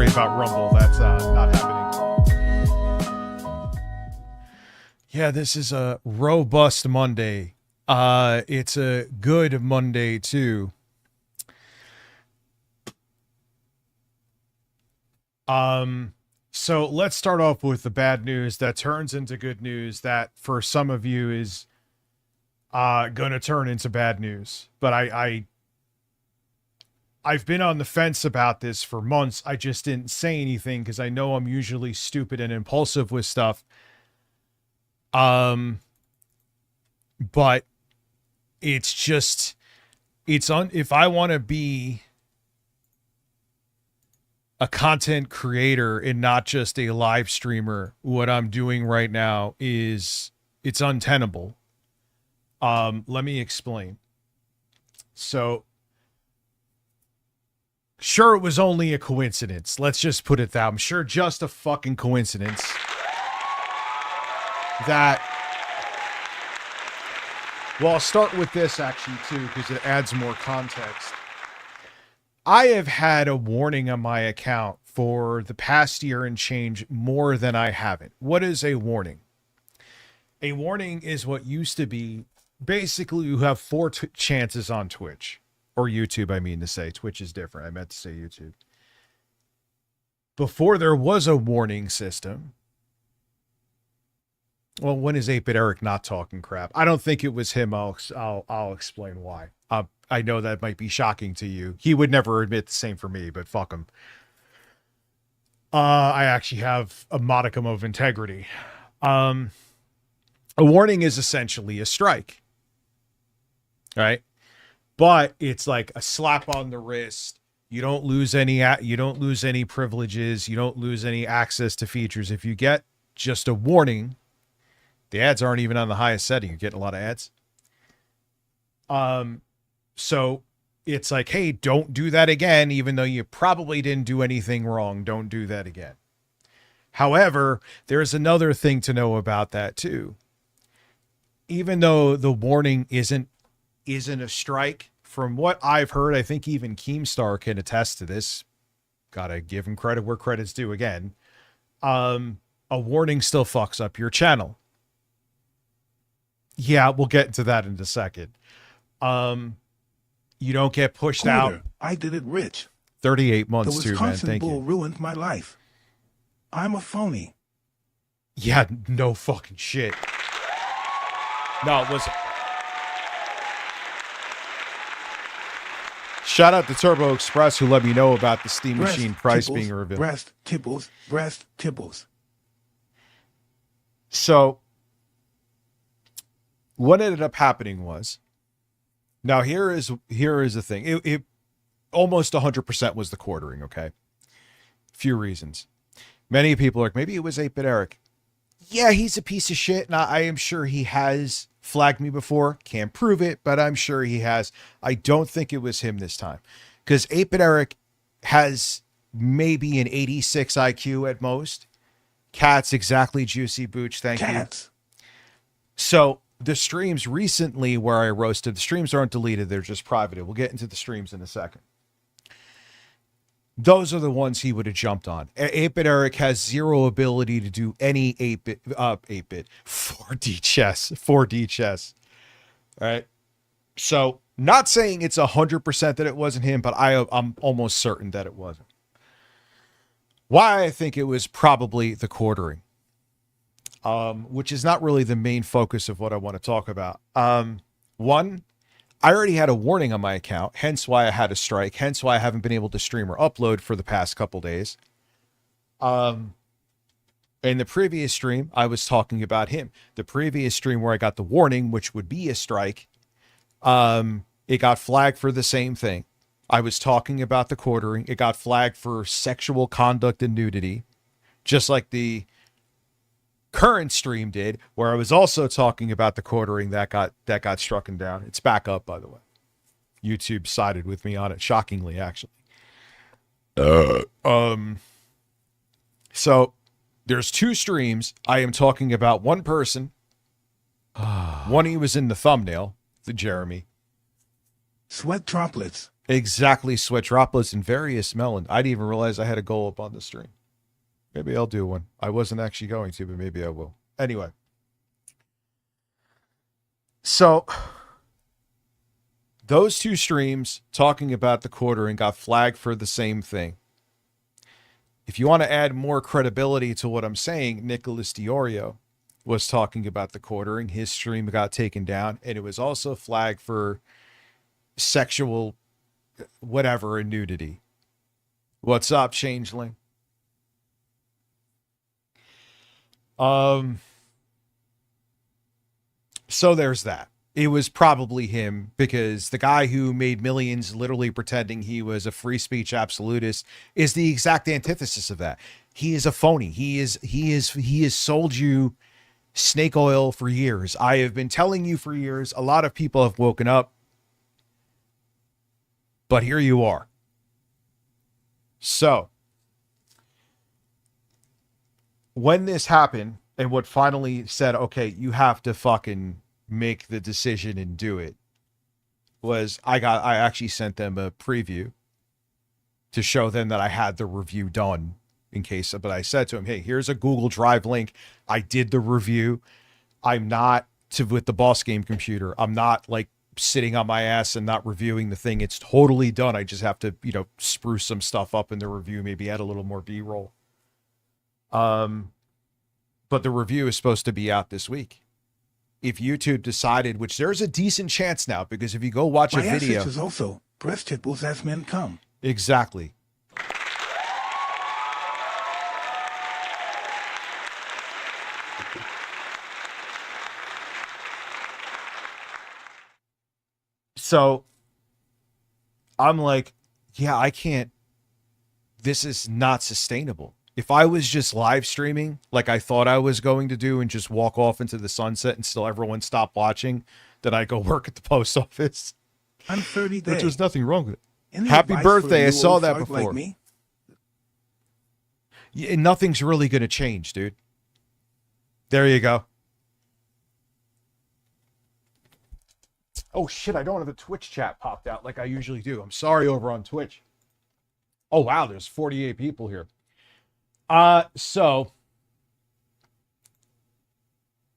worry about Rumble. That's not happening. Yeah, this is a robust Monday. It's a good Monday, too. So let's start off with the bad news that turns into good news that for some of you is going to turn into bad news. But I've been on the fence about this for months. I just didn't say anything because I know I'm usually stupid and impulsive with stuff. But it's just, if I want to be a content creator and not just a live streamer, what I'm doing right now it's untenable. Let me explain. So, sure, it was only a coincidence. Let's just put it that. I'm sure just a fucking coincidence that. Well, I'll start with this actually too, because it adds more context. I have had a warning on my account for the past year and change more than I haven't. What is a warning? A warning is what used to be basically you have four chances on Twitch or YouTube. I mean to say Twitch is different. I meant to say YouTube. Before there was a warning system. Well, when is 8-Bit Eric not talking crap? I don't think it was him. I'll explain why. I know that might be shocking to you. He would never admit the same for me, but fuck him. I actually have a modicum of integrity. A warning is essentially a strike, right? But it's like a slap on the wrist. You don't lose any privileges. You don't lose any access to features. If you get just a warning, the ads aren't even on the highest setting. You're getting a lot of ads. So it's like, hey, don't do that again, even though you probably didn't do anything wrong. Don't do that again. However, there's another thing to know about that too. Even though the warning isn't a strike, from what I've heard, I think even Keemstar can attest to this. Gotta give him credit where credit's due again. A warning still fucks up your channel. Yeah, we'll get into that in a second. You don't get pushed out. I did it rich. 38 months too, man. Wisconsin Thank bull you. ruined my life. I'm a phony. Yeah, no fucking shit. No, it wasn't. Shout out to Turbo Express who let me know about the Steam Machine price being revealed. Breast tipples. So, what ended up happening was, now here is the thing. It almost 100% was the quartering, okay? Few reasons. Many people are like, maybe it was 8-Bit Eric. Yeah, he's a piece of shit, and I am sure he has flagged me before. Can't prove it, but I'm sure he has. I don't think it was him this time. Because 8-Bit Eric has maybe an 86 IQ at most. Cats, exactly, Juicy Booch, thank you. So, the streams recently where I roasted, the streams aren't deleted, they're just privated. We'll get into the streams in a second. Those are the ones he would have jumped on. 8-Bit Eric has zero ability to do any 4D chess. All right. So, not saying it's 100% that it wasn't him, but I'm almost certain that it wasn't. Why I think it was probably the quartering. Which is not really the main focus of what I want to talk about. One, I already had a warning on my account, hence why I had a strike, hence why I haven't been able to stream or upload for the past couple days. In the previous stream, I was talking about him. The previous stream where I got the warning, which would be a strike, it got flagged for the same thing. I was talking about the quartering. It got flagged for sexual conduct and nudity, just like the current stream did, where I was also talking about the quartering that got strucken down. It's back up, by the way. YouTube sided with me on it, shockingly, actually. So there's two streams. I am talking about one person. One he was in the thumbnail, the Jeremy. Sweat droplets. Exactly, Sweatropolis and various melon. I didn't even realize I had a goal up on the stream. Maybe I'll do one. I wasn't actually going to, but maybe I will. Anyway. So those two streams talking about the quartering got flagged for the same thing. If you want to add more credibility to what I'm saying, Nicholas Diorio was talking about the quartering. His stream got taken down, and it was also flagged for sexual whatever and nudity. What's up, Changeling? So there's that. It was probably him because the guy who made millions literally pretending he was a free speech absolutist is the exact antithesis of that. He is a phony. He has sold you snake oil for years. I have been telling you for years. A lot of people have woken up, but here you are. So when this happened and what finally said, okay, you have to fucking make the decision and do it, was I actually sent them a preview to show them that I had the review done in case, but I said to him, hey, here's a Google Drive link. I did the review. I'm not with the boss game computer. I'm not like sitting on my ass and not reviewing the thing. It's totally done. I just have to, spruce some stuff up in the review, maybe add a little more B-roll. But the review is supposed to be out this week. If YouTube decided, which there's a decent chance now, because if you go watch a video, My is also breast tipples as men come. Exactly. So I'm like, yeah, I can't. This is not sustainable. If I was just live streaming like I thought I was going to do and just walk off into the sunset and still everyone stop watching, then I go work at the post office. I'm 30 days. Which there's nothing wrong with it. Any Happy advice birthday. for a I new saw old that fart before. Like me? Yeah, nothing's really going to change, dude. There you go. Oh, shit. I don't have a Twitch chat popped out like I usually do. I'm sorry over on Twitch. Oh, wow. There's 48 people here. So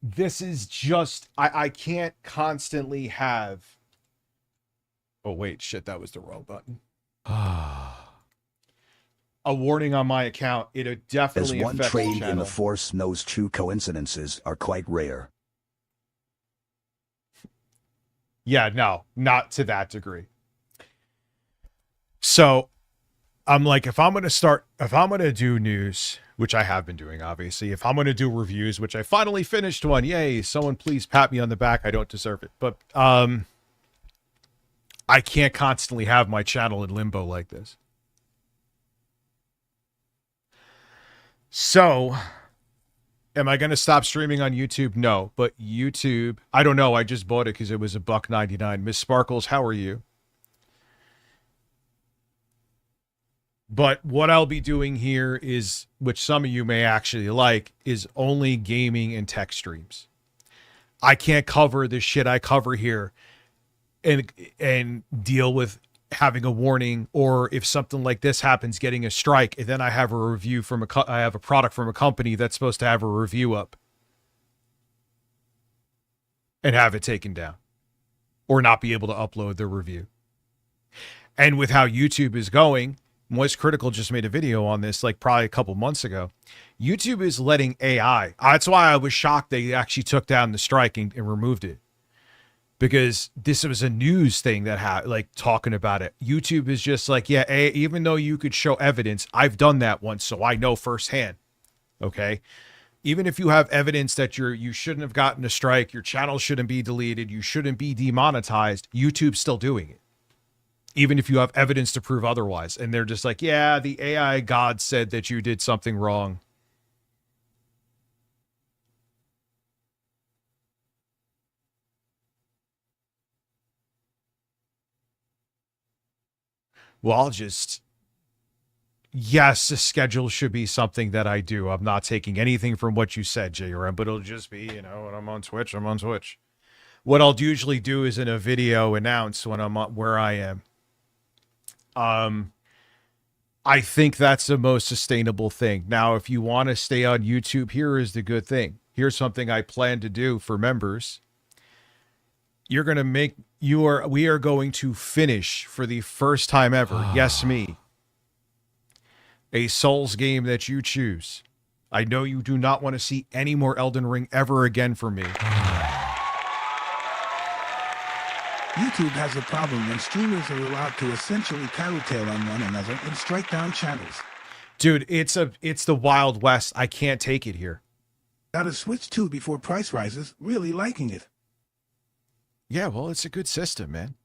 this is just, I can't constantly have, oh, wait, shit. That was the wrong button. A warning on my account. It definitely As one affects the trained in channel. the Force knows, true coincidences are quite rare. Yeah, no, not to that degree. So I'm like, if I'm going to do news, which I have been doing, obviously, if I'm going to do reviews, which I finally finished one, yay, someone please pat me on the back. I don't deserve it. But I can't constantly have my channel in limbo like this. So am I going to stop streaming on YouTube? No, but YouTube, I don't know. I just bought it because it was $1.99. Miss Sparkles, how are you? But what I'll be doing here is, which some of you may actually like, is only gaming and tech streams. I can't cover the shit I cover here and deal with having a warning, or if something like this happens, getting a strike, and then I have a review from I have a product from a company that's supposed to have a review up and have it taken down or not be able to upload the review. And with how YouTube is going, Moist Critical just made a video on this like probably a couple months ago. YouTube is letting AI. That's why I was shocked they actually took down the strike and removed it. Because this was a news thing that had like talking about it. YouTube is just like, yeah, even though you could show evidence, I've done that once, so I know firsthand. Okay. Even if you have evidence that you shouldn't have gotten a strike, your channel shouldn't be deleted, you shouldn't be demonetized, YouTube's still doing it. Even if you have evidence to prove otherwise. And they're just like, yeah, the AI god said that you did something wrong. Well, yes, the schedule should be something that I do. I'm not taking anything from what you said, JRM, but it'll just be, when I'm on Twitch, I'm on Twitch. What I'll usually do is in a video announce when I'm where I am. I think that's the most sustainable thing. Now, if you want to stay on YouTube, here is the good thing. Here's something I plan to do for members. We are going to finish for the first time ever. Yes, me. A Souls game that you choose. I know you do not want to see any more Elden Ring ever again from me. YouTube has a problem when streamers are allowed to essentially tattletale on one another and strike down channels. Dude, it's the Wild West. I can't take it here. Gotta switch to before price rises, really liking it. Yeah, well, it's a good system, man.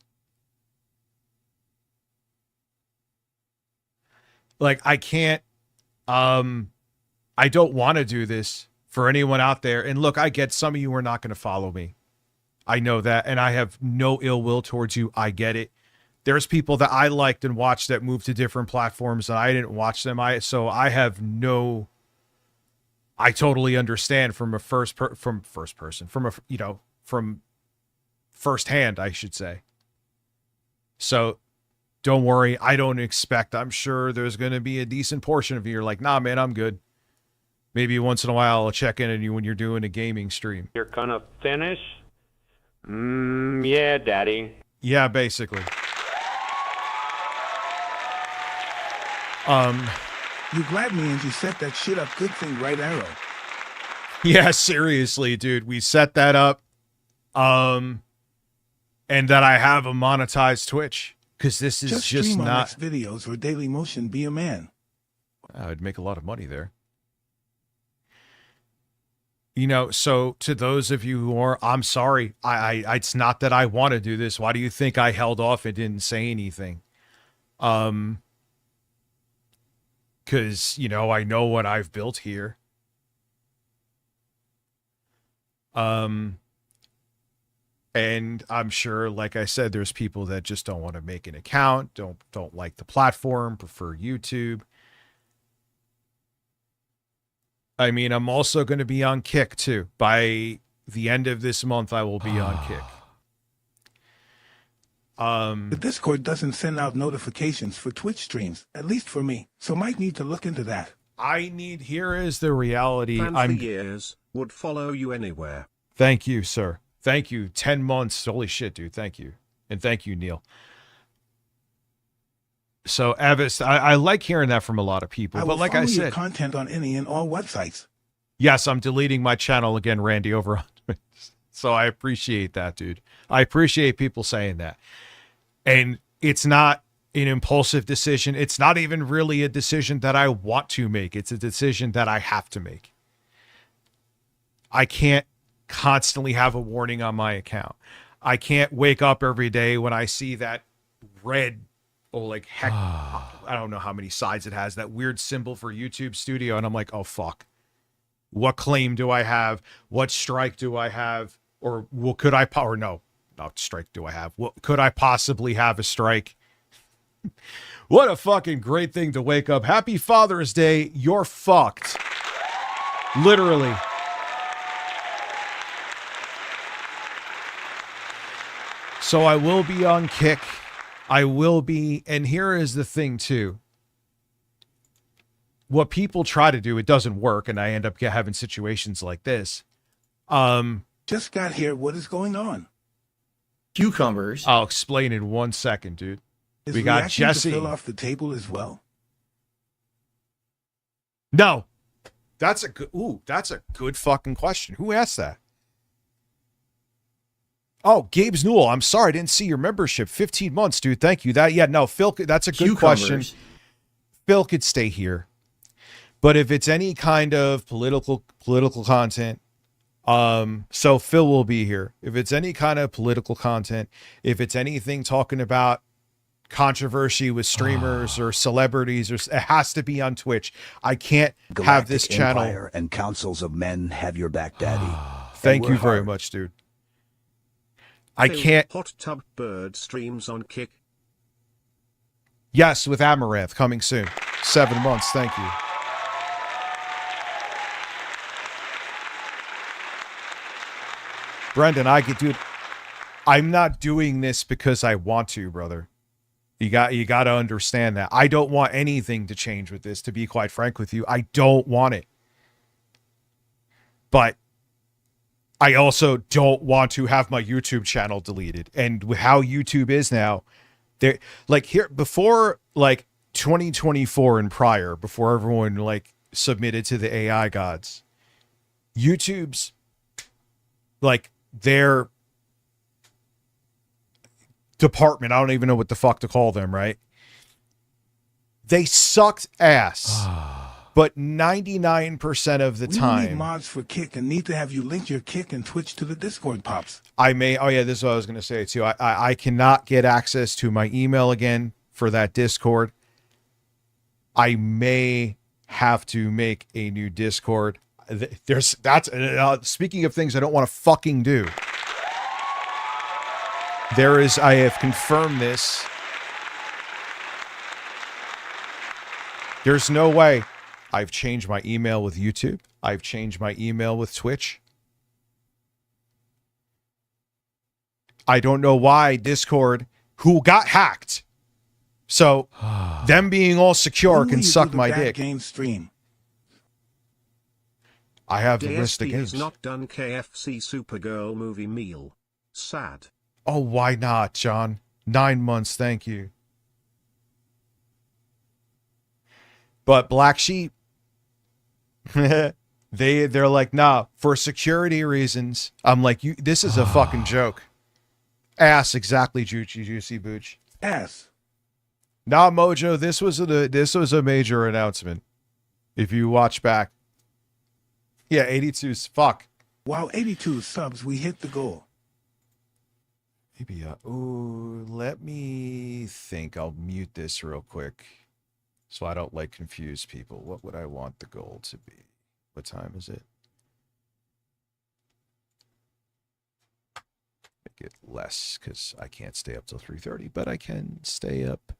Like, I can't, I don't want to do this for anyone out there. And look, I get some of you are not going to follow me. I know that. And I have no ill will towards you. I get it. There's people that I liked and watched that moved to different platforms and I didn't watch them. I totally understand from firsthand, I should say. So don't worry. I'm sure there's going to be a decent portion of you. You're like, nah, man, I'm good. Maybe once in a while I'll check in on you when you're doing a gaming stream. You're gonna finish? Yeah, Daddy. Yeah, basically. You glad me and you set that shit up. Good thing, right arrow. Yeah, seriously, dude. We set that up. And that I have a monetized Twitch. Because this is just stream not on videos or Daily Motion. Be a man. I'd make a lot of money there. You know, so to those of you who are, I'm sorry. It's not that I want to do this. Why do you think I held off and didn't say anything? Because, you know, I know what I've built here. And I'm sure, like I said, there's people that just don't want to make an account, don't like the platform, prefer YouTube. I mean, I'm also going to be on Kick too. By the end of this month, I will be on Kick. The Discord doesn't send out notifications for Twitch streams, at least for me. So might need to look into that. Here is the reality. Fan for years, would follow you anywhere. Thank you, sir. Thank you. 10 months. Holy shit, dude. Thank you. And thank you, Neil. So, Avis, I like hearing that from a lot of people. But like I said, your content on any and all websites. Yes, I'm deleting my channel again, Randy, over. So I appreciate that, dude. I appreciate people saying that. And it's not an impulsive decision. It's not even really a decision that I want to make. It's a decision that I have to make. I can't constantly have a warning on my account. I can't wake up every day when I see that red, like heck, I don't know how many sides it has, that weird symbol for YouTube Studio. And I'm like, oh, fuck. What claim do I have? What strike do I have? Or could I, or no, not strike do I have? What could I possibly have a strike? What a fucking great thing to wake up. Happy Father's Day. You're fucked. Literally. So I will be on Kick. I will be, and here is the thing too. What people try to do, it doesn't work, and I end up having situations like this. Just got here. What is going on? Cucumbers. I'll explain in 1 second, dude. Is We got reaction Jesse. to fill off the table as well? No. That's a good fucking question. Who asked that? Oh, Gabe's Newell. I'm sorry, I didn't see your membership. 15 months, dude. Thank you. Phil, that's a good question. Phil could stay here. But if it's any kind of political content, so Phil will be here. If it's any kind of political content, if it's anything talking about controversy with streamers or celebrities, it has to be on Twitch. I can't have this channel. Empire and councils of men have your back, Daddy. Thank you very much, dude. I can't. Hot Tub Bird streams on Kick. Yes, with Amaranth coming soon. 7 months. Thank you. Brendan, dude, I'm not doing this because I want to, brother. You got to understand that. I don't want anything to change with this, to be quite frank with you. I don't want it. But I also don't want to have my YouTube channel deleted. And with how YouTube is now, there, like here before like 2024 and prior, before everyone like submitted to the AI gods, YouTube's like their department, I don't even know what the fuck to call them, right? They sucked ass. But 99% of the We time, need mods for Kick and need to have you link your Kick and Twitch to the Discord, Pops. I may, oh yeah, this is what I was going to say too. I cannot get access to my email again for that Discord. I may have to make a new Discord. Speaking of things I don't want to fucking do. I have confirmed this. There's no way. I've changed my email with YouTube. I've changed my email with Twitch. I don't know why Discord, who got hacked, so them being all secure can suck my dick. Game stream. I have the list of DSP games. has not done KFC Supergirl movie meal. Sad. Oh, why not, John? 9 months, thank you. But Black Sheep, they're like, nah, for security reasons. I'm like, this is a fucking joke. Ass, exactly, Juicy Booch. Ass. Nah, Mojo, this was a major announcement. If you watch back. Yeah, 82's fuck. Wow, 82 subs, we hit the goal. Maybe, let me think. I'll mute this real quick so I don't like confuse people. What would I want the goal to be? What time is it? Make it less because I can't stay up till 3:30, but I can stay up.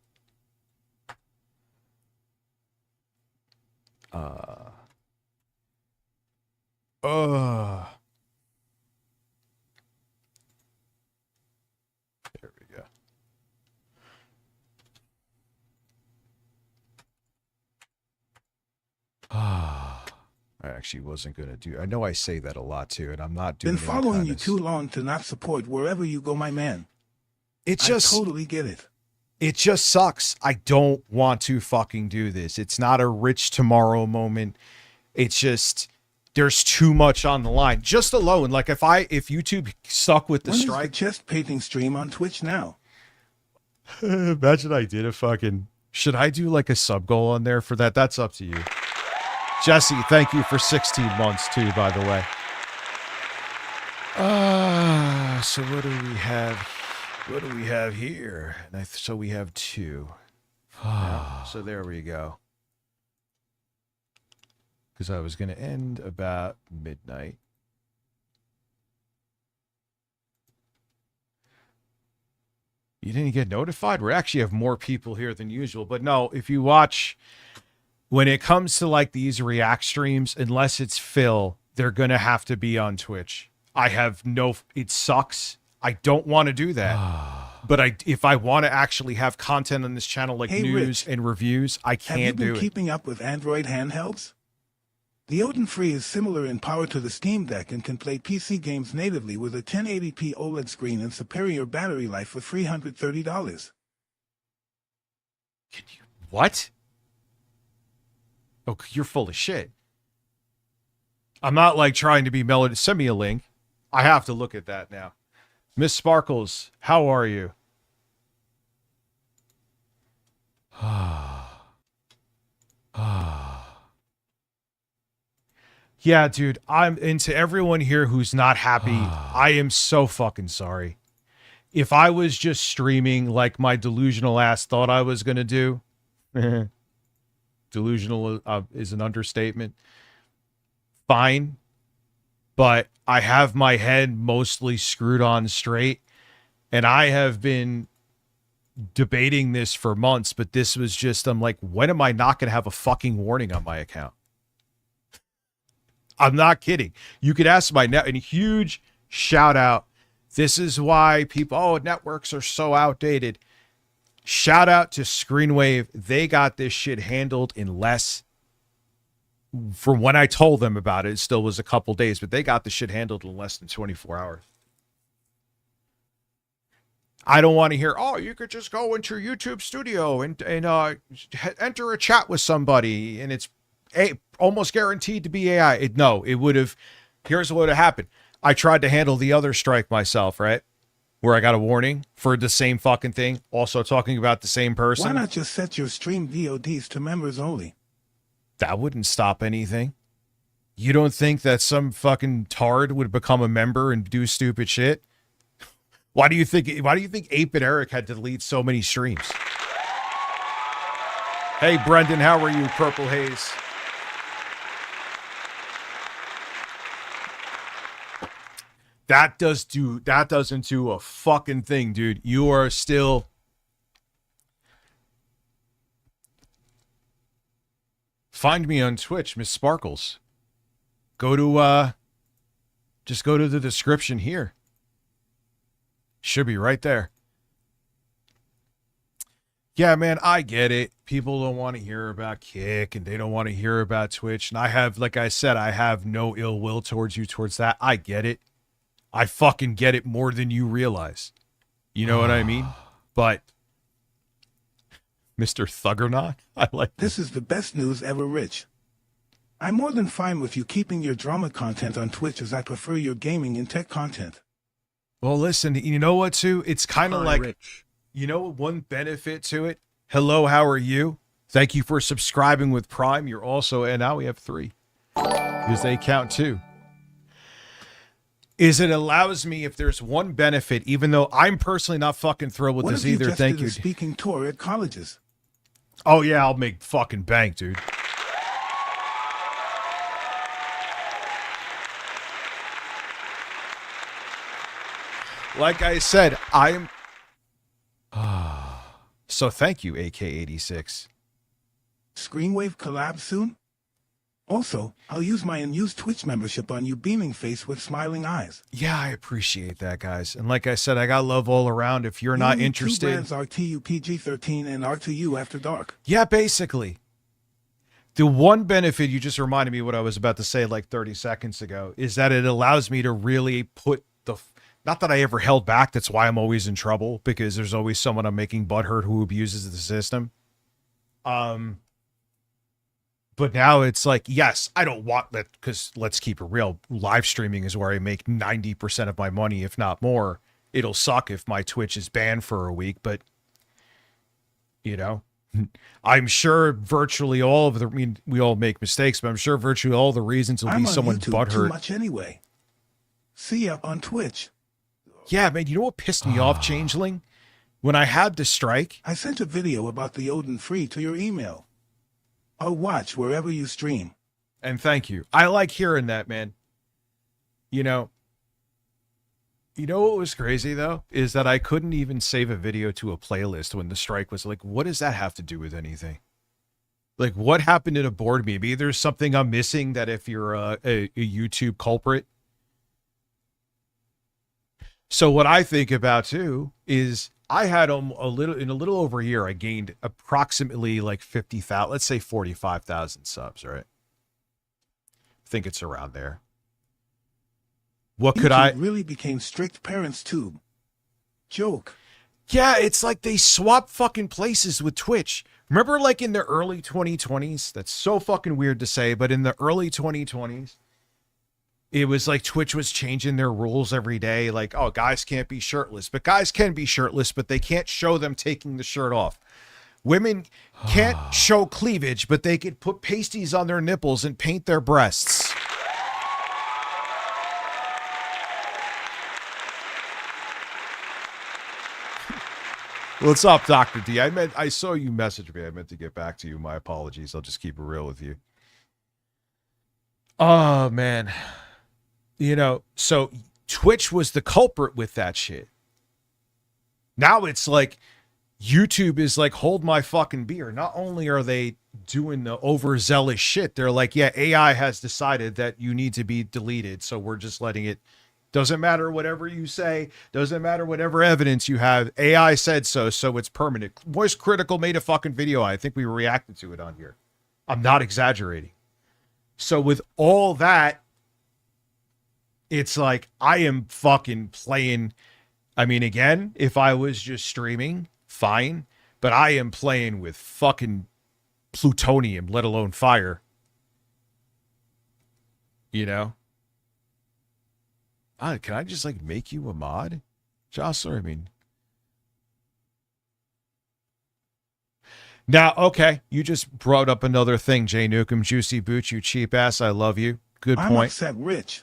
There we go. I actually wasn't going to do. I know I say that a lot too, and I'm not doing. Been following you too long to not support wherever you go, my man. I totally get it. It just sucks. I don't want to fucking do this. It's not a Rich Tomorrow moment. It's just there's too much on the line. Just alone, like if YouTube stuck with the When strike. is the chest painting stream on Twitch now? Imagine I did a fucking. Should I do like a sub goal on there for that? That's up to you. Jesse, thank you for 16 months too, by the way. So what do we have? What do we have here? And so we have 2. Yeah, so there we go. Because I was going to end about midnight. You didn't get notified? We actually have more people here than usual. But no, if you watch, when it comes to like these React streams, unless it's Phil, they're going to have to be on Twitch. It sucks. I don't want to do that. But if I want to actually have content on this channel, like news and reviews, I can't do it. Have you been keeping up with Android handhelds? The Odin Free is similar in power to the Steam Deck and can play PC games natively with a 1080p OLED screen and superior battery life for $330. What? Oh, you're full of shit. I'm not like trying to be mellow. Send me a link. I have to look at that now. Miss Sparkles, how are you? Yeah, dude, I'm into everyone here who's not happy. I am so fucking sorry. If I was just streaming like my delusional ass thought I was going to do, delusional is an understatement. Fine. But I have my head mostly screwed on straight. And I have been debating this for months, but this was just, I'm like, when am I not going to have a fucking warning on my account? I'm not kidding. You could ask my net, and huge shout out. This is why people, networks are so outdated. Shout out to Screenwave. They got this shit handled in less. From when I told them about it, it still was a couple days, but they got the shit handled in less than 24 hours. I don't want to hear, oh, you could just go into your YouTube studio and enter a chat with somebody and it's almost guaranteed to be AI. It would have, here's what would have happened. I tried to handle the other strike myself, right? Where I got a warning for the same fucking thing, also talking about the same person. Why not just set your stream VODs to members only? That wouldn't stop anything. You don't think that some fucking tard would become a member and do stupid shit? Why do you think Ape and Eric had to delete so many streams? Hey, Brendan, how are you, Purple Haze? That doesn't do a fucking thing, dude. You are still find me on Twitch, Miss Sparkles. Just go to the description here. Should be right there. Yeah, man, I get it. People don't want to hear about Kick and they don't want to hear about Twitch. And I have, like I said, I have no ill will towards you towards that. I get it. I fucking get it more than you realize. You know what I mean? But Mr. Thuggernock, I like this. This is the best news ever, Rich. I'm more than fine with you keeping your drama content on Twitch as I prefer your gaming and tech content. Well, listen, you know what, too? It's kind of like, Rich. You know, one benefit to it. Hello, how are you? Thank you for subscribing with Prime. You're also, and now we have 3 because they count 2. Is it allows me, if there's one benefit, even though I'm personally not fucking thrilled with this either. Thank you. A speaking tour at colleges. Oh yeah, I'll make fucking bank, dude. Like I said, I'm. So thank you, AK86. Screenwave collab soon? Also, I'll use my unused Twitch membership on you beaming face with smiling eyes. Yeah, I appreciate that, guys. And like I said, I got love all around. If you're not interested. 2 brands RTU PG-13 and R2U After Dark. Yeah, basically. The one benefit, you just reminded me what I was about to say like 30 seconds ago, is that it allows me to really put the... Not that I ever held back. That's why I'm always in trouble, because there's always someone I'm making butthurt who abuses the system. But now it's like, yes, I don't want that, because let's keep it real. Live streaming is where I make 90% of my money, if not more. It'll suck if my Twitch is banned for a week, but, you know, I'm sure virtually all of the, I mean, we all make mistakes, but I'm sure virtually all the reasons will be someone butthurt. Too much anyway. See ya on Twitch. Yeah, man, you know what pissed me off, Changeling? When I had the strike. I sent a video about the Odin Free to your email. I'll watch wherever you stream. And thank you. I like hearing that, man. You know what was crazy, though? Is that I couldn't even save a video to a playlist when the strike was like, what does that have to do with anything? Like, what happened in a board meeting? Maybe there's something I'm missing that if you're a YouTube culprit. So what I think about, too, is I had in a little over a year, I gained approximately like 50,000, let's say 45,000 subs, right? I think it's around there. What could I really became strict parents too? Joke. Yeah, it's like they swap fucking places with Twitch. Remember like in the early 2020s? That's so fucking weird to say, but in the early 2020s, it was like Twitch was changing their rules every day. Like, oh, guys can't be shirtless, but guys can be shirtless, but they can't show them taking the shirt off. Women can't show cleavage, but they could put pasties on their nipples and paint their breasts. What's up, Dr. D? I saw you message me. I meant to get back to you. My apologies. I'll just keep it real with you. Oh, man. You know, so Twitch was the culprit with that shit. Now it's like YouTube is like, hold my fucking beer. Not only are they doing the overzealous shit, they're like, yeah, AI has decided that you need to be deleted, so we're just letting it Doesn't matter whatever you say. Doesn't matter whatever evidence you have. AI said so, so it's permanent. Voice Critical made a fucking video. I think we reacted to it on here. I'm not exaggerating. So with all that, it's like I am fucking playing. I mean, again, if I was just streaming, fine. But I am playing with fucking plutonium, let alone fire. You know? Can I just like make you a mod? Jostler, I mean. Now, okay, you just brought up another thing, Jay Newcomb, Juicy Boots, you cheap ass. I love you. Good I'm point. upset, Rich.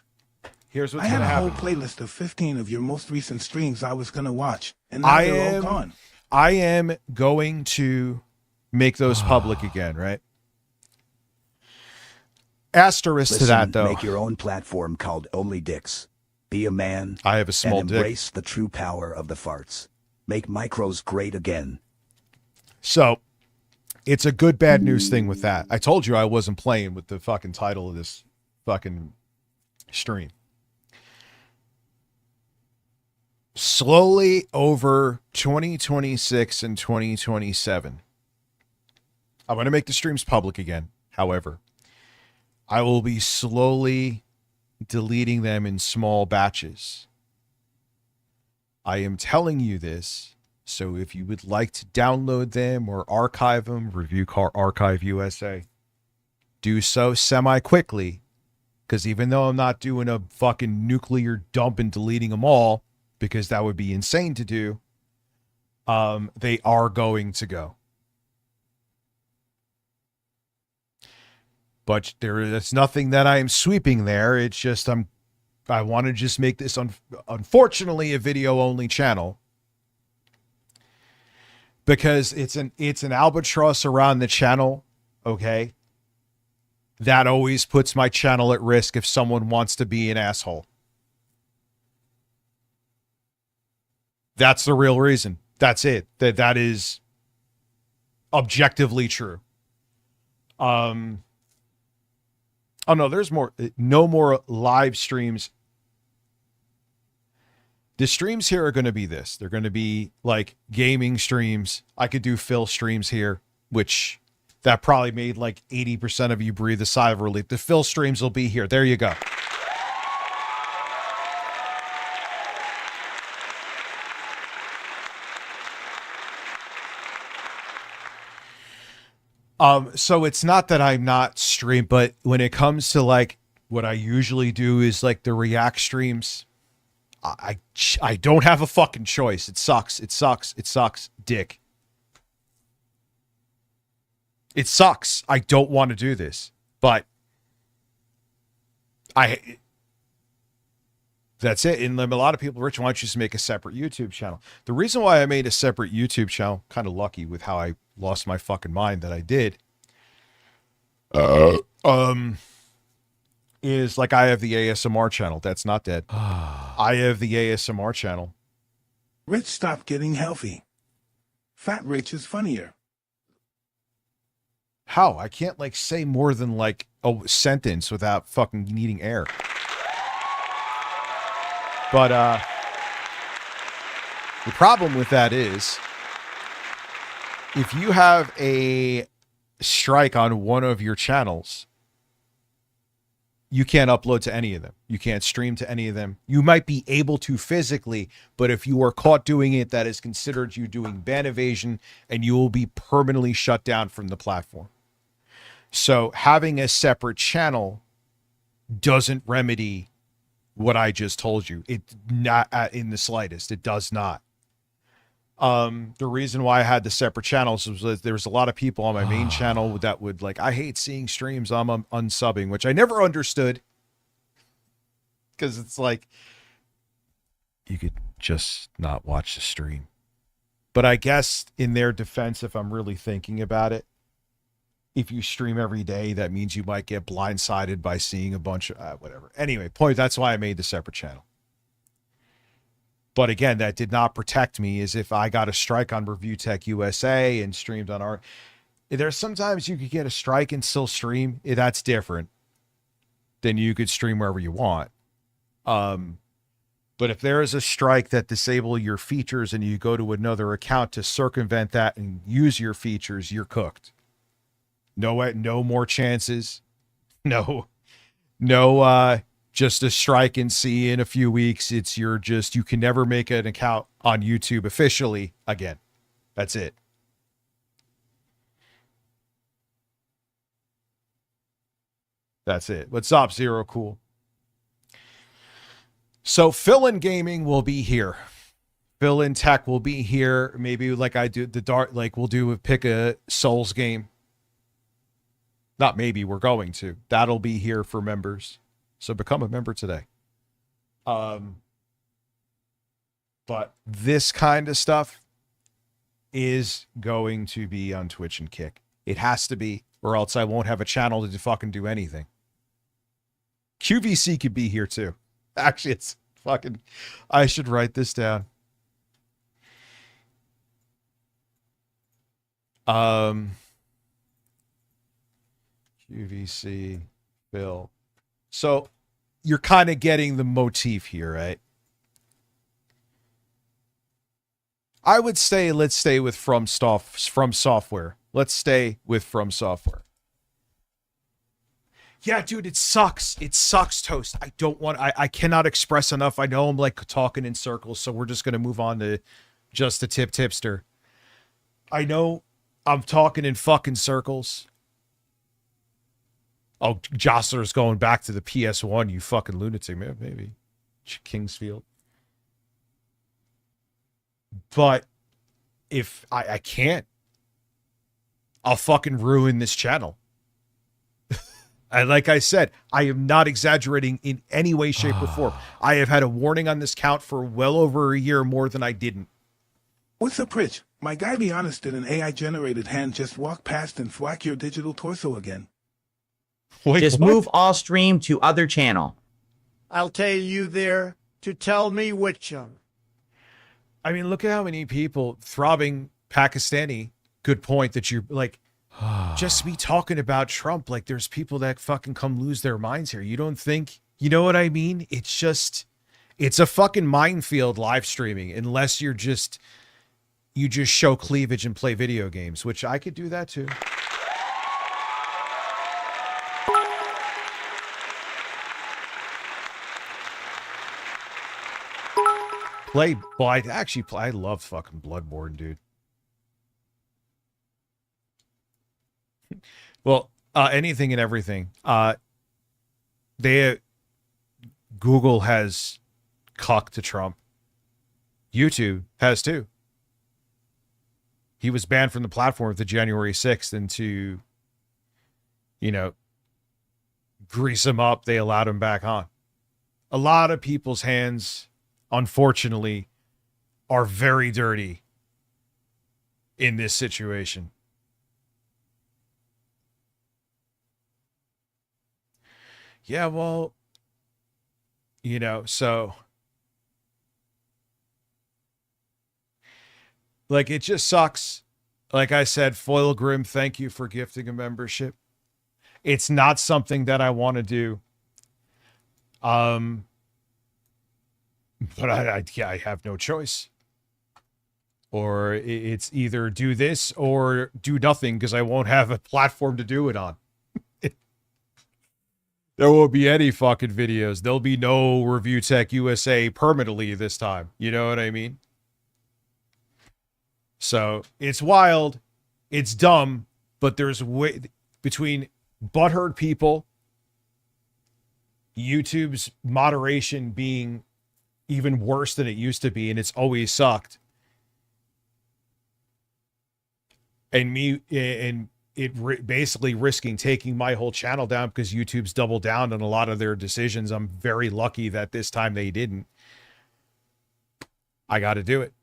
Here's what's I had gonna a happen. whole playlist of 15 of your most recent streams I was gonna watch, and now they're all gone. I am going to make those public again, right? Asterisk Listen, to that, though. make your own platform called Only Dicks. Be a man. I have a small and dick. embrace the true power of the farts. Make micros great again. So, it's a good bad news thing with that. I told you I wasn't playing with the fucking title of this fucking stream. Slowly over 2026 and 2027, I'm going to make the streams public again. However, I will be slowly deleting them in small batches. I am telling you this, so if you would like to download them or archive them, Review Car Archive USA, do so semi-quickly, because even though I'm not doing a fucking nuclear dump and deleting them all, because that would be insane to do, they are going to go. But there's nothing that I am sweeping there. It's just I want to just make this unfortunately a video only channel, because it's an albatross around the channel, okay? That always puts my channel at risk if someone wants to be an asshole. That's the real reason. That's it. That is objectively true. Oh no, there's more. No more live streams. The streams here are going to be this. They're going to be like gaming streams. I could do Phil streams here, which that probably made like 80% of you breathe a sigh of relief. The Phil streams will be here. There you go. So it's not that I'm not stream, but when it comes to like what I usually do is like the react streams, I don't have a fucking choice. It sucks. It sucks. It sucks. Dick. It sucks. I don't want to do this, but that's it. And a lot of people, Rich, why don't you just make a separate YouTube channel? The reason why I made a separate YouTube channel, kind of lucky with how I lost my fucking mind that I did, is like I have the ASMR channel. That's not dead. I have the ASMR channel. Rich, stop getting healthy. Fat Rich is funnier. How? I can't like say more than like a sentence without fucking needing air. But the problem with that is if you have a strike on one of your channels, you can't upload to any of them. You can't stream to any of them. You might be able to physically, but if you are caught doing it, that is considered you doing ban evasion, and you will be permanently shut down from the platform. So having a separate channel doesn't remedy what I just told you. It not in the slightest. It does not. The reason why I had the separate channels was that there was a lot of people on my main channel that would like, I hate seeing streams. I'm unsubbing, which I never understood, because it's like you could just not watch the stream. But I guess in their defense, if I'm really thinking about it, if you stream every day, that means you might get blindsided by seeing a bunch of whatever. Anyway, point. That's why I made the separate channel. But again, that did not protect me, as if I got a strike on Review Tech USA and streamed on our. There's sometimes you could get a strike and still stream. That's different than you could stream wherever you want. But if there is a strike that disable your features and you go to another account to circumvent that and use your features, you're cooked. No more chances. No, just a strike and see in a few weeks. You can never make an account on YouTube officially again. That's it. That's it. What's up, Zero Cool? So Phil in Gaming will be here. Phil in Tech will be here. Maybe like I do pick a Souls game. Not maybe, we're going to. That'll be here for members. So become a member today. But this kind of stuff is going to be on Twitch and Kick. It has to be, or else I won't have a channel to fucking do anything. QVC could be here too. Actually, it's fucking... I should write this down. QVC, Phil. So you're kind of getting the motif here, right? I would say let's stay with From Software. Let's stay with From Software. Yeah, dude, it sucks. It sucks, Toast. I cannot express enough. I know I'm like talking in circles, so we're just going to move on to just the tipster. I know I'm talking in fucking circles. Oh, Jostler's going back to the PS1, you fucking lunatic, man. Maybe. Kingsfield. But if I can't, I'll fucking ruin this channel. And like I said, I am not exaggerating in any way, shape, or form. I have had a warning on this count for well over a year, more than I didn't. What's up, Rich? My guy be honest, did an AI-generated hand just walk past and thwack your digital torso again? Wait, Just what? move all stream to other channel. I'll tell you there to tell me which one. I mean, look at how many people, throbbing Pakistani, good point that you're like, just me talking about Trump, like there's people that fucking come lose their minds here. You don't think, you know what I mean? It's a fucking minefield live streaming, unless you just show cleavage and play video games, which I could do that too. I love fucking Bloodborne, dude. Well, anything and everything. Google has cocked to Trump. YouTube has too. He was banned from the platform at the January 6th, and to, grease him up, they allowed him back on. A lot of people's hands, unfortunately, are very dirty in this situation. Yeah, well, so like it just sucks. Like I said, Foil Grim, thank you for gifting a membership. It's not something that I want to do. But I have no choice. Or it's either do this or do nothing, because I won't have a platform to do it on. There won't be any fucking videos. There'll be no Review Tech USA permanently this time. You know what I mean? So it's wild. It's dumb. But there's way between butthurt people, YouTube's moderation being even worse than it used to be, and it's always sucked. And me and basically risking taking my whole channel down because YouTube's doubled down on a lot of their decisions. I'm very lucky that this time they didn't. I got to do it.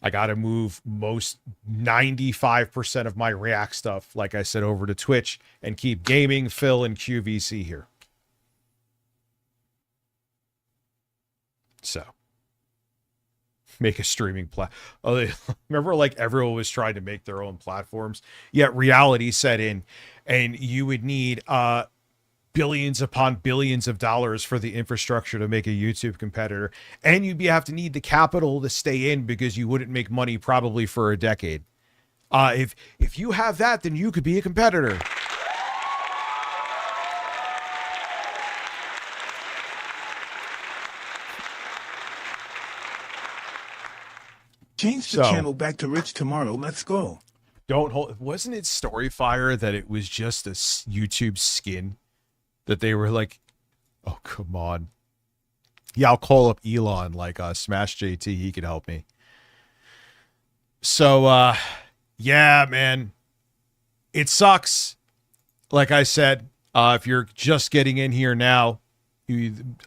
I got to move 95% of my React stuff, like I said, over to Twitch and keep gaming, Phil, and QVC here. So make a streaming remember, like, everyone was trying to make their own platforms, yet reality set in, and you would need billions upon billions of dollars for the infrastructure to make a YouTube competitor, and you'd have to need the capital to stay in because you wouldn't make money probably for a decade. If you have that, then you could be a competitor. Change the channel back to Rich tomorrow. Let's go. Don't hold. Wasn't it Storyfire that it was just a YouTube skin that they were like, oh, come on. Yeah, I'll call up Elon, like Smash JT. He could help me. So, yeah, man, it sucks. Like I said, if you're just getting in here now,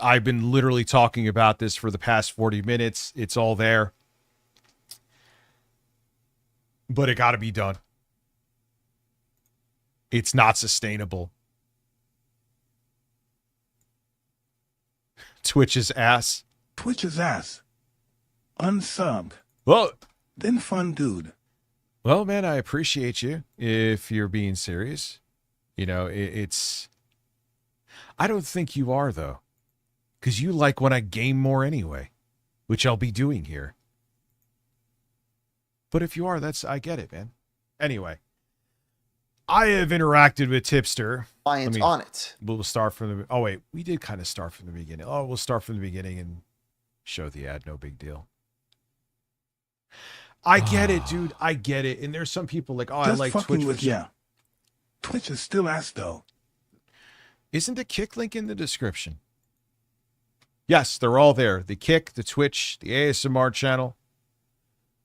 I've been literally talking about this for the past 40 minutes. It's all there. But it got to be done. It's not sustainable. Twitch's ass. Twitch's ass. Unsubbed. Well, then fun dude. Well, man, I appreciate you if you're being serious. You know, it's... I don't think you are, though. Because you like when I game more anyway. Which I'll be doing here. But if you are, I get it, man. Anyway, I have interacted with Tipster. Clients on it. We'll start from the... Oh, wait. We did kind of start from the beginning. Oh, we'll start from the beginning and show the ad. No big deal. I get it, dude. I get it. And there's some people like, oh, just I like fucking Twitch. Yeah. Twitch is still ass, though. Isn't the Kick link in the description? Yes, they're all there. The Kick, the Twitch, the ASMR channel.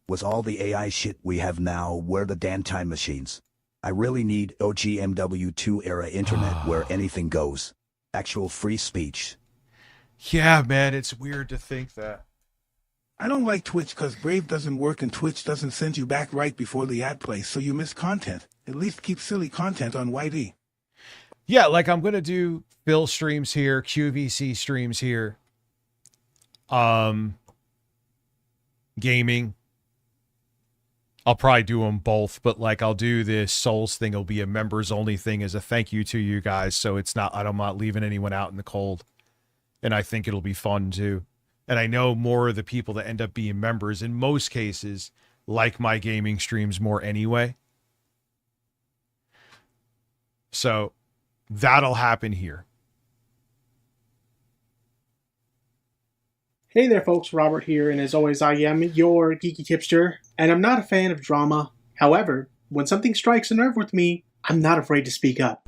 Was all the AI shit we have now, where the damn time machines? I really need OGMW2 era internet where anything goes. Actual free speech. Yeah, man, it's weird to think that. I don't like Twitch because Brave doesn't work and Twitch doesn't send you back right before the ad plays, so you miss content. At least keep silly content on YD. Yeah, like I'm going to do Bill streams here, QVC streams here. Gaming. I'll probably do them both, but like I'll do this Souls thing. It'll be a members only thing as a thank you to you guys. So it's not, I'm not leaving anyone out in the cold. And I think it'll be fun too. And I know more of the people that end up being members in most cases like my gaming streams more anyway. So that'll happen here. Hey there, folks. Robert here, and as always, I am your geeky tipster, and I'm not a fan of drama. However, when something strikes a nerve with me, I'm not afraid to speak up.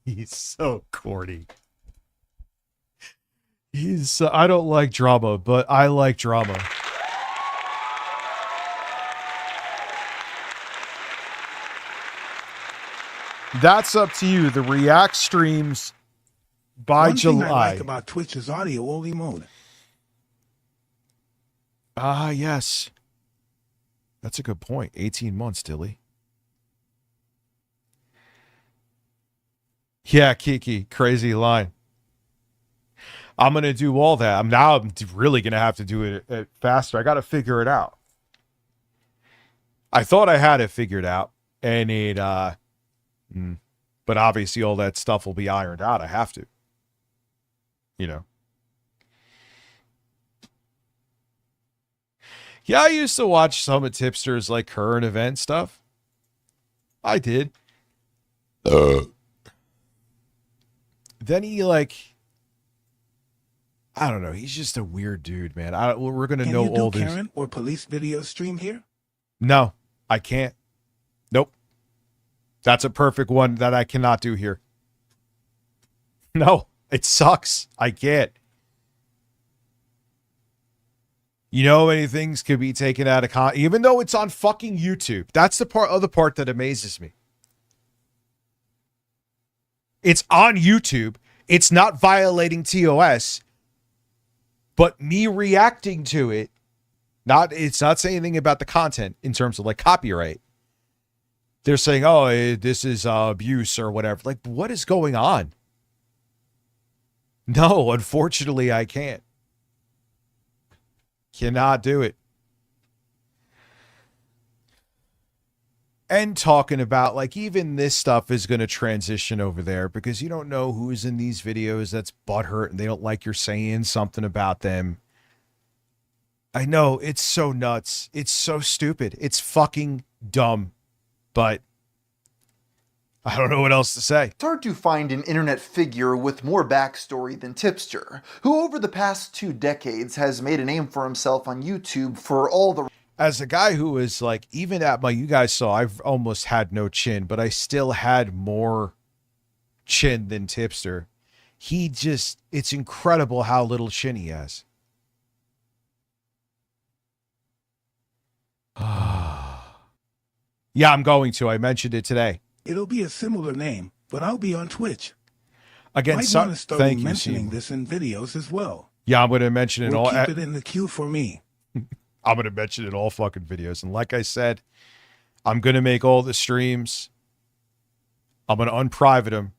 He's so corny. I don't like drama, but I like drama. That's up to you. The React streams by One July. thing I like about Twitch is audio only mode. Ah, yes. That's a good point. 18 months, Dilly. Yeah, Kiki, crazy line. I'm going to do all that. I'm really going to have to do it faster. I got to figure it out. I thought I had it figured out, and but obviously all that stuff will be ironed out. I have to, you know. Yeah, I used to watch some of Tipster's like current event stuff. I did. Then he like, I don't know. He's just a weird dude, man. We're gonna know all this. Can you do Karen or police video stream here? No, I can't. Nope. That's a perfect one that I cannot do here. No, it sucks. I can't. You know, many things could be taken out of context, even though it's on fucking YouTube. That's the other part that amazes me. It's on YouTube. It's not violating TOS. But me reacting to it, it's not saying anything about the content in terms of like copyright. They're saying, oh, this is abuse or whatever. Like, what is going on? No, unfortunately, I can't. Cannot do it. and talking about like even this stuff is going to transition over there because you don't know who's in these videos that's butthurt and they don't like you're saying something about them. I know it's so nuts. It's so stupid. It's fucking dumb, but I don't know what else to say. It's hard to find an internet figure with more backstory than Tipster, who over the past 2 decades has made a name for himself on YouTube for all the... As a guy who is like, even at my, you guys saw, I've almost had no chin, but I still had more chin than Tipster. He just, it's incredible how little chin he has. Yeah, I'm going to. I mentioned it today. It'll be a similar name, but I'll be on Twitch. Again, Might want to start mentioning this in videos as well. Yeah, I'm going to mention it all. Keep it in the queue for me. I'm going to mention it in all fucking videos. And like I said, I'm going to make all the streams. I'm going to unprivate them.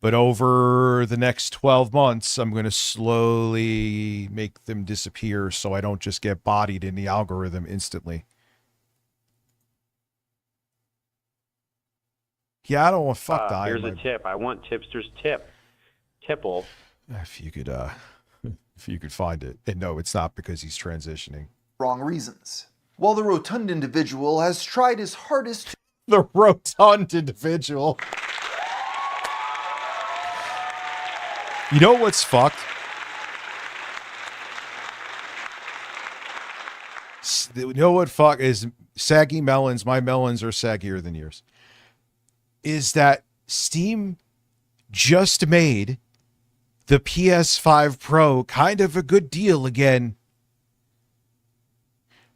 But over the next 12 months, I'm going to slowly make them disappear so I don't just get bodied in the algorithm instantly. Yeah, I don't want fuck die. Here's a tip. I want Tipster's tip. Tipple. If you could find it. And no, it's not because he's transitioning. Wrong reasons. While the rotund individual has tried his hardest to... The rotund individual. You know what's fucked? You know what fuck is saggy melons? My melons are saggier than yours. Is that Steam just made the PS5 Pro kind of a good deal again.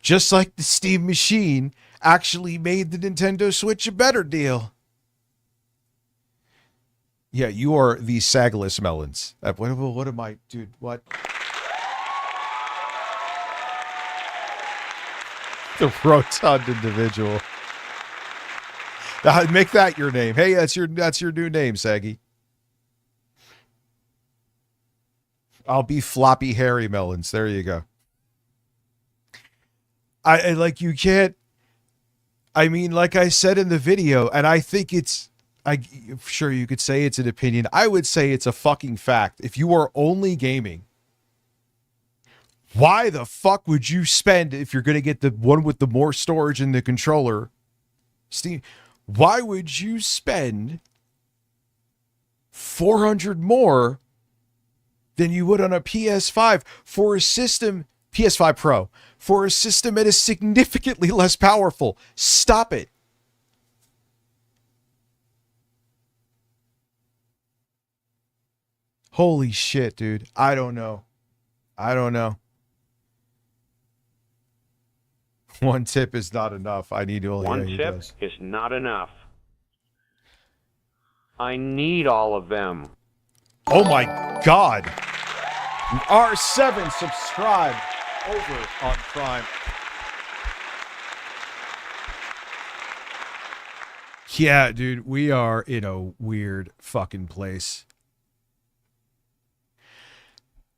Just like the Steam machine actually made the Nintendo Switch a better deal. Yeah, you are the sagless melons. What am I, dude? What? The rotund individual. Make that your name. Hey, that's your new name, Saggy. I'll be floppy hairy melons. There you go. I like you can't. I mean, like I said in the video, and I think it's. I'm sure you could say it's an opinion. I would say it's a fucking fact. If you are only gaming, why the fuck would you spend if you're gonna get the one with the more storage in the controller, Steam? Why would you spend $400 more than you would on a PS5 for a system, PS5 Pro, for a system that is significantly less powerful? Stop it. Holy shit, dude. I don't know. One tip is not enough. I need only one tip is not enough. I need all of them. Oh my God. R7 subscribe over on Prime. Yeah, dude, we are in a weird fucking place.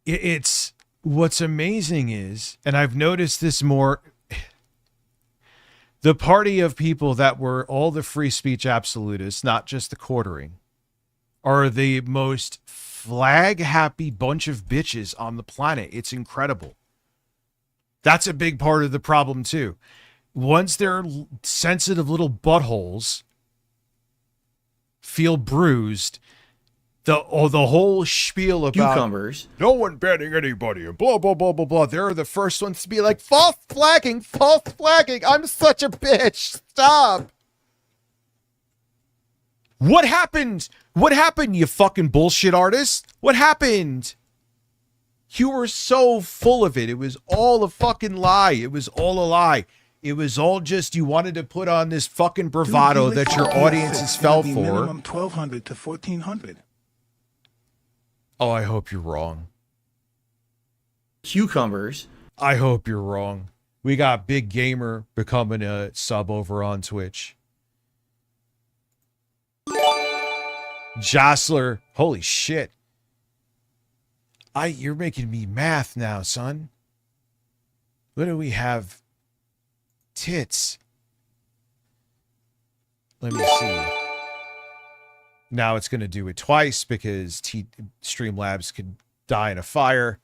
It's what's amazing is, and I've noticed this more, the party of people that were all the free speech absolutists, not just the quartering, are the most flag happy bunch of bitches on the planet. It's incredible. That's a big part of the problem too. Once their sensitive little buttholes feel bruised, the whole spiel about cucumbers, no one banning anybody and blah blah blah blah blah. They're the first ones to be like, false flagging. I'm such a bitch. Stop. What happened? What happened, you fucking bullshit artist? What happened? You were so full of it. It was all a fucking lie. It was all a lie. It was all just you wanted to put on this fucking bravado that your audiences fell for. Minimum 1,200 to 1,400. Oh, I hope you're wrong. cucumbers. I hope you're wrong. We got Big Gamer becoming a sub over on Twitch. Jostler, holy shit. You're making me math now, son. What do we have? Tits. let me see. Now it's going to do it twice because Streamlabs could die in a fire.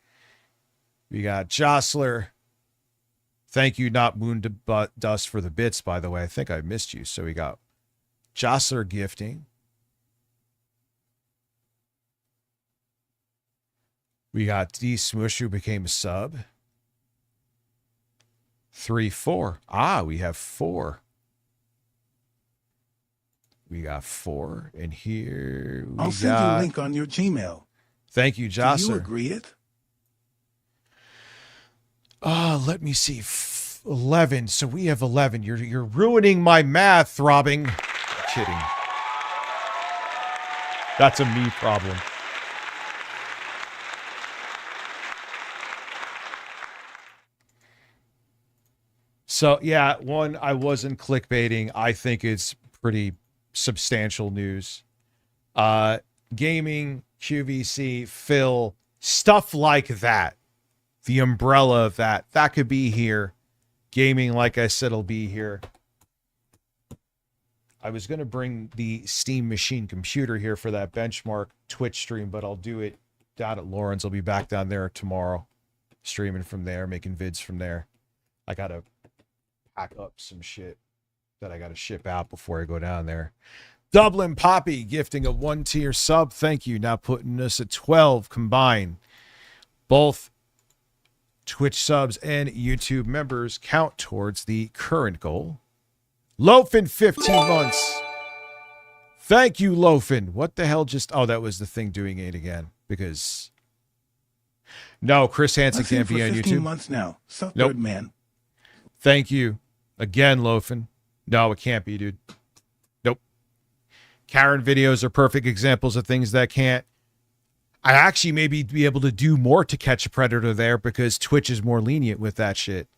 We got Jostler. Thank you, not Moon Dust, for the bits, by the way. I think I missed you. So we got Jostler gifting. We got D Smush, who became a sub. 3, 4. Ah, we have 4. We got 4. And here we I'll send you a link on your Gmail. Thank you, Jostler. Do you agree it? Let me see. 11. So we have 11. You're ruining my math, Throbbing. Kidding. That's a me problem. So, yeah, one, I wasn't clickbaiting. I think it's pretty substantial news. Gaming, QVC, Phil, stuff like that. The umbrella of that could be here. Gaming, like I said, will be here. I was going to bring the Steam Machine computer here for that benchmark Twitch stream, but I'll do it down at Lauren's. I'll be back down there tomorrow, streaming from there, making vids from there. I got to pack up some shit that I got to ship out before I go down there. Dublin Poppy gifting a 1-tier sub. Thank you. Now putting us at 12 combined. Both Twitch subs and YouTube members count towards the current goal. Loafin 15 months. Thank you, Loafin. What the hell just... Oh, that was the thing doing it again. Because... No, Chris Hansen can't be on 15 YouTube. months now. So Nope. third man. Thank you. Again, Loafin. No, it can't be, dude. Nope. Karen videos are perfect examples of things that can't. I actually maybe be able to do more to catch a predator there because Twitch is more lenient with that shit.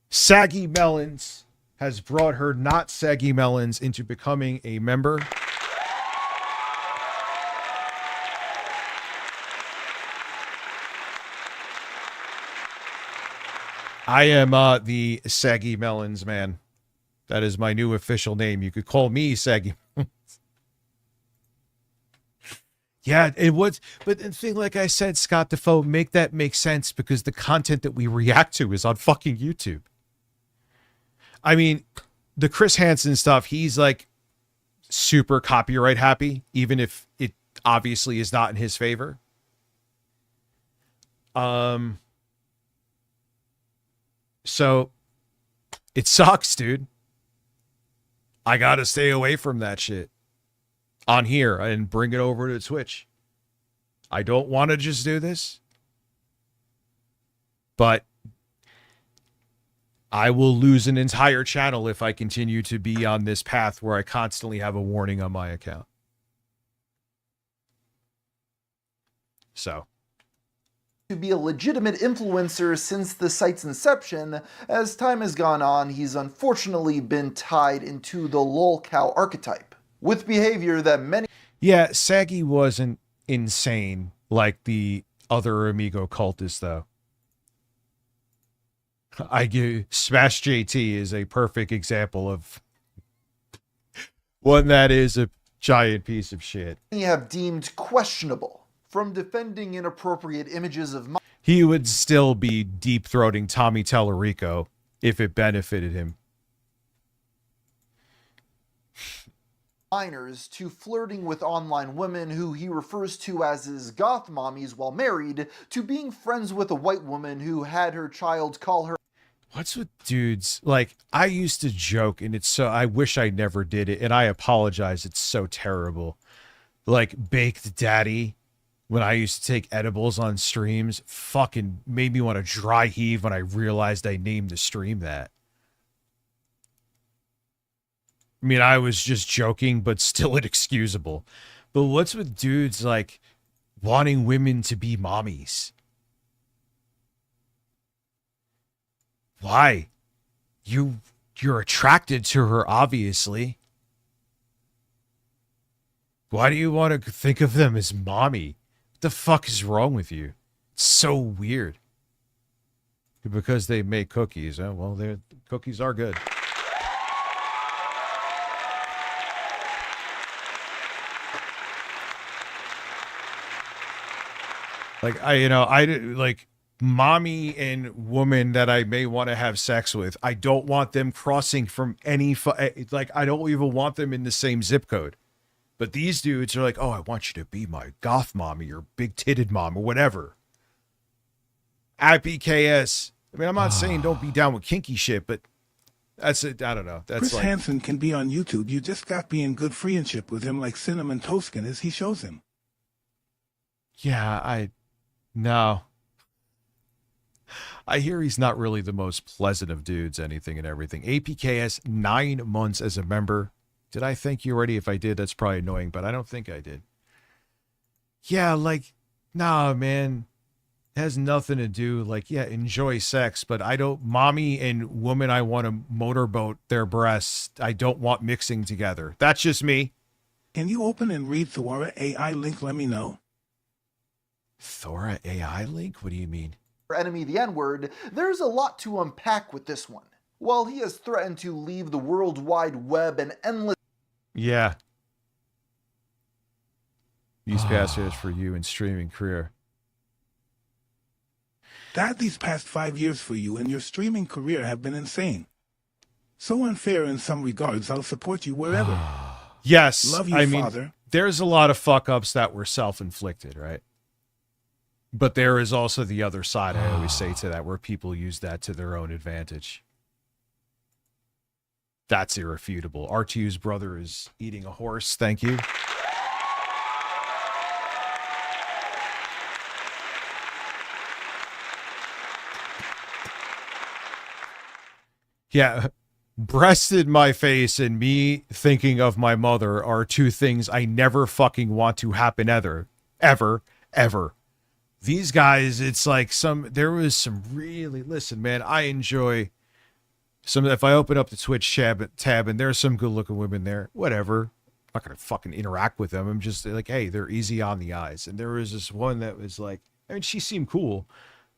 Saggy Melons has brought her not Saggy Melons into becoming a member. I am the Saggy Melons man. That is my new official name. You could call me Saggy. Yeah, it was. But the thing, like I said, Scott Defoe, make that make sense because the content that we react to is on fucking YouTube. I mean, the Chris Hansen stuff, he's like super copyright happy, even if it obviously is not in his favor. So it sucks, dude. I gotta stay away from that shit on here and bring it over to Twitch. I don't want to just do this, but I will lose an entire channel if I continue to be on this path where I constantly have a warning on my account. So. To be a legitimate influencer since the site's inception, as time has gone on, he's unfortunately been tied into the lolcow archetype, with behavior that many... Yeah, Saggy wasn't insane like the other Amigo cultists, though. I give Smash JT is a perfect example of one that is a giant piece of shit. have deemed questionable, from defending inappropriate images of He would still be deep-throating Tommy Tellerico if it benefited him. minors to flirting with online women who he refers to as his goth mommies while married, to being friends with a white woman who had her child call her... What's with dudes? Like, I used to joke, and it's so... I wish I never did it, and I apologize. It's so terrible. Like, Baked Daddy, when I used to take edibles on streams, fucking made me want to dry heave when I realized I named the stream that. I mean, I was just joking, but still inexcusable. But what's with dudes, like, wanting women to be mommies? Why? You're attracted to her, obviously. Why do you want to think of them as mommy? What the fuck is wrong with you? It's so weird. Because they make cookies. Oh, well, cookies are good. Like like mommy and woman that I may want to have sex with. I don't want them crossing from any like I don't even want them in the same zip code. But these dudes are like, oh, I want you to be my goth mommy or big titted mom or whatever. At BKS. I mean, I'm not saying don't be down with kinky shit, but that's it. I don't know. That's Chris like Hansen can be on YouTube. You just got be in good friendship with him like Cinnamon Toastin as he shows him. yeah, no. I hear he's not really the most pleasant of dudes, anything and everything. APKS, 9 months as a member. Did I thank you already? If I did, that's probably annoying, but I don't think I did. Yeah, like, nah, man. It has nothing to do, like, yeah, enjoy sex, but I don't, mommy and woman I want to motorboat their breasts, I don't want mixing together. That's just me. Can you open and read Thora AI link? Let me know. Thora AI link? What do you mean? enemy the N-word, there's a lot to unpack with this one. While he has threatened to leave the World Wide Web an endless... Yeah. These passages for you in streaming career. Dad, these past 5 years for you and your streaming career have been insane. So unfair in some regards, I'll support you wherever. Yes. Love you, I mean, Father. there's a lot of fuck-ups that were self-inflicted, right? But there is also the other side, I always say to that, where people use that to their own advantage. That's irrefutable. R2's brother is eating a horse. Thank you. Yeah. Breasted my face and me thinking of my mother are two things I never fucking want to happen ever. These guys, it's like there was some really, listen, man, I enjoy if I open up the Twitch tab and there's some good looking women there, whatever. I'm not going to fucking interact with them. I'm just like, hey, they're easy on the eyes. And there was this one that was like, I mean, she seemed cool,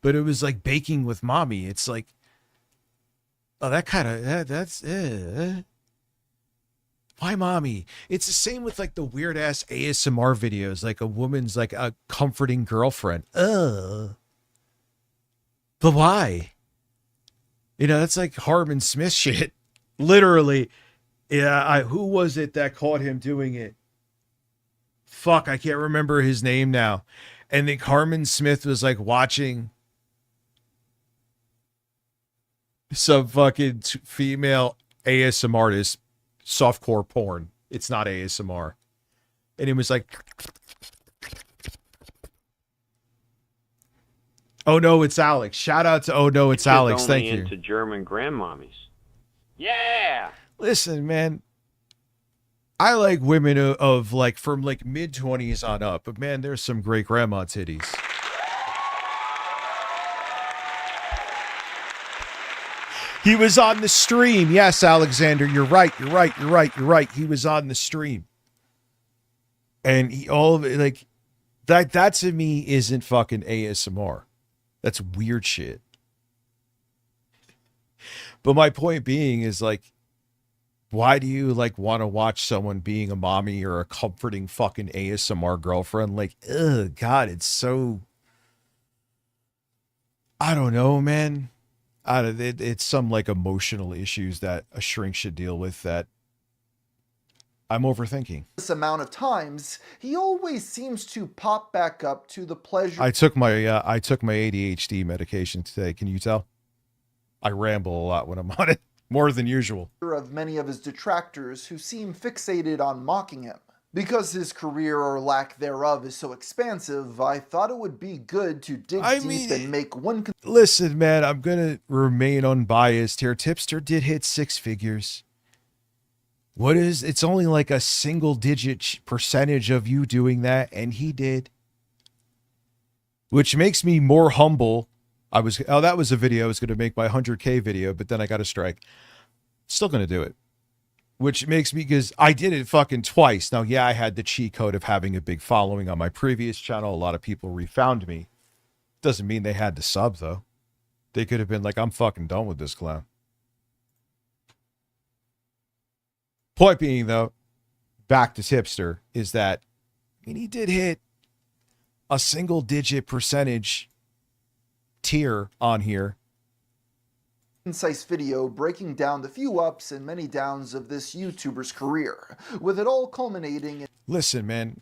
but it was like baking with mommy. It's like, oh, that kind of, that's, why mommy? It's the same with like the weird ass ASMR videos, like a woman's like a comforting girlfriend. But why? You know, that's like Harmon Smith shit. Literally. Yeah, who was it that caught him doing it? Fuck, I can't remember his name now. And then Harmon Smith was like watching some fucking female ASMR artist, softcore porn. It's not ASMR. And it was like, oh no, it's Alex. Shout out to Oh no, it's Alex. Thank you. Into German grandmommies. Yeah. Listen, man. I like women of like from like mid-20s on up, but man, there's some great grandma titties. He was on the stream. Yes, Alexander, you're right. He was on the stream. And all of it, like, that to me isn't fucking ASMR. That's weird shit. But my point being is, like, why do you, like, want to watch someone being a mommy or a comforting fucking ASMR girlfriend? Like, ugh, God, it's so... I don't know, man. It's some like emotional issues that a shrink should deal with that I'm overthinking. This amount of times, he always seems to pop back up to the pleasure. I took my ADHD medication today. Can you tell? I ramble a lot when I'm on it, more than usual. Of many of his detractors who seem fixated on mocking him. Because his career or lack thereof is so expansive, I thought it would be good to dig deep and make one... Listen, man, I'm going to remain unbiased here. Tipster did hit 6 figures. It's only like a single-digit percentage of you doing that, and he did. Which makes me more humble. That was a video I was going to make my 100K video, but then I got a strike. Still going to do it. Which makes me, because I did it fucking twice. Now, yeah, I had the cheat code of having a big following on my previous channel. A lot of people refound me. Doesn't mean they had to sub, though. They could have been like, I'm fucking done with this clown. Point being, though, back to Tipster, is that, I mean, he did hit a single digit percentage tier on here. Concise video breaking down the few ups and many downs of this YouTuber's career, with it all culminating in... Listen, man.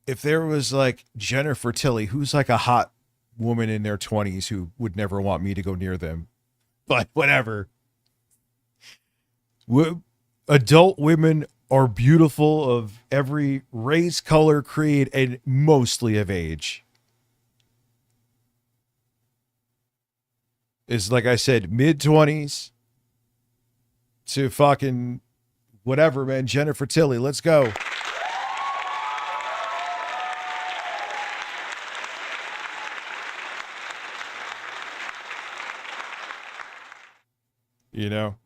If there was like Jennifer Tilly, who's like a hot woman in their 20s who would never want me to go near them, but whatever. Adult women are beautiful of every race, color, creed, and mostly of age. Is like I said, mid-20s to fucking whatever, man. Jennifer Tilly, let's go. You know?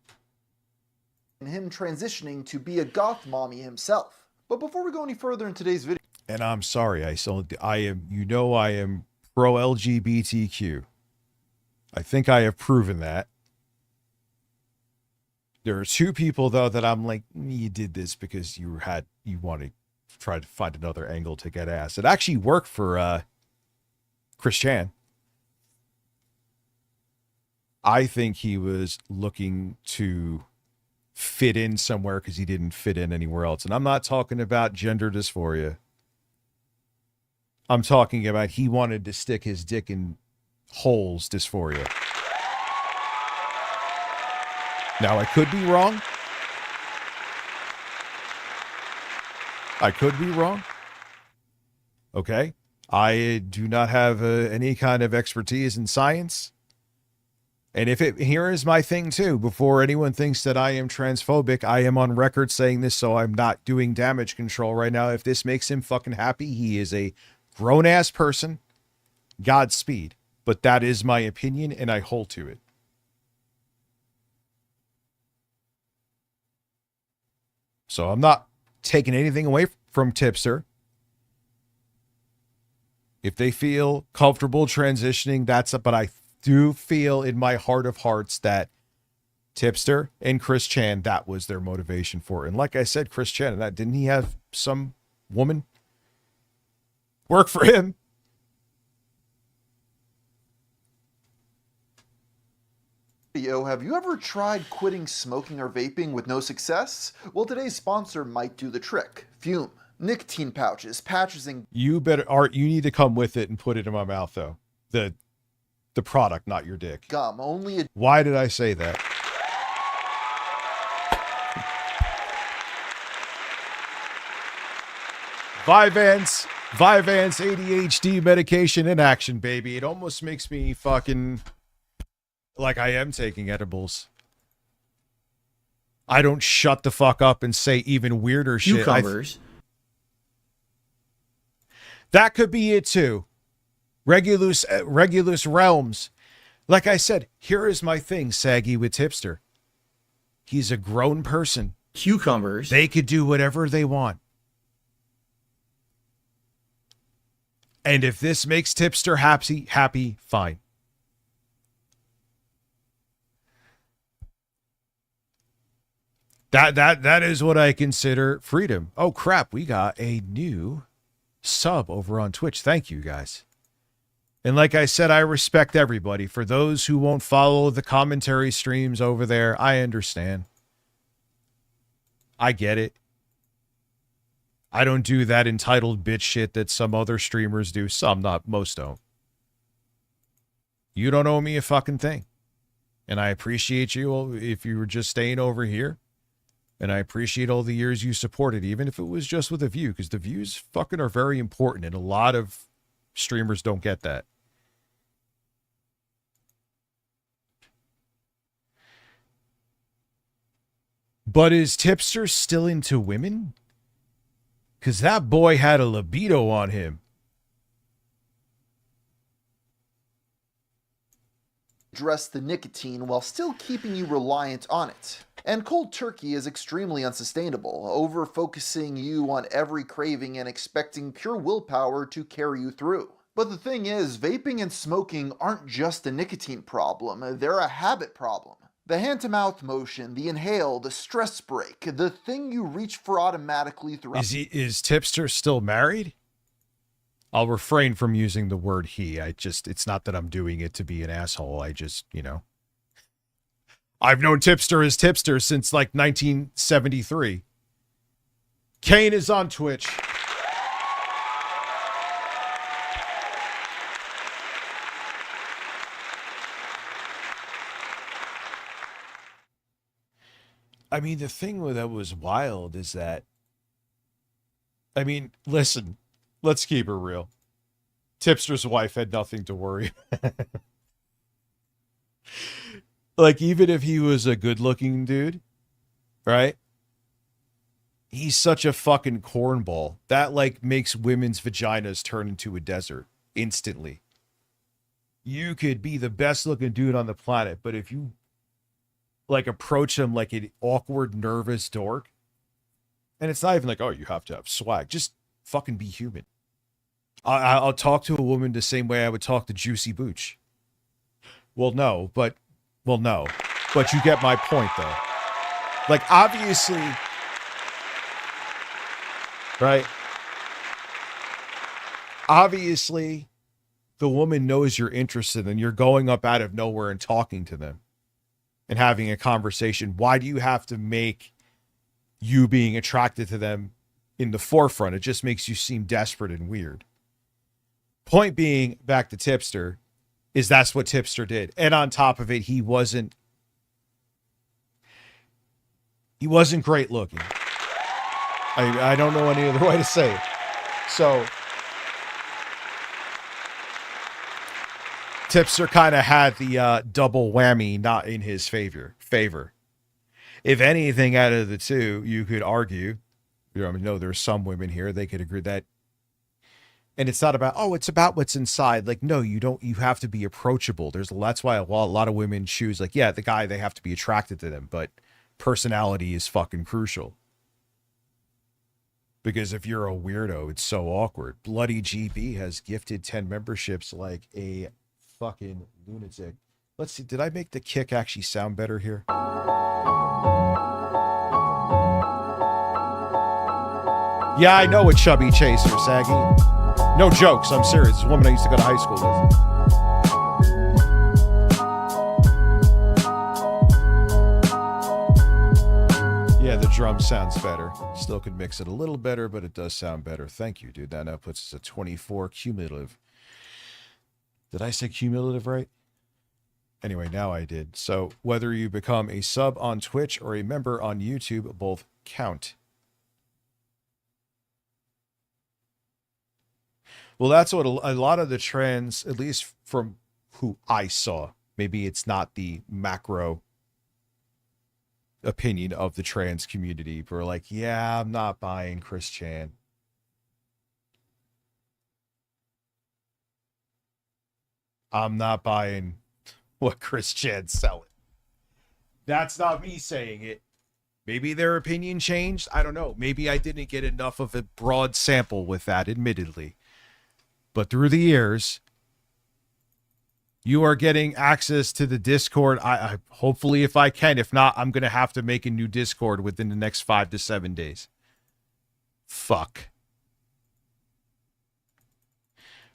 And him transitioning to be a goth mommy himself. But before we go any further in today's video... And I'm sorry, I am pro LGBTQ. I think I have proven that. There are two people though that I'm like, you did this because you want to try to find another angle to get ass. It actually worked for Chris Chan. I think he was looking to fit in somewhere because he didn't fit in anywhere else. And I'm not talking about gender dysphoria. I'm talking about he wanted to stick his dick in holes dysphoria. Now, I could be wrong. I could be wrong. Okay. I do not have any kind of expertise in science. And here is my thing too, before anyone thinks that I am transphobic, I am on record saying this, so I'm not doing damage control right now. If this makes him fucking happy, he is a grown-ass person. Godspeed. But that is my opinion, and I hold to it. So I'm not taking anything away from Tipster. If they feel comfortable transitioning, but I do feel in my heart of hearts that Tipster and Chris Chan, that was their motivation for it. And like I said, Chris Chan, didn't he have some woman work for him? Have you ever tried quitting smoking or vaping with no success? Well, today's sponsor might do the trick. Fume. Nicotine pouches, patches, and... You need to come with it and put it in my mouth, though. The product, not your dick. Gum. Why did I say that? Vyvanse ADHD medication in action, baby. It almost makes me fucking like I am taking edibles. I don't shut the fuck up and say even weirder shit. Cucumbers. That could be it too. Regulus realms. Like I said, here is my thing, Saggy, with Tipster. He's a grown person. Cucumbers. They could do whatever they want. And if this makes Tipster happy, fine. That is what I consider freedom. Oh crap, we got a new sub over on Twitch. Thank you guys. And like I said, I respect everybody. For those who won't follow the commentary streams over there, I understand. I get it. I don't do that entitled bitch shit that some other streamers do. Some, not most, don't. You don't owe me a fucking thing. And I appreciate you if you were just staying over here. And I appreciate all the years you supported, even if it was just with a view, because the views fucking are very important, and a lot of streamers don't get that. But is Tipster still into women? Because that boy had a libido on him. Address the nicotine while still keeping you reliant on it. And cold turkey is extremely unsustainable, over-focusing you on every craving and expecting pure willpower to carry you through. But the thing is, vaping and smoking aren't just a nicotine problem, they're a habit problem. The hand-to-mouth motion, the inhale, the stress break, the thing you reach for automatically throughout... Is Tipster still married? I'll refrain from using the word he. It's not that I'm doing it to be an asshole. I just, I've known Tipster as Tipster since like 1973. Kane is on Twitch. I mean, the thing that was wild is that, listen, let's keep it real. Tipster's wife had nothing to worry about. Like, even if he was a good-looking dude, right? He's such a fucking cornball. That, like, makes women's vaginas turn into a desert instantly. You could be the best-looking dude on the planet, but if you like approach him like an awkward, nervous dork. And it's not even like, oh, you have to have swag. Just fucking be human. I'll talk to a woman the same way I would talk to Juicy Booch. Well, no. But you get my point, though. Like, obviously, right? Obviously, the woman knows you're interested and you're going up out of nowhere and talking to them and having a conversation. Why do you have to make you being attracted to them in the forefront? It just makes you seem desperate and weird. Point being, back to Tipster, is that's what Tipster did. And on top of it, he wasn't great looking. I don't know any other way to say it. So Tipster kind of had the double whammy not in his favor. If anything, out of the two, you could argue, there's some women here, they could agree that, and it's not about, it's about what's inside. Like, no, you don't, you have to be approachable. That's why a lot of women choose, like, yeah, the guy, they have to be attracted to them, but personality is fucking crucial. Because if you're a weirdo, it's so awkward. Bloody GB has gifted 10 memberships like a fucking lunatic. Let's see. Did I make the kick actually sound better here? Yeah, I know a chubby chaser, Saggy. No jokes. I'm serious. It's a woman I used to go to high school with. Yeah, the drum sounds better. Still could mix it a little better, but it does sound better. Thank you, dude. That now puts us at 24 cumulative. Did I say cumulative right? Anyway, now I did. So whether you become a sub on Twitch or a member on YouTube, both count. Well, that's what a lot of the trends, at least from who I saw, maybe it's not the macro opinion of the trans community, but are like, yeah, I'm not buying Chris Chan. I'm not buying what Chris Chan's selling. That's not me saying it. Maybe their opinion changed. I don't know. Maybe I didn't get enough of a broad sample with that, admittedly. But through the years, you are getting access to the Discord. I hopefully, if I can. If not, I'm going to have to make a new Discord within the next 5 to 7 days. Fuck.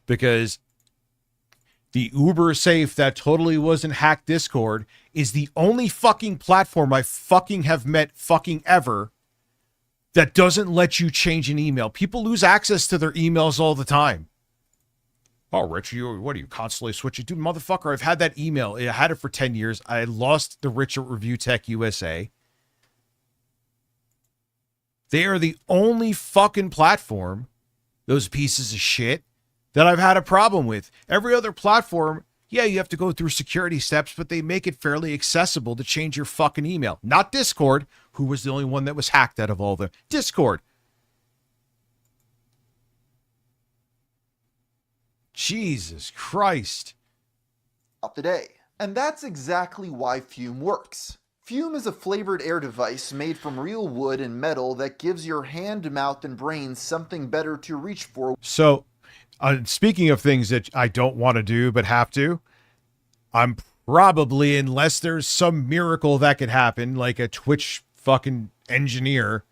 Because the uber safe that totally wasn't hacked Discord is the only fucking platform I fucking have met fucking ever that doesn't let you change an email. People lose access to their emails all the time. Oh, Richard, what are you constantly switching? Dude, motherfucker, I've had that email. I had it for 10 years. I lost the Richard Review Tech USA. They are the only fucking platform, those pieces of shit, that I've had a problem with. Every other platform, yeah, you have to go through security steps, but they make it fairly accessible to change your fucking email. Not Discord, who was the only one that was hacked out of all of them. Discord. Jesus Christ. Today. And that's exactly why Fume works. Fume is a flavored air device made from real wood and metal that gives your hand, mouth, and brain something better to reach for. So, speaking of things that I don't want to do but have to, I'm probably, unless there's some miracle that could happen, like a Twitch fucking engineer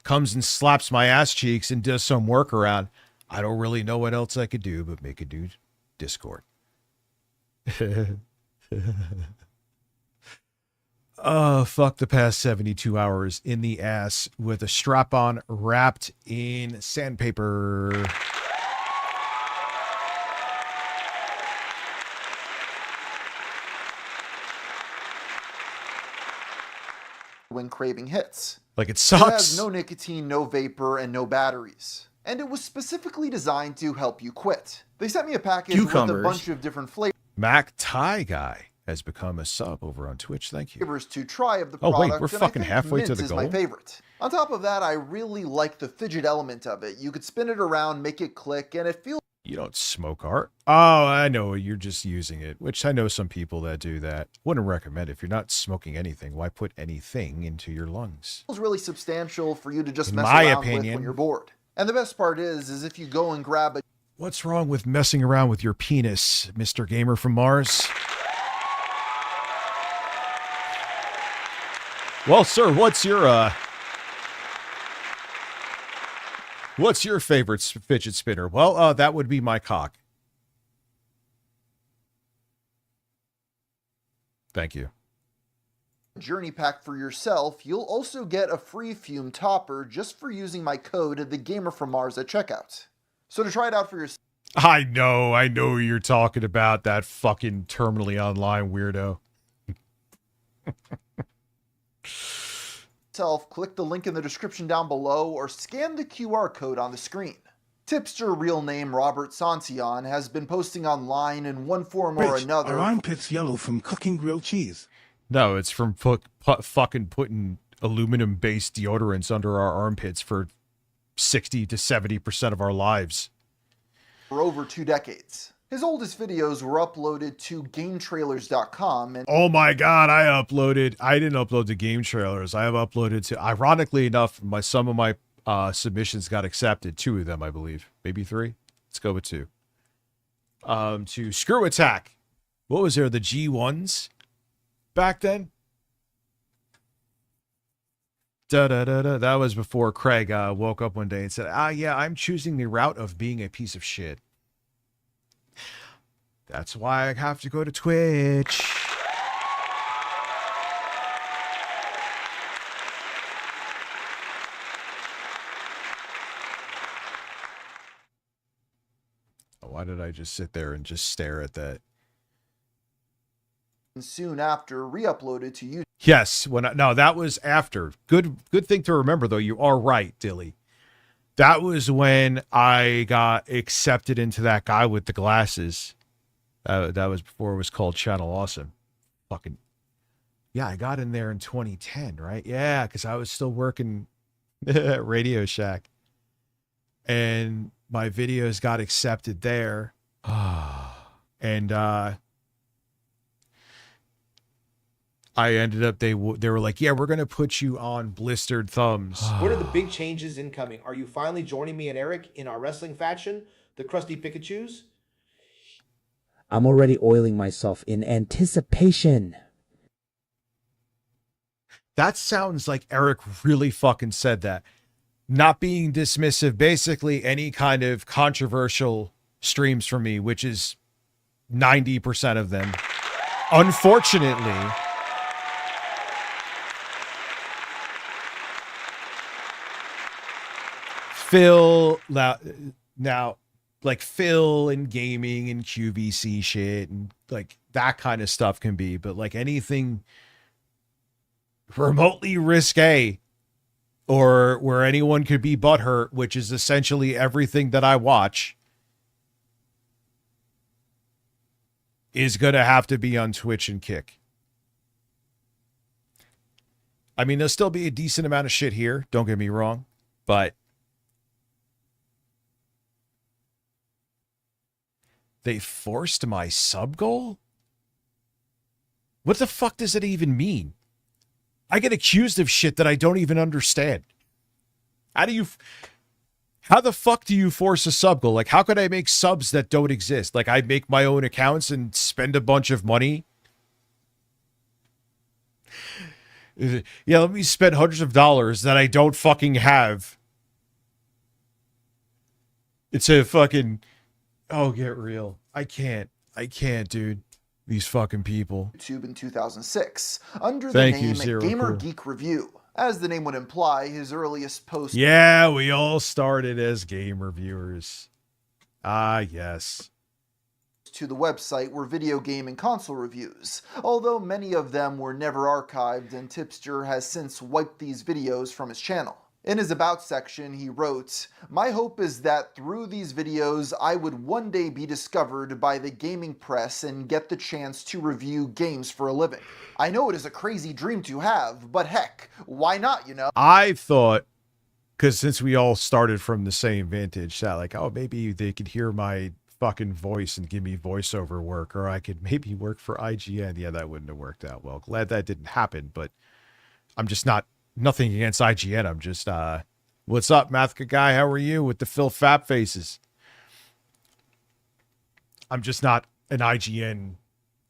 comes and slaps my ass cheeks and does some workaround, I don't really know what else I could do but make a new Discord. Fuck the past 72 hours in the ass with a strap-on wrapped in sandpaper. when craving hits. Like, it It sucks. has no nicotine, no vapor, and no batteries. And it was specifically designed to help you quit. They sent me a package with a Cucumbers. bunch of different flavors Mac Thai Guy has become a sub over on Twitch. Thank you. to try of the Oh, product. wait, we're and fucking I think halfway to mint the is my goal? favorite. On top of that, I really like the fidget element of it. You could spin it around, make it click, and it feels You don't smoke art. Oh, I know. You're just using it, which I know some people that do that. Wouldn't recommend. If you're not smoking anything, why put anything into your lungs? really substantial for you to just In mess my around with opinion. when you're bored. And the best part is if you go and grab a What's wrong with messing around with your penis, Mr. Gamer from Mars? Well, sir, what's your favorite fidget spinner? Well, that would be my cock. Thank you. journey pack for yourself, you'll also get a free fume topper just for using my code TheGamerFromMars at checkout. So to try it out for yourself, I know who you're talking about, that fucking terminally online weirdo. click the link in the description down below or scan the QR code on the screen. Tipster real name Robert Santion has been posting online in one form or Rich, another. are armpits yellow from cooking grilled cheese? No, it's from fucking putting aluminum-based deodorants under our armpits for 60 to 70% of our lives. For over 2 decades. His oldest videos were uploaded to GameTrailers.com and Oh my god, I didn't upload to Game Trailers. I have uploaded to, ironically enough, some of my submissions got accepted. 2 of them, I believe. Maybe 3? Let's go with 2. To Screw Attack. What was there? The G1s back then? That was before Craig woke up one day and said, yeah, I'm choosing the route of being a piece of shit. That's why I have to go to Twitch. Why did I just sit there and just stare at that? soon after re-uploaded to YouTube. Yes, no, that was after. Good thing to remember, though. You are right, Dilly. That was when I got accepted into that guy with the glasses. That was before it was called Channel Awesome. Fucking yeah, I got in there in 2010, right? Yeah, because I was still working at Radio Shack, and my videos got accepted there. And I ended up, they were like, yeah, we're going to put you on Blistered Thumbs. What are the big changes incoming? Are you finally joining me and Eric in our wrestling faction, the Krusty Pikachus? I'm already oiling myself in anticipation. That sounds like Eric really fucking said that. Not being dismissive, basically any kind of controversial streams from me, which is 90% of them. Unfortunately, Phil now, like Phil and gaming and QVC shit and like that kind of stuff can be, but like anything remotely risque or where anyone could be butthurt, which is essentially everything that I watch, is going to have to be on Twitch and Kick. I mean, there'll still be a decent amount of shit here, don't get me wrong, but they forced my sub goal? What the fuck does it even mean? I get accused of shit that I don't even understand. How the fuck do you force a sub goal? Like, how could I make subs that don't exist? Like, I make my own accounts and spend a bunch of money? Yeah, let me spend hundreds of dollars that I don't fucking have. It's a fucking, oh, get real. I can't, dude. These fucking people. YouTube in 2006 under the Thank you, name Zero Gamer Cool. Geek Review. As the name would imply, his earliest post Yeah, we all started as game reviewers. Ah, yes. to the website were video game and console reviews, although many of them were never archived, and Tipster has since wiped these videos from his channel. In his About section, he wrote, "My hope is that through these videos, I would one day be discovered by the gaming press and get the chance to review games for a living. I know it is a crazy dream to have, but heck, why not, you know?" I thought, because since we all started from the same vintage, that like, oh, maybe they could hear my fucking voice and give me voiceover work, or I could maybe work for IGN. Yeah, that wouldn't have worked out well. Glad that didn't happen, but I'm just not, nothing against IGN. I'm just, what's up, Mathka guy? How are you with the Phil Fap faces? I'm just not an IGN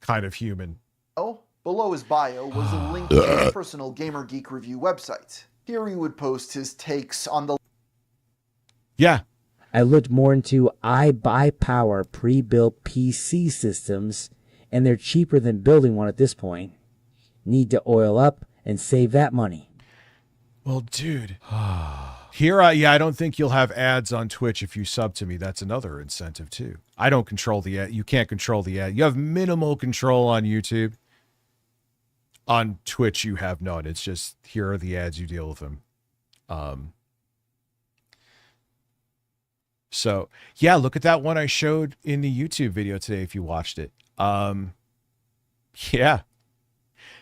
kind of human. Oh, below his bio was a link to his personal Gamer Geek Review website. Here he would post his takes on the... Yeah. I looked more into I buy power pre-built PC systems, and they're cheaper than building one at this point. Need to oil up and save that money. Well, dude, here I don't think you'll have ads on Twitch if you sub to me. That's another incentive too. I don't control the ad. You can't control the ad. You have minimal control on YouTube. On Twitch, you have none. It's just, here are the ads, you deal with them. So yeah, look at that one I showed in the YouTube video today if you watched it. Yeah.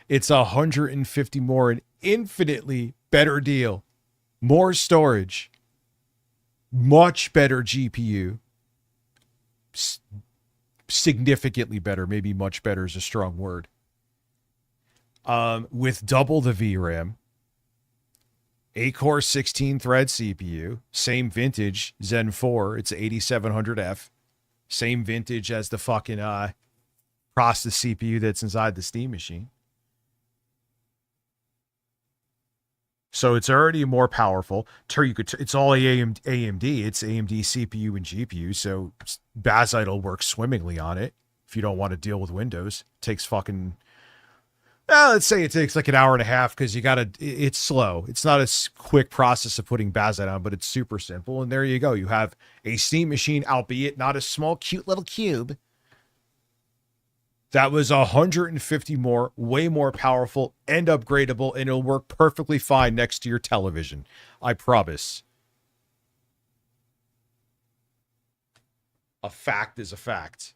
It's 150 more, an infinitely better deal. More storage. Much better GPU. Significantly better. Maybe much better is a strong word. With double the VRAM. 8-core 16-thread CPU. Same vintage Zen 4. It's 8700F. Same vintage as the fucking process CPU that's inside the Steam machine. So it's already more powerful. It's all AMD. It's AMD CPU and GPU. So Bazite will work swimmingly on it. If you don't want to deal with Windows, it takes fucking, let's say it takes like an hour and a half because it's slow. It's not a quick process of putting Bazite on, but it's super simple. And there you go. You have a Steam machine, albeit not a small, cute little cube. That was 150 more, way more powerful and upgradable, and it'll work perfectly fine next to your television. I promise. A fact is a fact.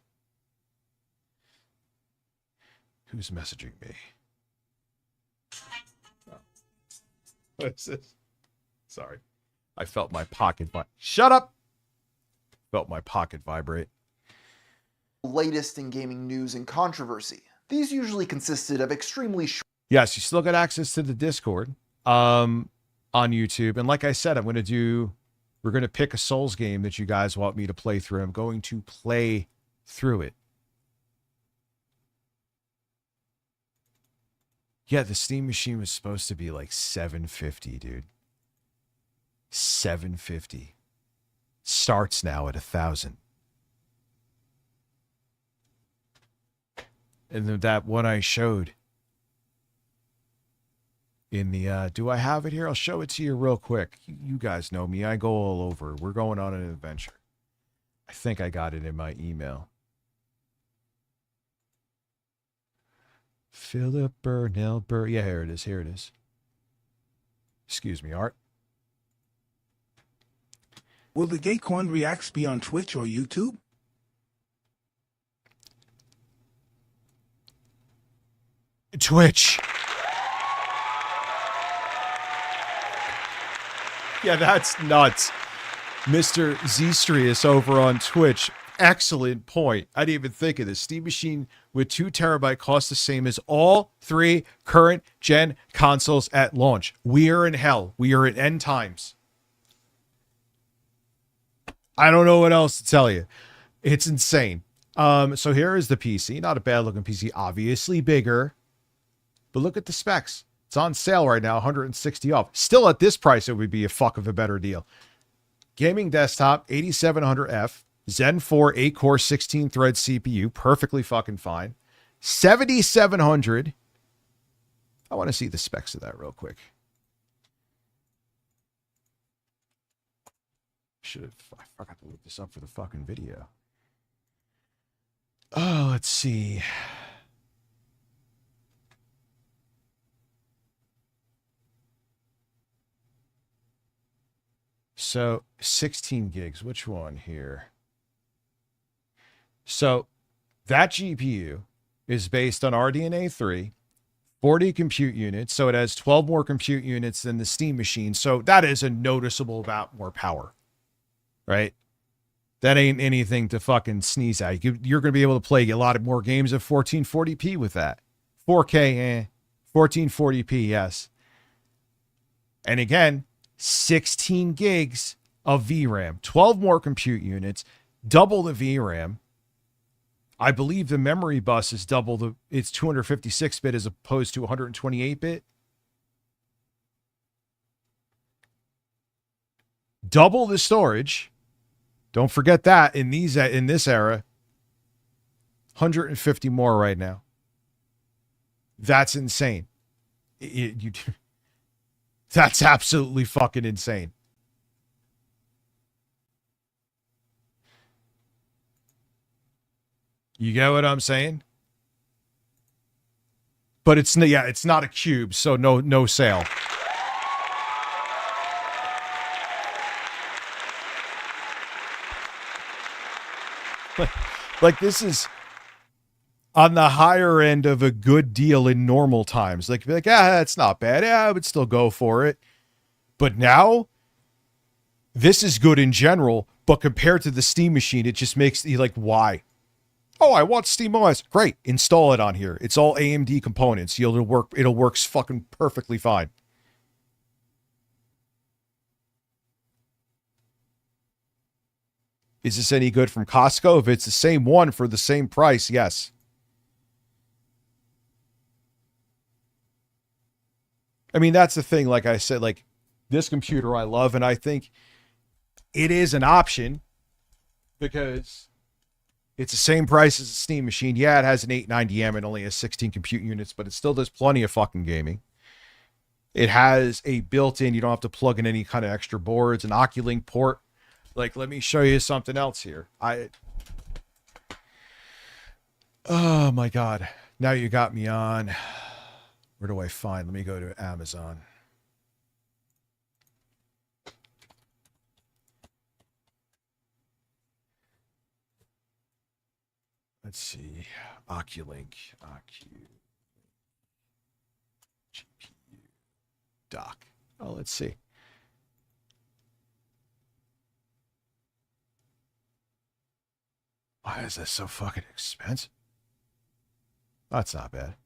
Who's messaging me? What's this? Sorry. I felt my pocket Shut up! Felt my pocket vibrate. Latest in gaming news and controversy. These usually consisted of extremely short... Yes, you still got access to the Discord on YouTube. And like I said, we're going to pick a Souls game that you guys want me to play through. I'm going to play through it. Yeah, the Steam machine was supposed to be like $750, dude. $750. Starts now at $1,000. And then that one I showed in the, do I have it here? I'll show it to you real quick. You guys know me. I go all over. We're going on an adventure. I think I got it in my email. Philip Burnell yeah, here it is. Here it is. Excuse me, Art. Will the Gaycorn Reacts be on Twitch or YouTube? Twitch. Yeah, that's nuts. Mr. Zestrius over on Twitch. Excellent point. I didn't even think of this. Steam machine with 2 terabyte costs the same as all 3 current gen consoles at launch. We are in hell. We are at end times. I don't know what else to tell you. It's insane. So here is the PC. Not a bad looking PC. Obviously bigger. But look at the specs. It's on sale right now, 160 off. Still at this price, it would be a fuck of a better deal. Gaming desktop, 8700F, Zen 4, 8-core, 16-thread CPU, perfectly fucking fine. 7700. I want to see the specs of that real quick. I forgot to look this up for the fucking video. Oh, let's see. So 16 gigs, which one here? So that GPU is based on RDNA 3, 40 compute units. So it has 12 more compute units than the Steam machine. So that is a noticeable amount more power, right? That ain't anything to fucking sneeze at. You're going to be able to play a lot of more games of 1440p with that. 4K, 1440p, yes. And again, 16 gigs of VRAM, 12 more compute units, double the VRAM. I believe the memory bus is double it's 256-bit as opposed to 128-bit. Double the storage. Don't forget that in this era. 150 more right now. That's insane. That's absolutely fucking insane. You get what I'm saying? But it's not a cube, so no sale. Like this is on the higher end of a good deal in normal times. Like, be like, it's not bad. Yeah, I would still go for it. But now, this is good in general, but compared to the Steam machine, it just makes you like, why? Oh, I want Steam OS. Great, install it on here. It's all AMD components. It'll work fucking perfectly fine. Is this any good from Costco? If it's the same one for the same price, yes. I mean, that's the thing. Like I said, like this computer I love, and I think it is an option because it's the same price as a Steam machine. Yeah, it has an 890M and only has 16 compute units, but it still does plenty of fucking gaming. It has a built-in, you don't have to plug in any kind of extra boards, an Oculink port. Like, let me show you something else here. Oh my God. Now you got me on. Where do I find? Let me go to Amazon. Let's see. Oculink. GPU. Dock. Oh, let's see. Why is this so fucking expensive? That's not bad.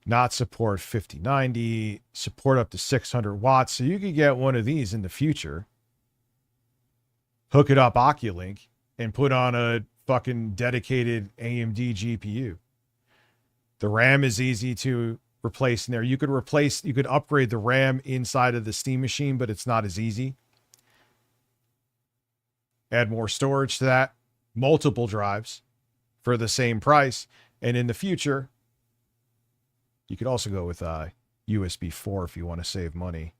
Not support 5090, support up to 600 watts. So you could get one of these in the future. Hook it up Oculink and put on a fucking dedicated AMD GPU. The RAM is easy to replace in there. You could upgrade the RAM inside of the Steam machine, but it's not as easy. Add more storage to that, multiple drives for the same price. And in the future, you could also go with USB 4 if you want to save money.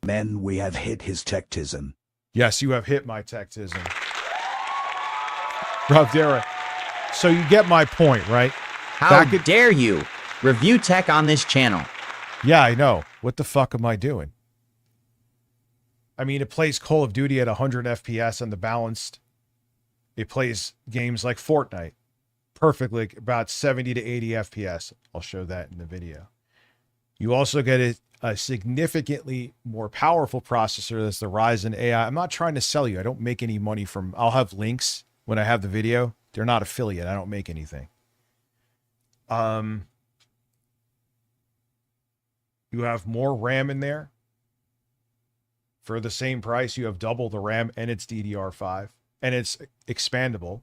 Men, we have hit his techtism. Yes, you have hit my techtism. Rob Dara. So you get my point, right? How dare you review tech on this channel? Yeah, I know. What the fuck am I doing? I mean, it plays Call of Duty at 100 FPS on the balanced. It plays games like Fortnite perfectly, about 70 to 80 FPS. I'll show that in the video. You also get a significantly more powerful processor. That's the Ryzen AI. I'm not trying to sell you. I don't make any money from. I'll have links when I have the video. They're not affiliate. I don't make anything. You have more RAM in there. For the same price, you have double the RAM, and it's DDR5, and it's expandable.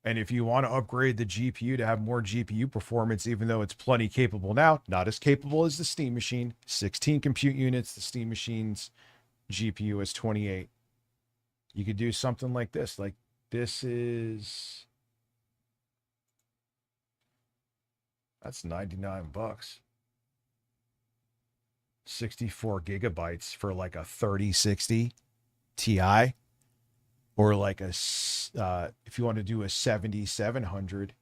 And if you want to upgrade the GPU to have more GPU performance, even though it's plenty capable now, not as capable as the Steam Machine, 16 compute units, the Steam Machine's GPU is 28. You could do something like this. Like this is, that's $99. 64 gigabytes for like a 3060 Ti, or like a if you want to do a 7700,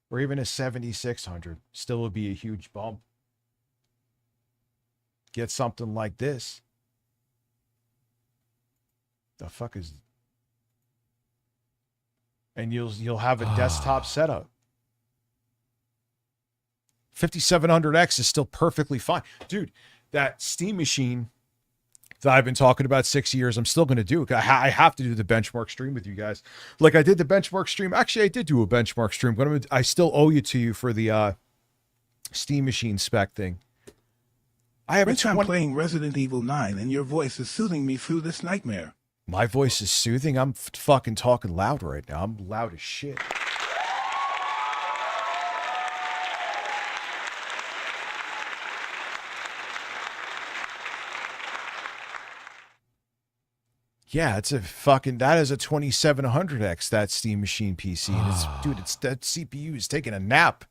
or even a 7600, still would be a huge bump. Get something like this. The fuck is, and you'll have a desktop setup. 5700X is still perfectly fine. Dude, that Steam Machine that I've been talking about 6 years, I'm still going to do. I have to do the benchmark stream with you guys. Like I did the benchmark stream. Actually, I did do a benchmark stream, but I still owe you to you for the Steam Machine spec thing. I have Rich, I'm playing Resident Evil 9 and your voice is soothing me through this nightmare. My voice is soothing? I'm fucking talking loud right now. I'm loud as shit. Yeah, it's a fucking, that is a 2700X, that Steam Machine PC. And it's, dude, it's, that CPU is taking a nap.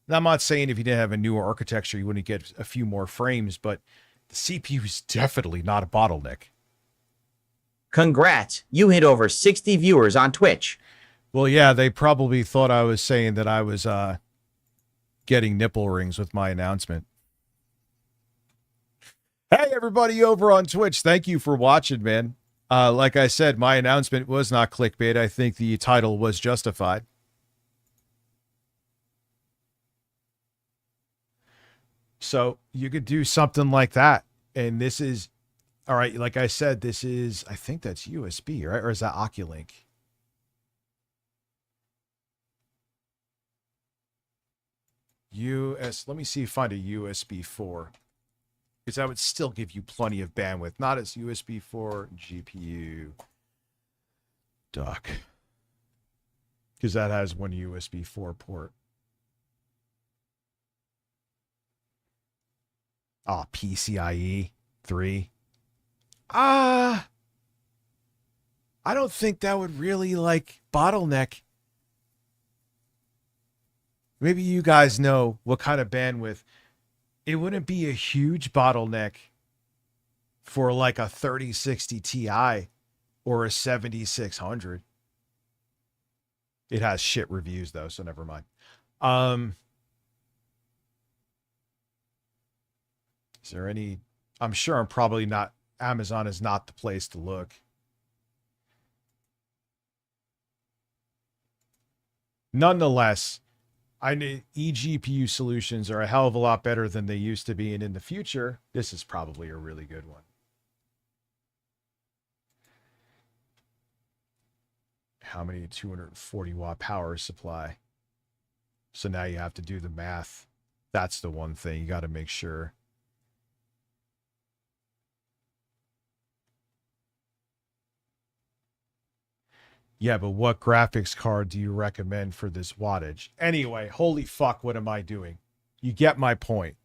And I'm not saying if you didn't have a newer architecture, you wouldn't get a few more frames, but the CPU is definitely not a bottleneck. Congrats, you hit over 60 viewers on Twitch. Well, yeah, they probably thought I was saying that I was getting nipple rings with my announcement. Hey, everybody over on Twitch, thank you for watching, man. Like I said, my announcement was not clickbait. I think the title was justified. So you could do something like that. And this is, all right, like I said, this is, I think that's USB, right? Or is that Oculink? Let me see if I find a USB 4. Because that would still give you plenty of bandwidth. Not as USB 4 GPU dock. Because that has one USB 4 port. Ah, PCIe 3. I don't think that would really like bottleneck. Maybe you guys know what kind of bandwidth. It wouldn't be a huge bottleneck for like a 3060 Ti or a 7600. It has shit reviews though, so never mind. Is there any, I'm sure I'm probably not, Amazon is not the place to look. Nonetheless, I know eGPU solutions are a hell of a lot better than they used to be, and in the future, this is probably a really good one. How many 240 watt power supply? So now you have to do the math. That's the one thing you got to make sure. Yeah, but what graphics card do you recommend for this wattage? Anyway, holy fuck, what am I doing? You get my point.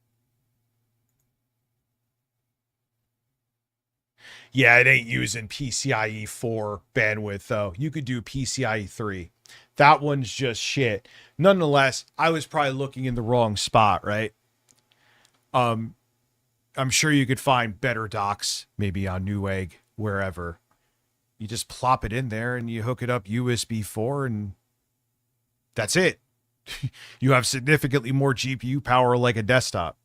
Yeah, it ain't using PCIe 4 bandwidth, though. You could do PCIe 3. That one's just shit. Nonetheless, I was probably looking in the wrong spot, right? I'm sure you could find better docks, maybe on Newegg, wherever. You just plop it in there and you hook it up USB 4 and that's it. You have significantly more GPU power like a desktop.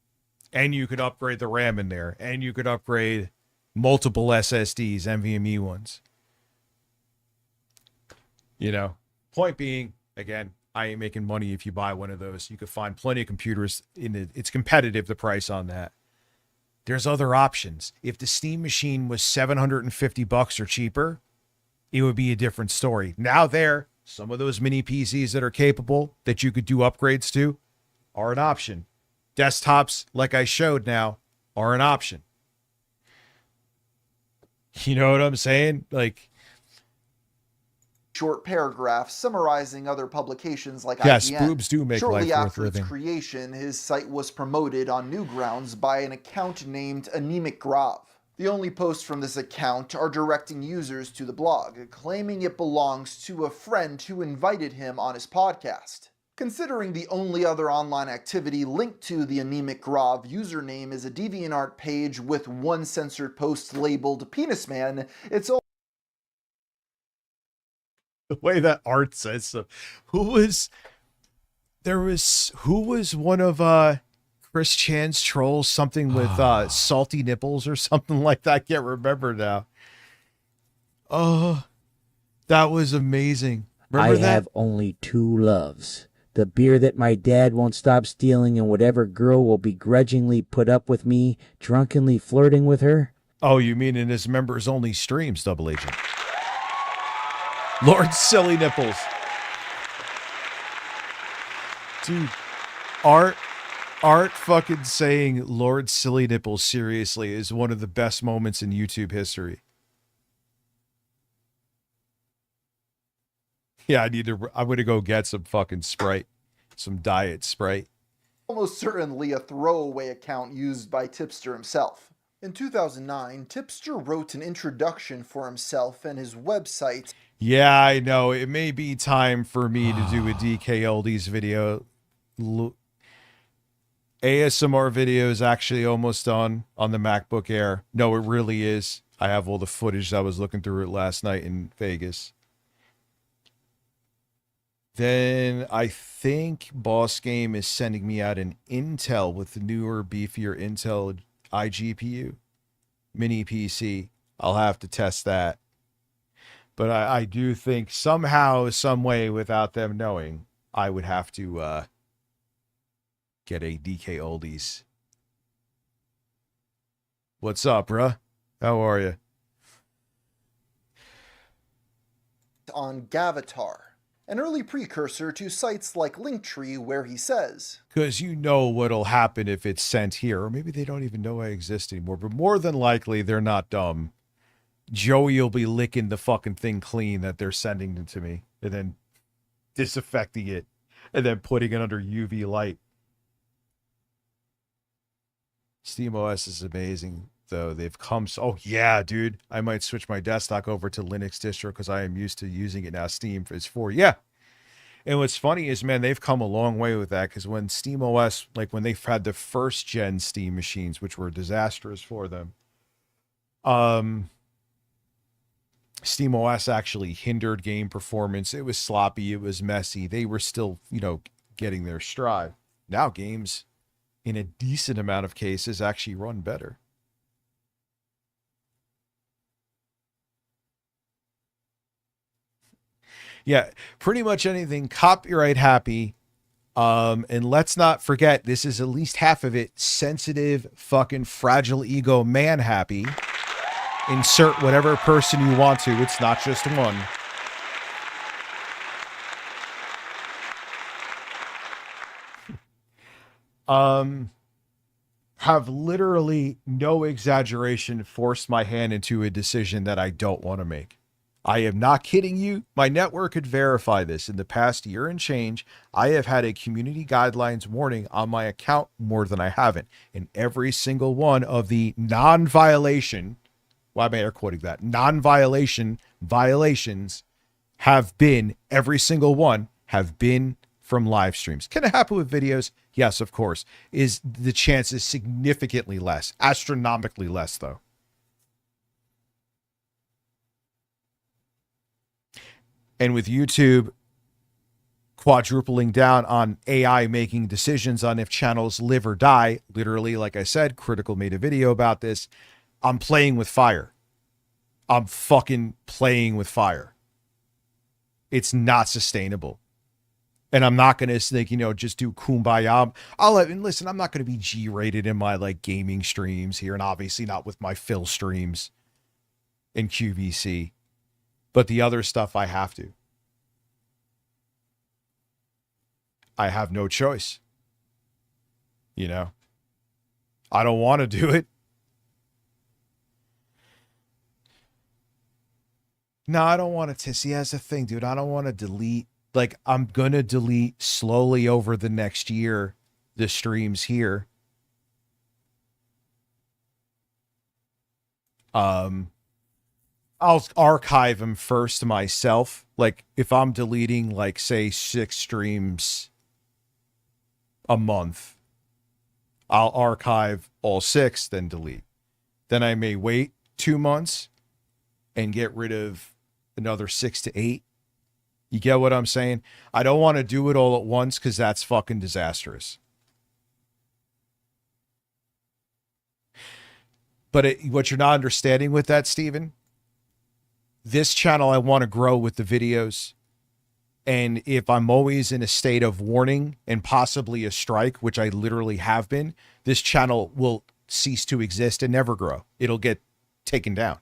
And you could upgrade the RAM in there. And you could upgrade multiple SSDs, NVMe ones. You know, point being, again, I ain't making money if you buy one of those. You could find plenty of computers in it. It's competitive, the price on that. There's other options. If the Steam Machine was $750 or cheaper, it would be a different story. Now some of those mini PCs that are capable that you could do upgrades to are an option. Desktops, like I showed now, are an option. You know what I'm saying? Like, short paragraph summarizing other publications like Yes, IGN. boobs do make Shortly life worth after its living. creation, his site was promoted on Newgrounds by an account named Anemic Grav. The only posts from this account are directing users to the blog, claiming it belongs to a friend who invited him on his podcast. Considering the only other online activity linked to the Anemic Grav username is a DeviantArt page with one censored post labeled Penis Man, it's The way that art says so. Who was one of Chris Chan's trolls, something with salty nipples or something like that? I can't remember now. Oh, that was amazing. Remember I that? have only two loves. The beer that my dad won't stop stealing and whatever girl will begrudgingly put up with me, drunkenly flirting with her. Oh, you mean in his members only streams, Double Agent? Lord Silly Nipples. Dude, art fucking saying Lord Silly Nipples seriously is one of the best moments in YouTube history. Yeah, I'm gonna go get some fucking Sprite. Some Diet Sprite. almost certainly a throwaway account used by Tipster himself. In 2009, Tipster wrote an introduction for himself and his website. Yeah, I know. It may be time for me to do a DK Oldies video. ASMR video is actually almost done on the MacBook Air. No, it really is. I have all the footage. I was looking through it last night in Vegas. Then I think Boss Game is sending me out an Intel with the newer, beefier Intel iGPU mini PC. I'll have to test that. But I do think somehow, some way, without them knowing, I would have to get a DK Oldies. What's up, bruh? How are you? On Gavatar, an early precursor to sites like Linktree, where he says, Because you know what'll happen if it's sent here. Or maybe they don't even know I exist anymore. But more than likely, they're not dumb. Joey will be licking the fucking thing clean that they're sending it to me. And then disaffecting it. And then putting it under UV light. SteamOS is amazing, though. They've come so... Oh, yeah, dude. I might switch my desktop over to Linux distro because I am used to using it now. Steam is for... Yeah. And what's funny is, man, they've come a long way with that because when SteamOS, like when they've had the first gen Steam machines, which were disastrous for them, SteamOS actually hindered game performance. It was sloppy. It was messy. They were still, getting their stride. Now games, in a decent amount of cases, actually run better. Yeah, pretty much anything copyright happy. And let's not forget, this is at least half of it sensitive, fucking fragile ego man happy. Insert whatever person you want to. It's not just one. Have literally, no exaggeration, forced my hand into a decision that I don't want to make. I am not kidding you. My network could verify this. In the past year and change, I have had a community guidelines warning on my account more than I haven't. And every single one of the non-violation, why am I air quoting that? Non-violation violations have been, every single one, have been from live streams. Can it happen with videos? Yes, of course. Is the chance is significantly less, astronomically less, though. And with YouTube quadrupling down on AI making decisions on if channels live or die, literally, like I said, Critical made a video about this. I'm playing with fire. I'm fucking playing with fire. It's not sustainable. And I'm not going to think, just do kumbaya. Listen, I'm not going to be G-rated in my gaming streams here, and obviously not with my Phil streams in QVC. But the other stuff I have to. I have no choice. I don't want to do it. No, I don't want to. See, that's the thing, dude. I don't want to delete. Like, I'm going to delete slowly over the next year the streams here. I'll archive them first myself. Like, if I'm deleting, like, say, 6 streams a month, I'll archive all 6, then delete. Then I may wait 2 months and get rid of another 6 to 8. You get what I'm saying? I don't want to do it all at once because that's fucking disastrous. But what you're not understanding with that, Steven, this channel, I want to grow with the videos. And if I'm always in a state of warning and possibly a strike, which I literally have been, this channel will cease to exist and never grow. It'll get taken down.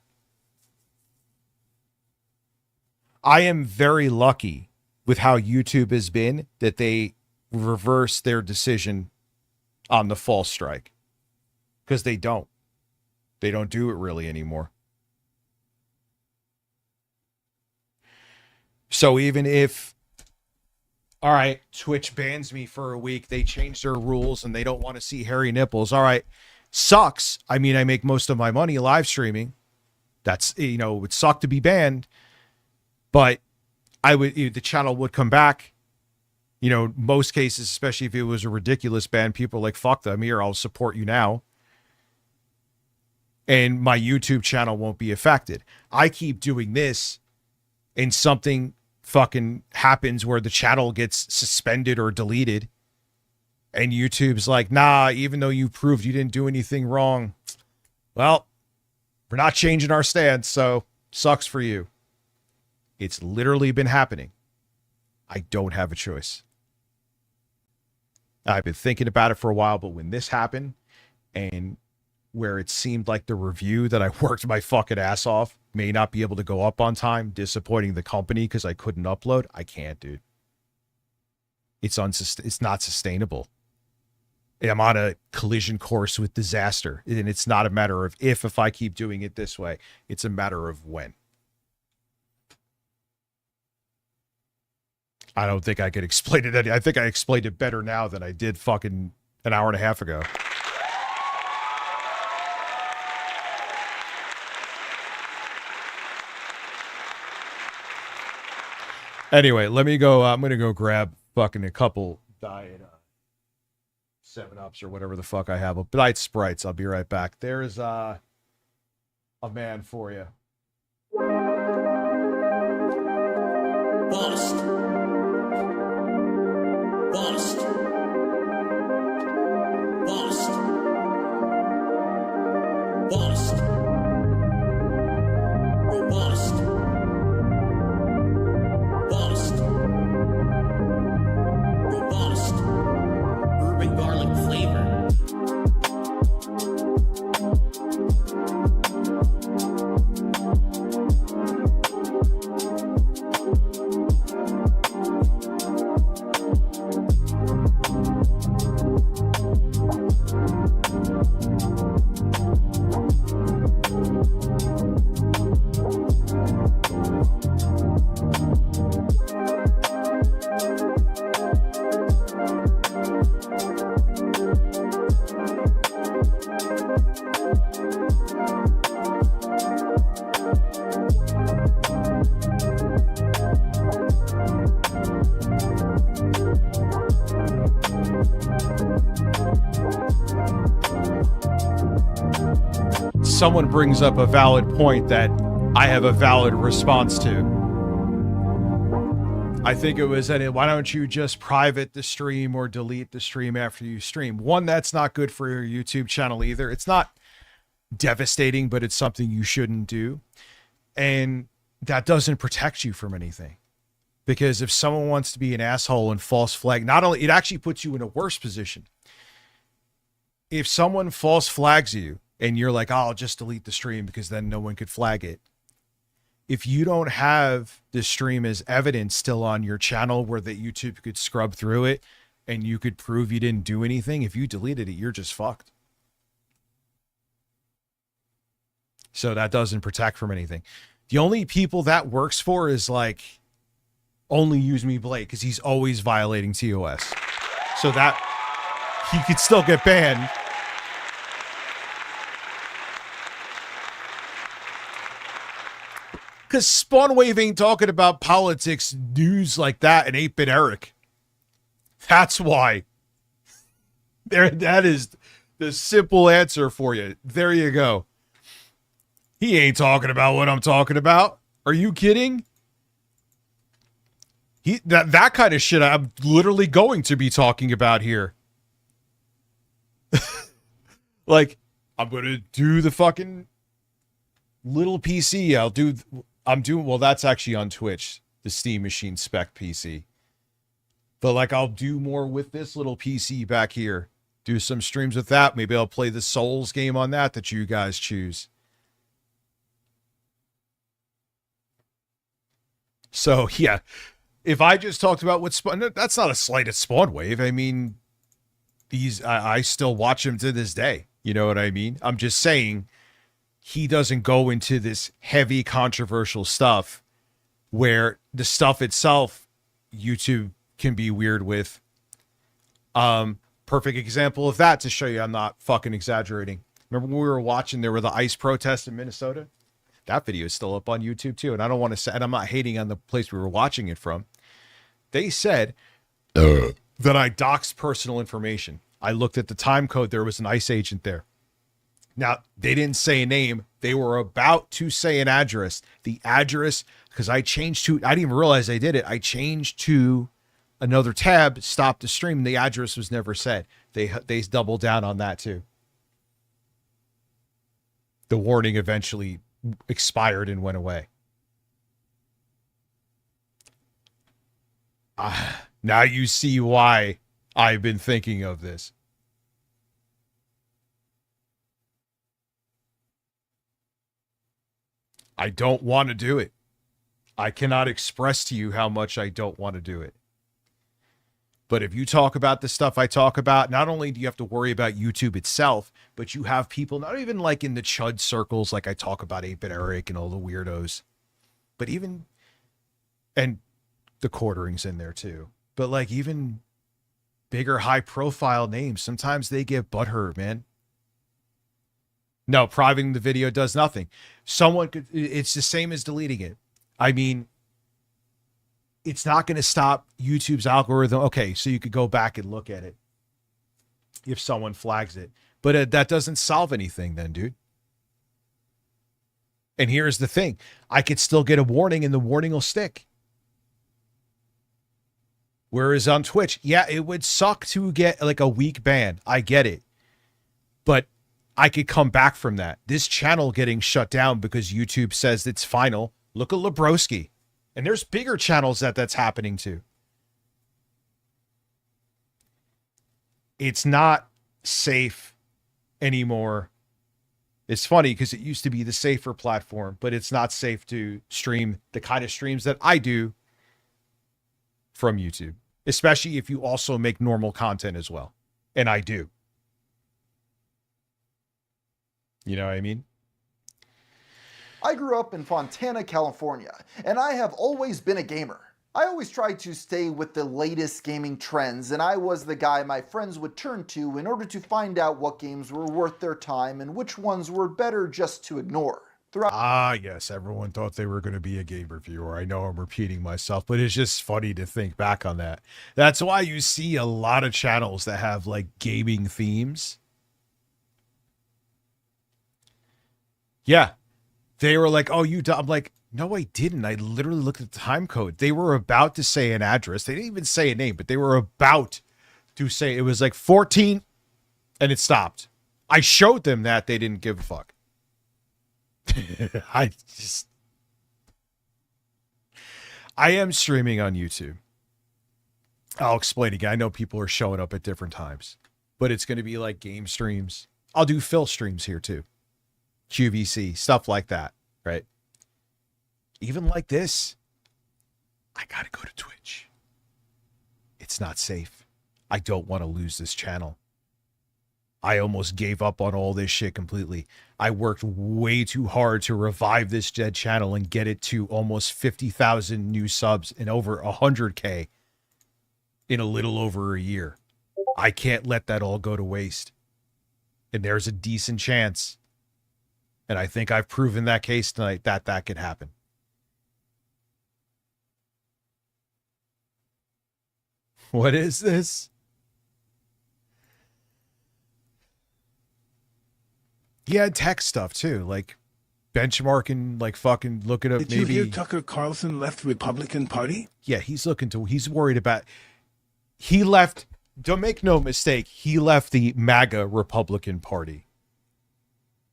I am very lucky with how YouTube has been that they reverse their decision on the false strike, because they don't do it really anymore. So even if, all right, Twitch bans me for a week, they change their rules and they don't want to see hairy nipples. All right, sucks. I mean, I make most of my money live streaming. That's, it would suck to be banned, but the channel would come back. Most cases, especially if it was a ridiculous ban, people are like, fuck them, here, I'll support you now. And my YouTube channel won't be affected. I keep doing this and something fucking happens where the channel gets suspended or deleted. And YouTube's like, nah, even though you proved you didn't do anything wrong, well, we're not changing our stance, so sucks for you. It's literally been happening. I don't have a choice. I've been thinking about it for a while, but when this happened and where it seemed like the review that I worked my fucking ass off may not be able to go up on time, disappointing the company because I couldn't upload, I can't, dude. It's not sustainable. I'm on a collision course with disaster. And it's not a matter of if I keep doing it this way, it's a matter of when. I don't think I could explain it. I think I explained it better now than I did fucking an hour and a half ago. Anyway, let me go. I'm going to go grab fucking a couple diet 7-Ups or whatever the fuck I have. Diet Sprites. I'll be right back. There's a man for you. Bust. Bust. Bust. Bust. Robust. Bust. Robust. Bourbon garlic flavor. Someone brings up a valid point that I have a valid response to. I think it was, why don't you just private the stream or delete the stream after you stream? One, that's not good for your YouTube channel either. It's not devastating, but it's something you shouldn't do. And that doesn't protect you from anything. Because if someone wants to be an asshole and false flag, not only, it actually puts you in a worse position. If someone false flags you, and you're like, oh, I'll just delete the stream because then no one could flag it. If you don't have the stream as evidence still on your channel where that YouTube could scrub through it and you could prove you didn't do anything, if you deleted it, you're just fucked. So that doesn't protect from anything. The only people that works for is like only use me Blake because he's always violating TOS. So that he could still get banned. Because Spawnwave ain't talking about politics news like that and 8-Bit Eric. That's why. That is the simple answer for you. There you go. He ain't talking about what I'm talking about. Are you kidding? That kind of shit I'm literally going to be talking about here. Like, I'm going to do the fucking little PC. Well, that's actually on Twitch, the Steam Machine Spec PC. But like, I'll do more with this little PC back here. Do some streams with that. Maybe I'll play the Souls game on that you guys choose. So, yeah. If I just talked about what that's not a slight at Spawnwave. I mean, I still watch him to this day. You know what I mean? I'm just saying he doesn't go into this heavy controversial stuff where the stuff itself YouTube can be weird with. Perfect example of that to show you I'm not fucking exaggerating. Remember when we were watching, there were the ICE protests in Minnesota? That video is still up on YouTube too. And I don't want to say, and I'm not hating on the place we were watching it from. They said that I doxed personal information. I looked at the time code. There was an ICE agent there. Now, they didn't say a name. They were about to say an address. The address, because I changed to, I didn't even realize I did it. I changed to another tab, stopped the stream. The address was never said. They doubled down on that too. The warning eventually expired and went away. Now you see why I've been thinking of this. I don't want to do it. I cannot express to you how much I don't want to do it. But if you talk about the stuff I talk about, not only do you have to worry about YouTube itself, but you have people, not even like in the chud circles, like I talk about 8-Bit Eric and all the weirdos, but even, and the quartering's in there too, but like even bigger high profile names, sometimes they get butthurt, man. No, privating the video does nothing. Someone could, it's the same as deleting it. I mean, it's not going to stop YouTube's algorithm. Okay, so you could go back and look at it if someone flags it. But that doesn't solve anything then, dude. And here's the thing. I could still get a warning and the warning will stick. Whereas on Twitch, yeah, it would suck to get like a week ban. I get it. But I could come back from that. This channel getting shut down because YouTube says it's final. Look at Lebroski. And there's bigger channels that's happening to. It's not safe anymore. It's funny because it used to be the safer platform, but it's not safe to stream the kind of streams that I do from YouTube, especially if you also make normal content as well. And I do. You know what I mean? I grew up in Fontana, California, and I have always been a gamer. I always tried to stay with the latest gaming trends, and I was the guy my friends would turn to in order to find out what games were worth their time and which ones were better just to ignore. Yes, everyone thought they were going to be a game reviewer. I know I'm repeating myself, but it's just funny to think back on that. That's why you see a lot of channels that have like gaming themes. Yeah. They were like, oh, I'm like, no, I didn't. I literally looked at the time code. They were about to say an address. They didn't even say a name, but they were about to say it was like 14 and it stopped. I showed them that. They didn't give a fuck. I am streaming on YouTube. I'll explain again. I know people are showing up at different times, but it's going to be like game streams. I'll do Phil streams here too. QVC, stuff like that, right? Even like this, I gotta go to Twitch. It's not safe. I don't want to lose this channel. I almost gave up on all this shit completely. I worked way too hard to revive this dead channel and get it to almost 50,000 new subs and over 100K in a little over a year. I can't let that all go to waste. And there's a decent chance, and I think I've proven that case tonight, that that could happen. What is this? Yeah, tech stuff too, like benchmarking, like fucking looking up. Did maybe you hear Tucker Carlson left the Republican Party? Yeah, he's worried about. He left. Don't make no mistake. He left the MAGA Republican Party.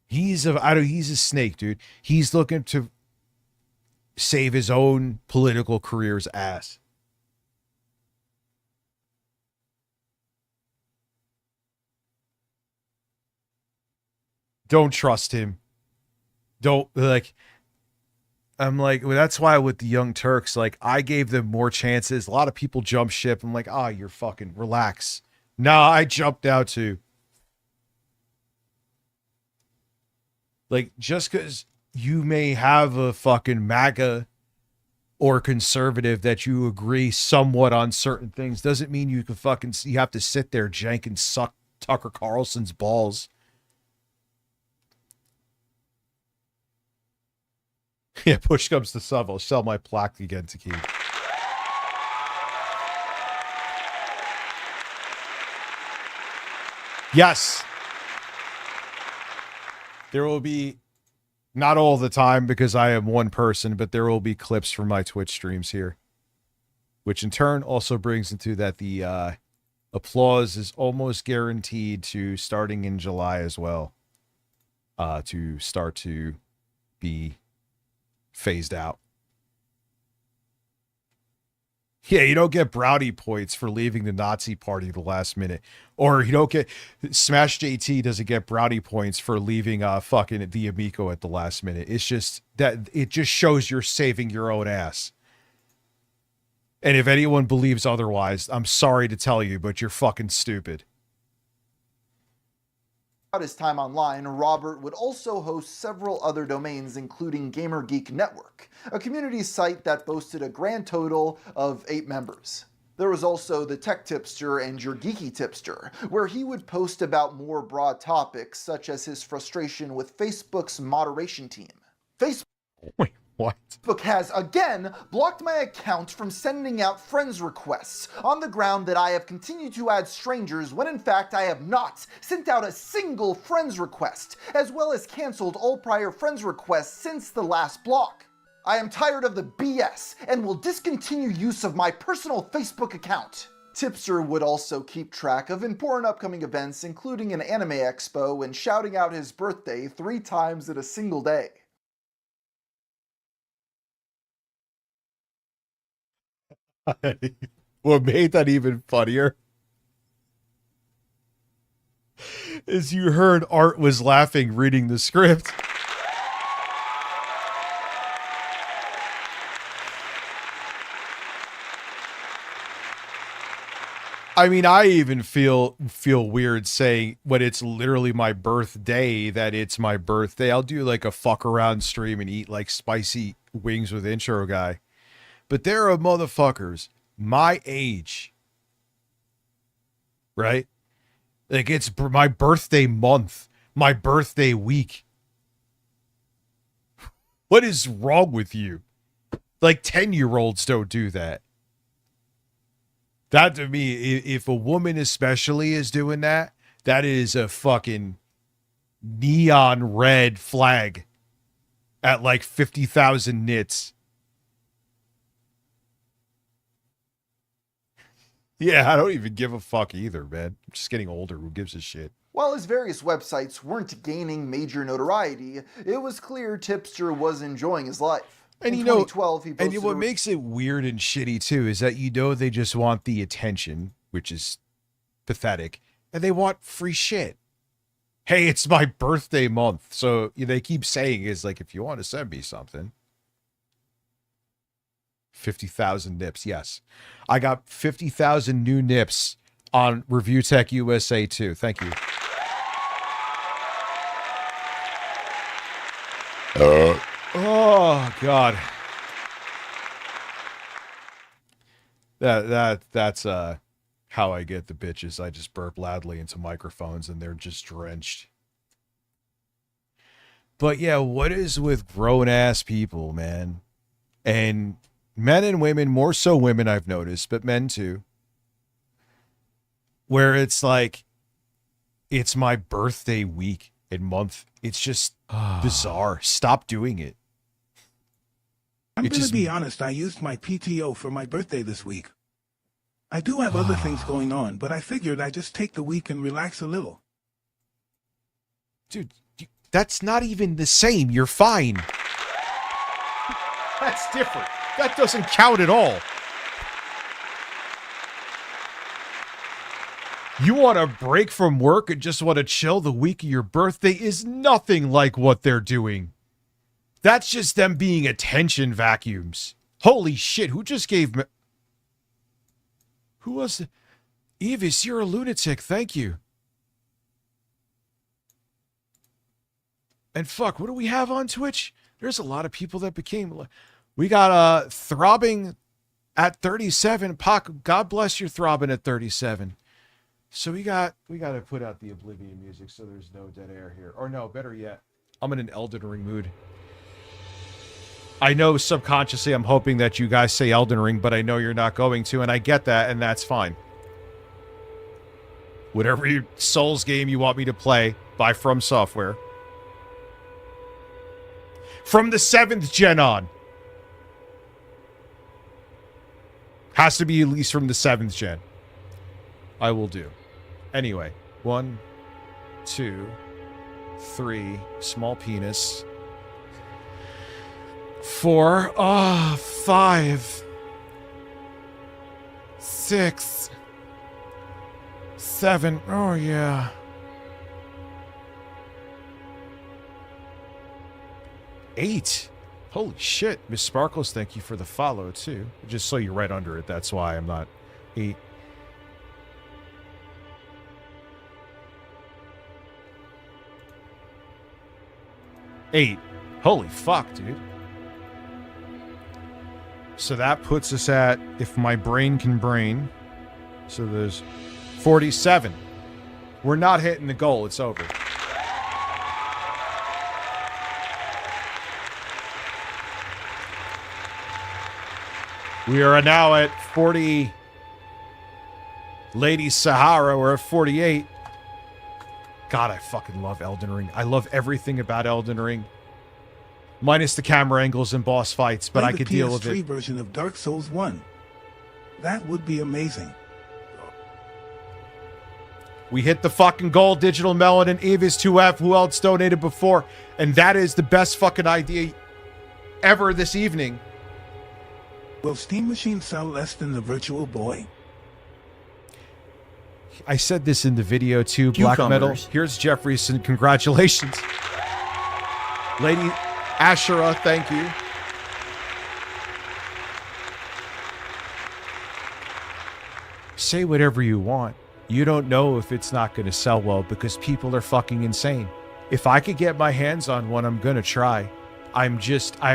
He's a snake, dude. He's looking to save his own political career's ass. Don't trust him. Don't, like, I'm like, well, that's why with the Young Turks, like, I gave them more chances. A lot of people jump ship. I'm like, oh, you're fucking relax. Nah, I jumped out too. Like, just because you may have a fucking MAGA or conservative that you agree somewhat on certain things doesn't mean you have to sit there, jank, and suck Tucker Carlson's balls. Yeah, push comes to shove. I'll sell my plaque again to keep. Yes. There will be, not all the time because I am one person, but there will be clips from my Twitch streams here. Which in turn also brings into that the applause is almost guaranteed to starting in July as well. To start to be phased out. Yeah, you don't get brownie points for leaving the Nazi party the last minute. Or you don't get, Smash JT doesn't get brownie points for leaving fucking the Amico at the last minute. It's just that it just shows you're saving your own ass. And if anyone believes otherwise, I'm sorry to tell you, but you're fucking stupid. His time online, Robert would also host several other domains, including Gamer Geek Network, a community site that boasted a grand total of 8 members. There was also the Tech Tipster and Your Geeky Tipster, where he would post about more broad topics, such as his frustration with Facebook's moderation team. Wait, what? Facebook has again blocked my account from sending out friends requests on the ground that I have continued to add strangers when in fact I have not sent out a single friends request, as well as canceled all prior friends requests since the last block. I am tired of the BS and will discontinue use of my personal Facebook account. Tipster would also keep track of important upcoming events, including an anime expo, and shouting out his birthday 3 times in a single day. What made that even funnier is you heard Art was laughing reading the script. I mean, I even feel weird saying when it's literally my birthday that it's my birthday. I'll do like a fuck around stream and eat like spicy wings with intro guy. But there are motherfuckers my age, right? Like it's my birthday month, my birthday week. What is wrong with you? Like 10-year-olds don't do that. That to me, if a woman especially is doing that, that is a fucking neon red flag at like 50,000 nits. Yeah, I don't even give a fuck either, man. I'm just getting older. Who gives a shit? While his various websites weren't gaining major notoriety, it was clear Tipster was enjoying his life. And in you know, 2012, he posted what makes it weird and shitty too is that they just want the attention, which is pathetic, and they want free shit. Hey, it's my birthday month, so they keep saying is like, if you want to send me something. 50,000 nips, yes. I got 50,000 new nips on Review Tech USA too. Thank you. Oh God. That's how I get the bitches. I just burp loudly into microphones and they're just drenched. But yeah, what is with grown ass people, man? And men and women, more so women I've noticed, but men too. Where it's like, it's my birthday week and month. It's just bizarre. Stop doing it. I'm going to be honest, I used my PTO for my birthday this week. I do have other things going on, but I figured I'd just take the week and relax a little. Dude, that's not even the same. You're fine. That's different. That doesn't count at all. You want a break from work and just want to chill the week of your birthday is nothing like what they're doing. That's just them being attention vacuums. Holy shit, who just gave me... Who was it? Evis, you're a lunatic, thank you. And fuck, what do we have on Twitch? There's a lot of people that became... We got Throbbing at 37. Pac, God bless your Throbbing at 37. So we got to put out the Oblivion music so there's no dead air here. Or no, better yet, I'm in an Elden Ring mood. I know subconsciously I'm hoping that you guys say Elden Ring, but I know you're not going to, and I get that, and that's fine. Whatever Souls game you want me to play, by From Software. From the 7th gen on. Has to be at least from the 7th gen. I will do. Anyway, 1, 2, 3, small penis. 4, 5, 6, 7, oh yeah. 8. Holy shit. Miss Sparkles, thank you for the follow too. Just so you're right under it, that's why I'm not 8. Holy fuck, dude. So that puts us at, if my brain can brain, so there's 47. We're not hitting the goal. It's over. We are now at 40. Lady Sahara, we're at 48. God, I fucking love Elden Ring. I love everything about Elden Ring. Minus the camera angles and boss fights, but I could deal with it. PS3 version of Dark Souls 1. That would be amazing. We hit the fucking goal, Digital Melon and Evis2F, who else donated before. And that is the best fucking idea ever this evening. Will Steam Machine sell less than the Virtual Boy? I said this in the video too, Black Metal. Here's Jeffreyson. Congratulations. Lady Ashera, thank you. Say whatever you want. You don't know if it's not going to sell well because people are fucking insane. If I could get my hands on one, I'm going to try. Obviously,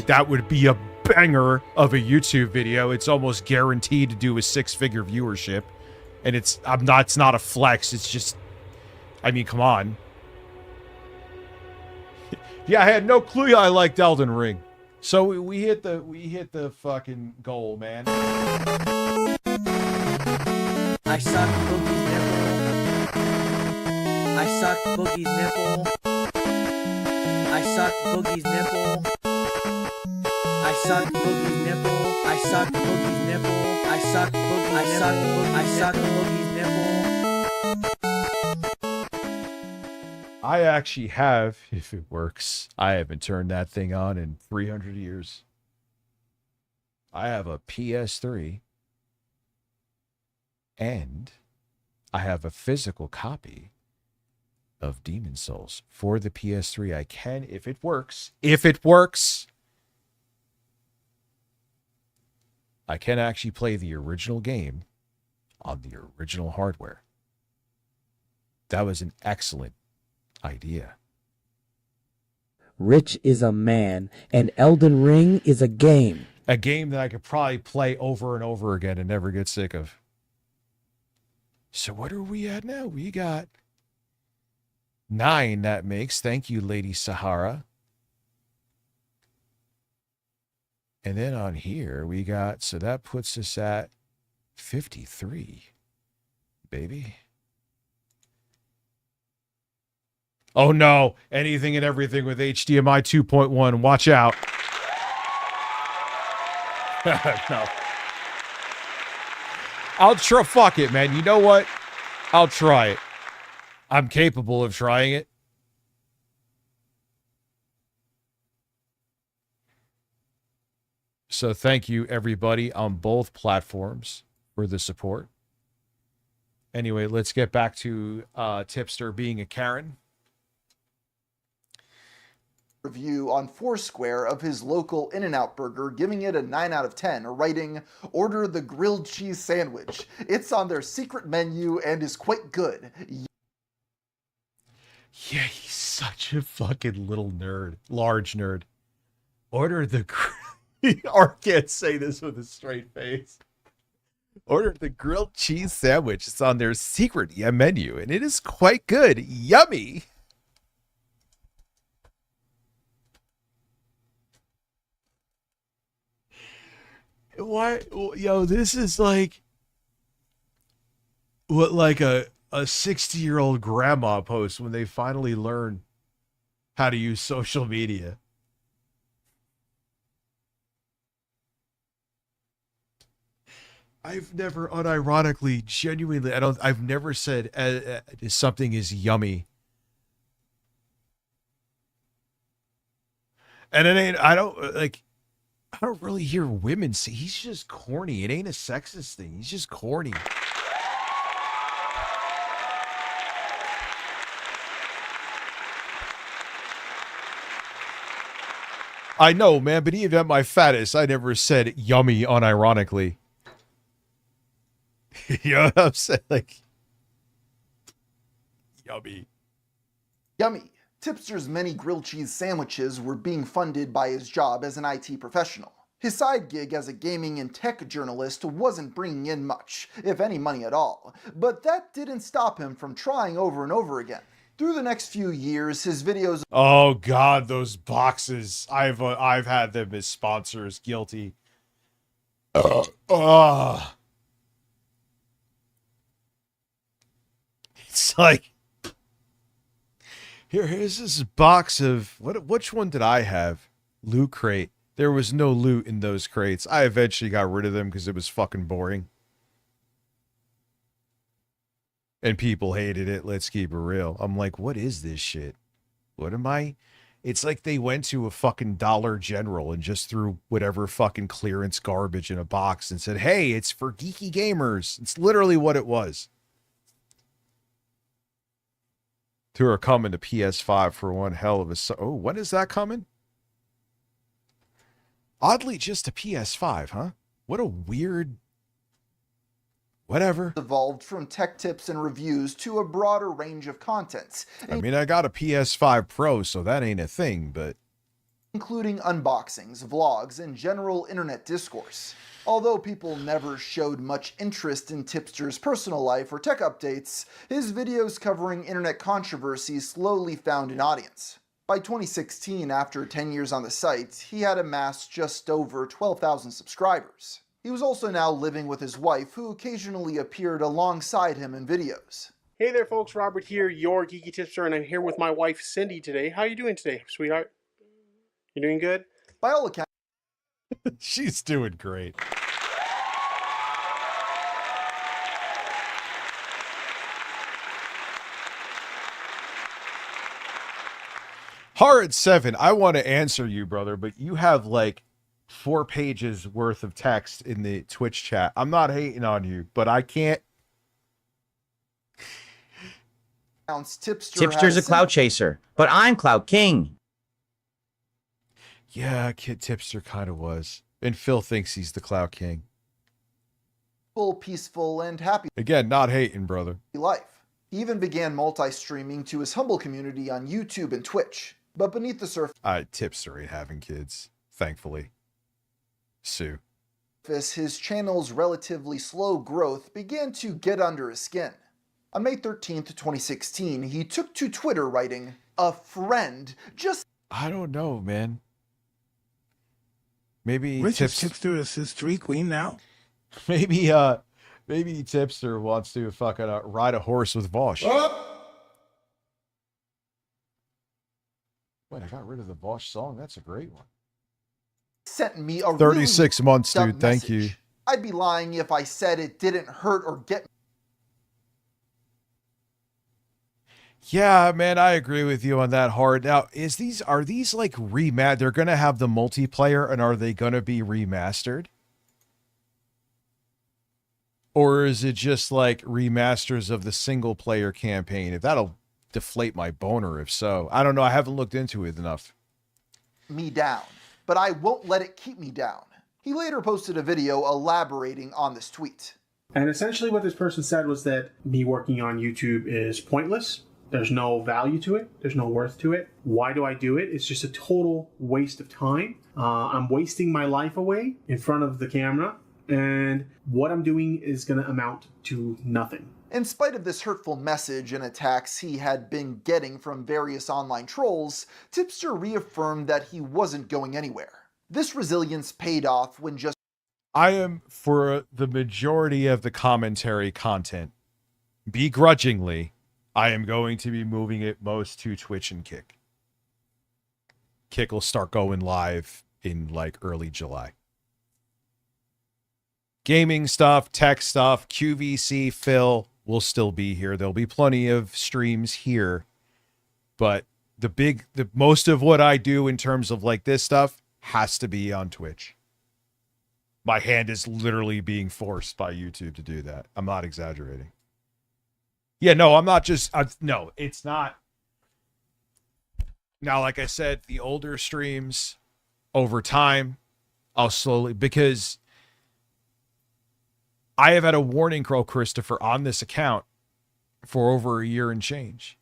that would be a banger of a YouTube video. It's almost guaranteed to do a 6-figure viewership. And it's not a flex. It's just, I mean, come on. Yeah, I had no clue I liked Elden Ring. So we hit the fucking goal, man. I sucked Boogie's nipple. I sucked Boogie's nipple. I sucked Boogie's nipple. I sucked Boogie's nipple. I sucked Boogie's nipple. I sucked Boogie's nipple. I sucked Boogie's nipple. I actually have, if it works, I haven't turned that thing on in 300 years. I have a PS3. And I have a physical copy of Demon Souls for the PS3. I can, if it works, I can actually play the original game on the original hardware. That was an excellent idea. Rich is a man, and Elden Ring is a game. A game that I could probably play over and over again and never get sick of. So what are we at now? We got 9 that makes. Thank you, Lady Sahara. And then on here we got, so that puts us at 53, baby. Oh no, anything and everything with HDMI 2.1. Watch out. No. I'll try. Fuck it, man. You know what? I'll try it. I'm capable of trying it. So thank you, everybody, on both platforms for the support. Anyway, let's get back to Tipster being a Karen. Review on Foursquare of his local In-N-Out burger, giving it a 9 out of 10, writing, "Order the grilled cheese sandwich. It's on their secret menu and is quite good." Yeah, he's such a fucking little nerd. Large nerd. Order the... Or can't say this with a straight face. Order the grilled cheese sandwich. It's on their secret menu, and it is quite good. Yummy. Why, yo, this is like what like a 60-year-old grandma posts when they finally learn how to use social media. I've never unironically, genuinely, I've never said something is yummy. And it ain't, I don't really hear women say, he's just corny. It ain't a sexist thing. He's just corny. I know, man, but even at my fattest, I never said yummy unironically. You know what I'm saying? Like, yummy. Yummy. Tipster's many grilled cheese sandwiches were being funded by his job as an IT professional. His side gig as a gaming and tech journalist wasn't bringing in much, if any money at all, but that didn't stop him from trying over and over again. Through the next few years, his videos... Oh God, those boxes. I've had them as sponsors. Guilty. It's like, here's this box of which one did I have? Loot crate. There was no loot in those crates. I eventually got rid of them because it was fucking boring. And people hated it. Let's keep it real. I'm like, what is this shit? What am I? It's like they went to a fucking Dollar General and just threw whatever fucking clearance garbage in a box and said, hey, it's for geeky gamers. It's literally what it was. Who are coming to PS5 for one hell of a... Oh, when is that coming? Oddly, just a PS5, huh? What a weird... Whatever. Evolved from tech tips and reviews to a broader range of content. I mean, I got a PS5 Pro, so that ain't a thing, but... Including unboxings, vlogs, and general internet discourse. Although people never showed much interest in Tipster's personal life or tech updates, his videos covering internet controversies slowly found an audience. By 2016, after 10 years on the site, he had amassed just over 12,000 subscribers. He was also now living with his wife, who occasionally appeared alongside him in videos. Hey there folks, Robert here, your Geeky Tipster, and I'm here with my wife Cindy today. How are you doing today, sweetheart? You doing good? By all accounts, she's doing great. Hard7, I want to answer you, brother, but you have like 4 pages worth of text in the Twitch chat. I'm not hating on you, but I can't. Tipster's a cloud chaser, but I'm Cloud King. Yeah, Kid Tipster kind of was. And Phil thinks he's the Cloud King. Full, peaceful, and happy Again, not hating, brother. life. He even began multi-streaming to his humble community on YouTube and Twitch. But beneath the surface, Tipster ain't having kids, thankfully. Sue. his channel's relatively slow growth began to get under his skin. On May 13th, 2016, he took to Twitter writing, "A friend just..." I don't know, man. Maybe Richest Tipster is his street queen now? Maybe Tipster wants to fucking ride a horse with Vosh. Wait, I got rid of the Vosh song. That's a great one. Sent me a 36 really months, dumb dude. Thank you. message. I'd be lying if I said it didn't hurt or get me. Yeah, man, I agree with you on that hard. Now, are these like they're gonna have the multiplayer, and are they gonna be remastered? Or is it just like remasters of the single player campaign? If that'll deflate my boner, if so. I don't know. I haven't looked into it enough. Me down, but I won't let it keep me down. He later posted a video elaborating on this tweet. And essentially what this person said was that me working on YouTube is pointless. There's no value to it. There's no worth to it. Why do I do it? It's just a total waste of time. I'm wasting my life away in front of the camera, and what I'm doing is going to amount to nothing. In spite of this hurtful message and attacks he had been getting from various online trolls, Tipster reaffirmed that he wasn't going anywhere. This resilience paid off when just... I am, for the majority of the commentary content, begrudgingly, I am going to be moving it most to Twitch and Kick. Kick will start going live in like early July. Gaming stuff, tech stuff, QVC, Phil will still be here. There'll be plenty of streams here. But the most of what I do in terms of like this stuff has to be on Twitch. My hand is literally being forced by YouTube to do that. I'm not exaggerating. Yeah, no, I'm not just... no, it's not. Now, like I said, the older streams, over time, I'll slowly... Because I have had a warning crow, Christopher, on this account for over a year and change.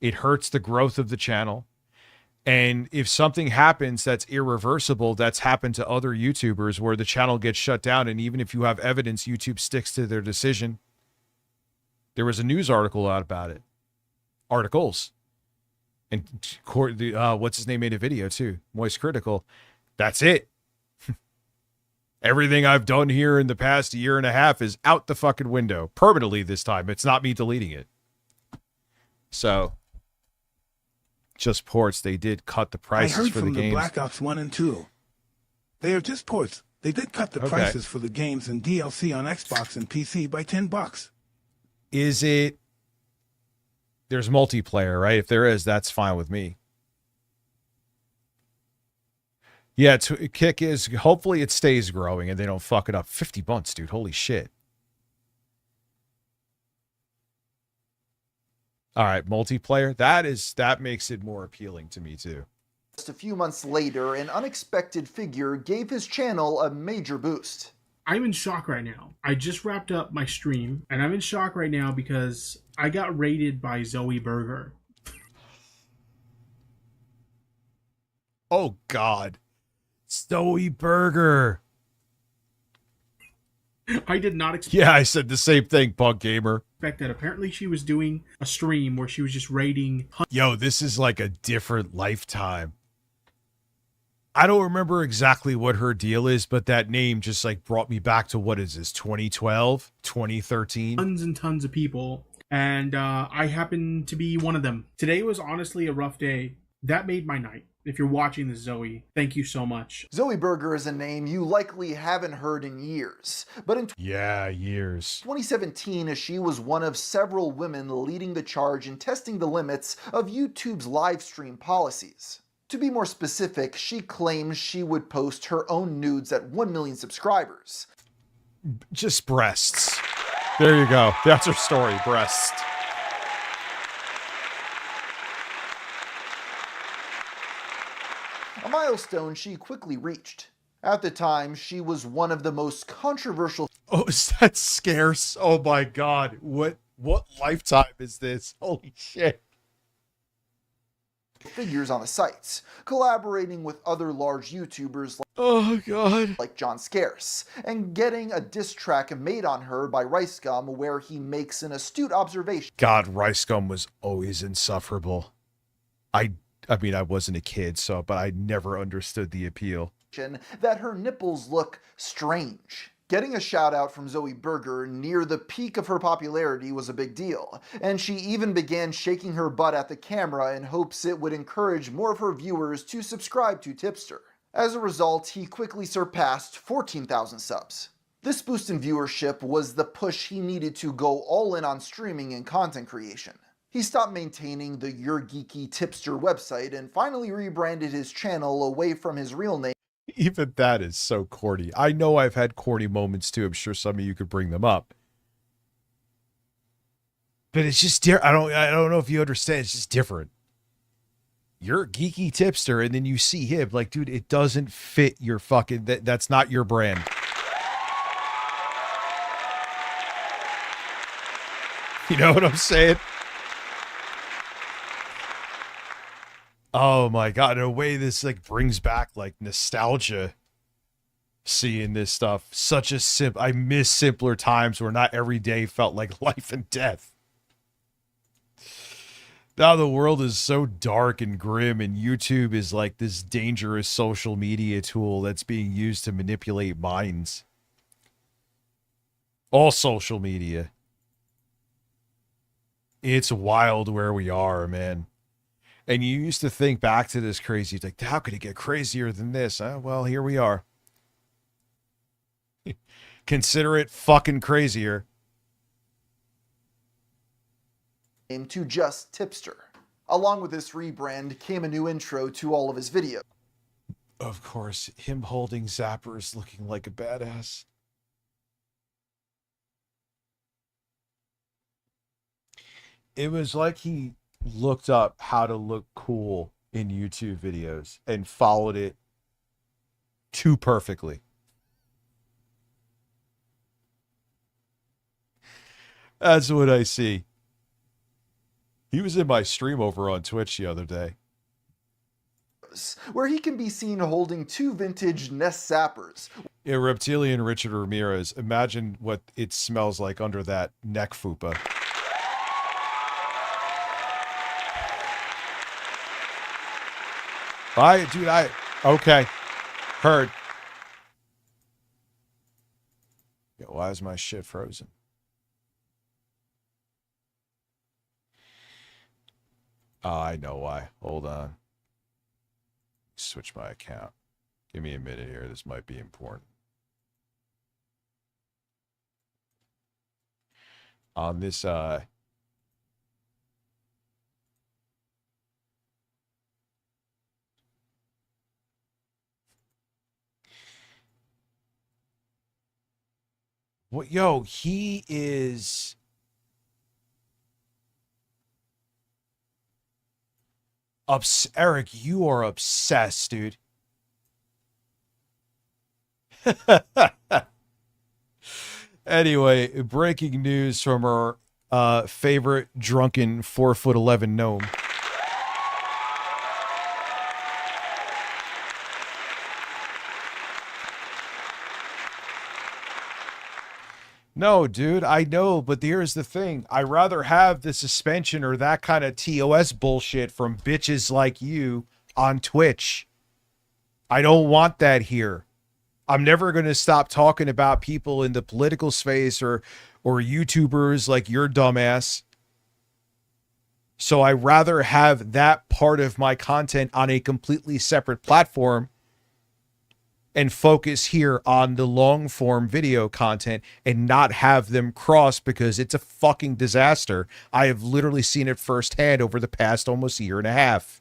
It hurts the growth of the channel. And if something happens that's irreversible, that's happened to other YouTubers where the channel gets shut down, and even if you have evidence, YouTube sticks to their decision. There was a news article out about it. Articles. And what's his name made a video too. Moist Critical. That's it. Everything I've done here in the past year and a half is out the fucking window. Permanently this time. It's not me deleting it. So, just ports. They did cut the prices for the games. I heard from the Black Ops 1 and 2. They are just ports. They did cut the prices for the games and DLC on Xbox and PC by $10. Is it... There's multiplayer, right? If there is, that's fine with me. Yeah, Kick is... Hopefully it stays growing and they don't fuck it up. 50 months, dude. Holy shit. All right, multiplayer. That makes it more appealing to me, too. Just a few months later, an unexpected figure gave his channel a major boost. I'm in shock right now. I just wrapped up my stream, and I'm in shock right now because I got raided by Zoe Burger. Oh, God. Zoe Burger. I did not expect... Yeah, I said the same thing, Bug Gamer. That apparently she was doing a stream where she was just raiding... Yo, this is like a different lifetime. I don't remember exactly what her deal is, but that name just like brought me back to, what is this, 2012, 2013? Tons and tons of people, and I happen to be one of them. Today was honestly a rough day. That made my night. If you're watching this, Zoe, thank you so much. Zoe Burger is a name you likely haven't heard in years, but in years. 2017, she was one of several women leading the charge in testing the limits of YouTube's live stream policies. To be more specific, she claims she would post her own nudes at 1 million subscribers. Just breasts. There you go. That's her story, breasts. A milestone she quickly reached. At the time, she was one of the most controversial... Oh, is that scarce? Oh my God. What lifetime is this? Holy shit. figures on the sites, collaborating with other large YouTubers like John Scarce, and getting a diss track made on her by Rice Gum where he makes an astute observation. God, Rice Gum was always insufferable. I mean, I wasn't a kid, but I never understood the appeal. That her nipples look strange. Getting a shout out from Zoe Berger near the peak of her popularity was a big deal, and she even began shaking her butt at the camera in hopes it would encourage more of her viewers to subscribe to Tipster. As a result, he quickly surpassed 14,000 subs. This boost in viewership was the push he needed to go all in on streaming and content creation. He stopped maintaining the Your Geeky Tipster website and finally rebranded his channel away from his real name. Even that is so corny. I know I've had corny moments too. I'm sure some of you could bring them up. But it's just I don't know if you understand. It's just different. You're a geeky tipster, and then you see him. Like, dude, it doesn't fit your fucking... That's not your brand. You know what I'm saying? Oh my God, in a way this like brings back like nostalgia seeing this stuff. Such a I miss simpler times where not every day felt like life and death. Now the world is so dark and grim, and YouTube is like this dangerous social media tool that's being used to manipulate minds. All social media. It's wild where we are, man. And you used to think back to this crazy, like, how could it get crazier than this? Well, here we are. Consider it fucking crazier. To just Tipster. Along with this rebrand came a new intro to all of his videos. Of course, him holding zappers looking like a badass. It was like he looked up how to look cool in YouTube videos and followed it too perfectly. That's what I see. He was in my stream over on Twitch the other day, where he can be seen holding two vintage Nest zappers. Yeah, Reptilian Richard Ramirez, imagine what it smells like under that neck fupa. Okay. Heard. Yeah, why is my shit frozen? Oh, I know why. Hold on. Switch my account. Give me a minute here. This might be important. On this, what, yo, he is... Eric, you are obsessed, dude. Anyway, breaking news from our favorite drunken 4'11" gnome. No, dude, I know, but here's the thing. I rather have the suspension or that kind of TOS bullshit from bitches like you on Twitch. I don't want that here. I'm never going to stop talking about people in the political space or YouTubers like your dumbass. So I rather have that part of my content on a completely separate platform and focus here on the long form video content and not have them cross, because it's a fucking disaster. I have literally seen it firsthand over the past almost year and a half.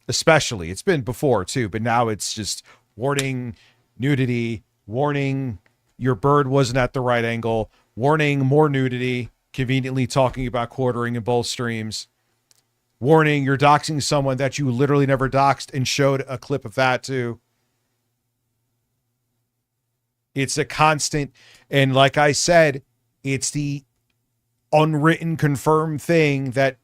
Especially, it's been before too, but now it's just warning nudity, warning your bird wasn't at the right angle, warning more nudity, conveniently talking about quartering in both streams, warning you're doxing someone that you literally never doxed and showed a clip of that too. It's a constant, and like I said, it's the unwritten confirmed thing that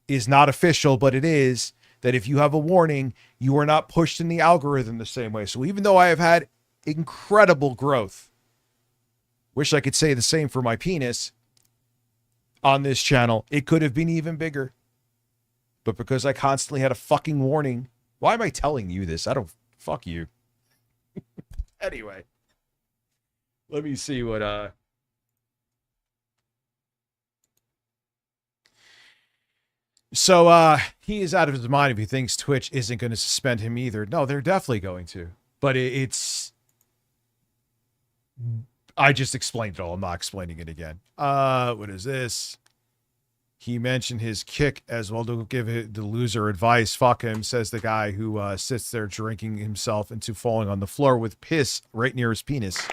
is not official, but it is, that if you have a warning, you are not pushed in the algorithm the same way. So even though I have had incredible growth, wish I could say the same for my penis on this channel, it could have been even bigger. But because I constantly had a fucking warning, why am I telling you this? Fuck you. Anyway, let me see what, So he is out of his mind if he thinks Twitch isn't going to suspend him either. No, they're definitely going to. But it's... I just explained it all. I'm not explaining it again. What is this? He mentioned his kick as well to give the loser advice. Fuck him, says the guy who sits there drinking himself into falling on the floor with piss right near his penis.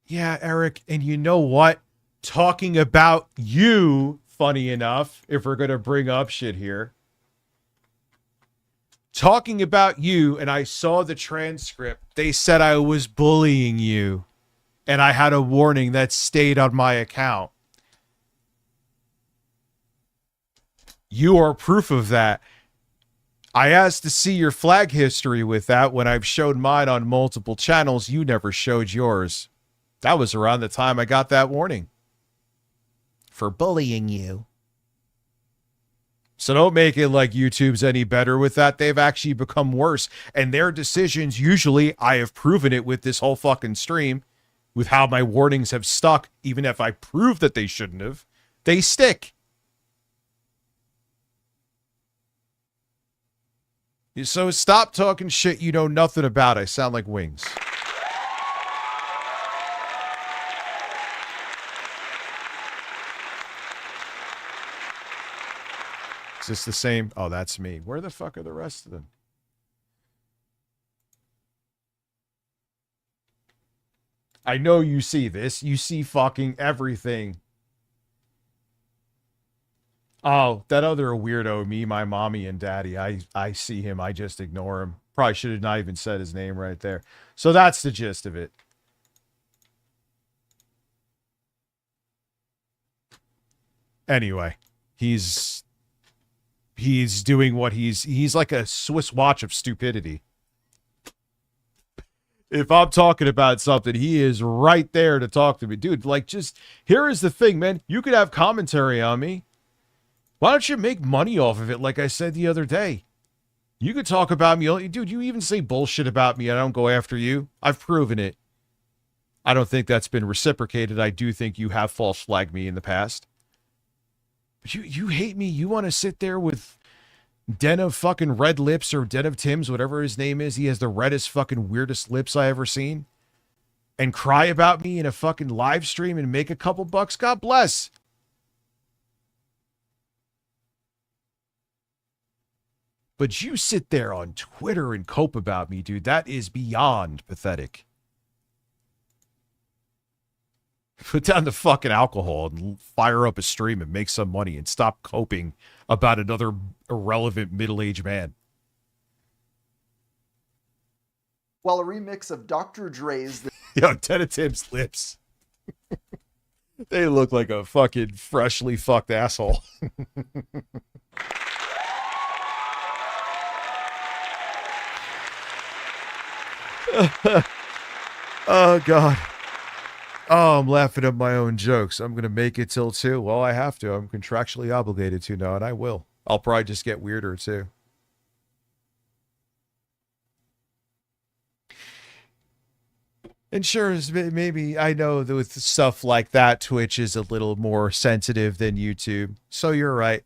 Yeah, Eric, and you know what? Talking about you, funny enough, if we're going to bring up shit here. Talking about you, and I saw the transcript. They said I was bullying you, and I had a warning that stayed on my account. You are proof of that. I asked to see your flag history with that. When I've showed mine on multiple channels, you never showed yours. That was around the time I got that warning for bullying you. So don't make it like YouTube's any better with that. They've actually become worse. And their decisions, usually, I have proven it with this whole fucking stream, with how my warnings have stuck, even if I prove that they shouldn't have, they stick. So stop talking shit you know nothing about. I sound like Wings. Is this the same? Oh, that's me. Where the fuck are the rest of them? I know you see this. You see fucking everything. Oh, that other weirdo, me, my mommy, and daddy. I see him. I just ignore him. Probably should have not even said his name right there. So that's the gist of it. Anyway, he's doing what he's like a Swiss watch of stupidity. If I'm talking about something, he is right there to talk to me. Dude, like, just, here is the thing, man. You could have commentary on me. Why don't you make money off of it, like I said the other day? You could talk about me. Dude, you even say bullshit about me. I don't go after you. I've proven it. I don't think that's been reciprocated. I do think you have false flagged me in the past. But you hate me. You want to sit there with Den of fucking Red Lips or Den of Tim's, whatever his name is. He has the reddest fucking weirdest lips I ever seen. And cry about me in a fucking live stream and make a couple bucks. God bless. But you sit there on Twitter and cope about me, dude. That is beyond pathetic. Put down the fucking alcohol and fire up a stream and make some money and stop coping about another irrelevant middle-aged man. While a remix of Dr. Dre's... Yo, Tentativ's lips. They look like a fucking freshly fucked asshole. Oh, God. Oh, I'm laughing at my own jokes. I'm going to make it till 2. Well, I have to. I'm contractually obligated to now, and I will. I'll probably just get weirder, too. And sure, maybe I know that with stuff like that, Twitch is a little more sensitive than YouTube. So you're right.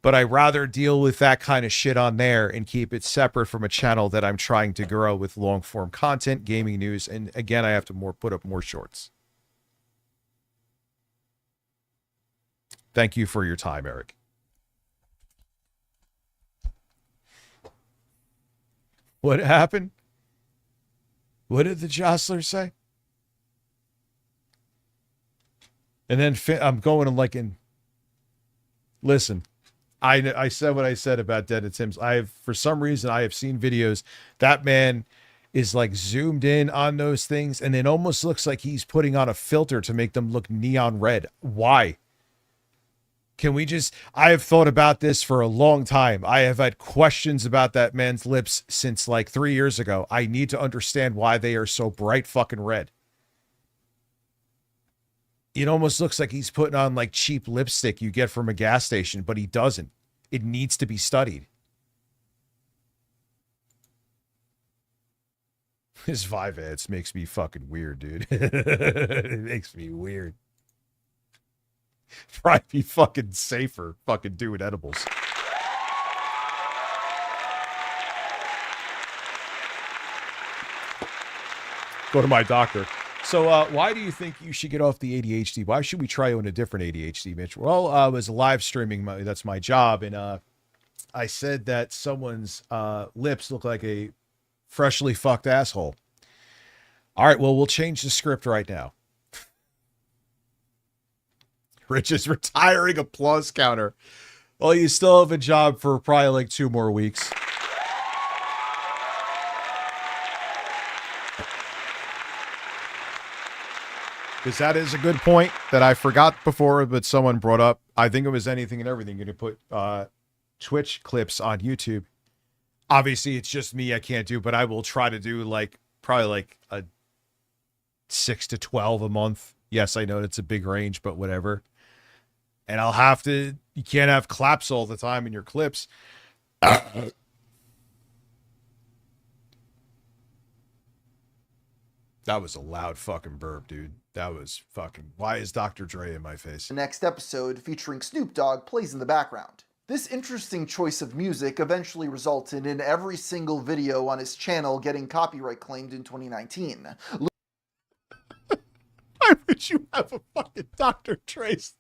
But I'd rather deal with that kind of shit on there and keep it separate from a channel that I'm trying to grow with long-form content, gaming news, and again, I have to put up more shorts. Thank you for your time, Eric. What happened? What did the jostler say? And then I'm going to like in... Listen. I said what I said about Den of Tim's. For some reason, I have seen videos. That man is like zoomed in on those things, and it almost looks like he's putting on a filter to make them look neon red. Why? Can we just, I have thought about this for a long time. I have had questions about that man's lips since like 3 years ago. I need to understand why they are so bright fucking red. It almost looks like he's putting on like cheap lipstick you get from a gas station, but he doesn't. It needs to be studied. His Vive ads makes me fucking weird, dude. It makes me weird. Probably be fucking safer fucking doing edibles. Go to my doctor. So why do you think you should get off the ADHD? Why should we try you on a different ADHD, Mitch? Well, I was live streaming. That's my job. And I said that someone's lips look like a freshly fucked asshole. All right, well, we'll change the script right now. Rich is retiring applause counter. Well, you still have a job for probably like 2 more weeks. Because that is a good point that I forgot before, but someone brought up. I think it was anything and everything. Going to put Twitch clips on YouTube. Obviously, it's just me. I can't do, but I will try to do like probably like a 6 to 12 a month. Yes, I know it's a big range, but whatever. And I'll have to. You can't have claps all the time in your clips. That was a loud fucking burp, dude. That was fucking... Why is Dr. Dre in my face? The next episode, featuring Snoop Dogg, plays in the background. This interesting choice of music eventually resulted in every single video on his channel getting copyright claimed in 2019. Why would you have a fucking Dr. Dre's?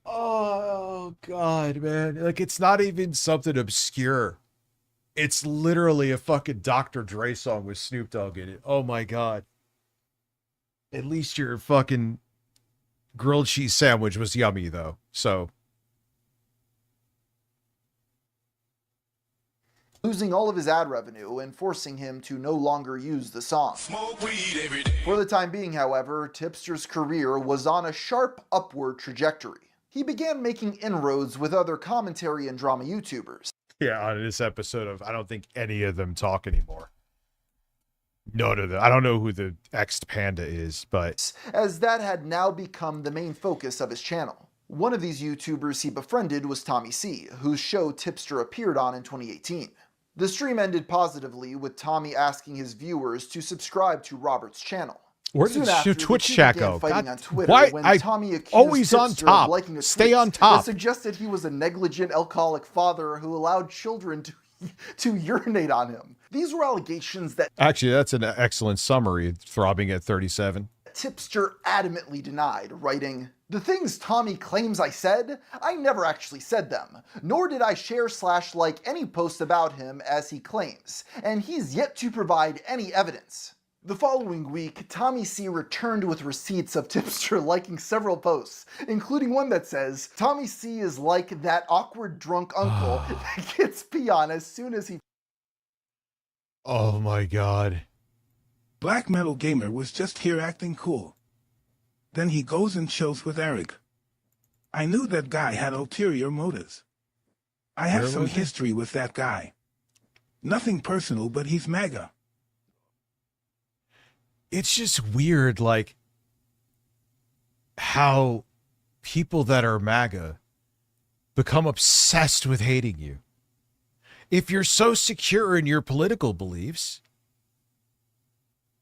Oh, God, man. Like, it's not even something obscure. It's literally a fucking Dr. Dre song with Snoop Dogg in it. Oh my God. At least your fucking grilled cheese sandwich was yummy though. So. Losing all of his ad revenue and forcing him to no longer use the song. For the time being, however, Tipster's career was on a sharp upward trajectory. He began making inroads with other commentary and drama YouTubers. Yeah, on this episode of, I don't think any of them talk anymore. None of them. I don't know who the ex-panda is, but... as that had now become the main focus of his channel. One of these YouTubers he befriended was Tommy C, whose show Tipster appeared on in 2018. The stream ended positively, with Tommy asking his viewers to subscribe to Robert's channel. Where did the Twitch chat go? Why? Tommy always on top. Stay on top. Suggested he was a negligent alcoholic father who allowed children to urinate on him. These were allegations that... Actually, that's an excellent summary, throbbing at 37. Tipster adamantly denied, writing, "The things Tommy claims I said, I never actually said them, nor did I share/like any post about him as he claims, and he's yet to provide any evidence." The following week, Tommy C returned with receipts of Tipster liking several posts, including one that says, "Tommy C is like that awkward drunk uncle that gets pee on as soon as he..." Oh my God. Black Metal Gamer was just here acting cool. Then he goes and chills with Eric. I knew that guy had ulterior motives. I have some history with that guy. Nothing personal, but he's MAGA. It's just weird, like, how people that are MAGA become obsessed with hating you. If you're so secure in your political beliefs,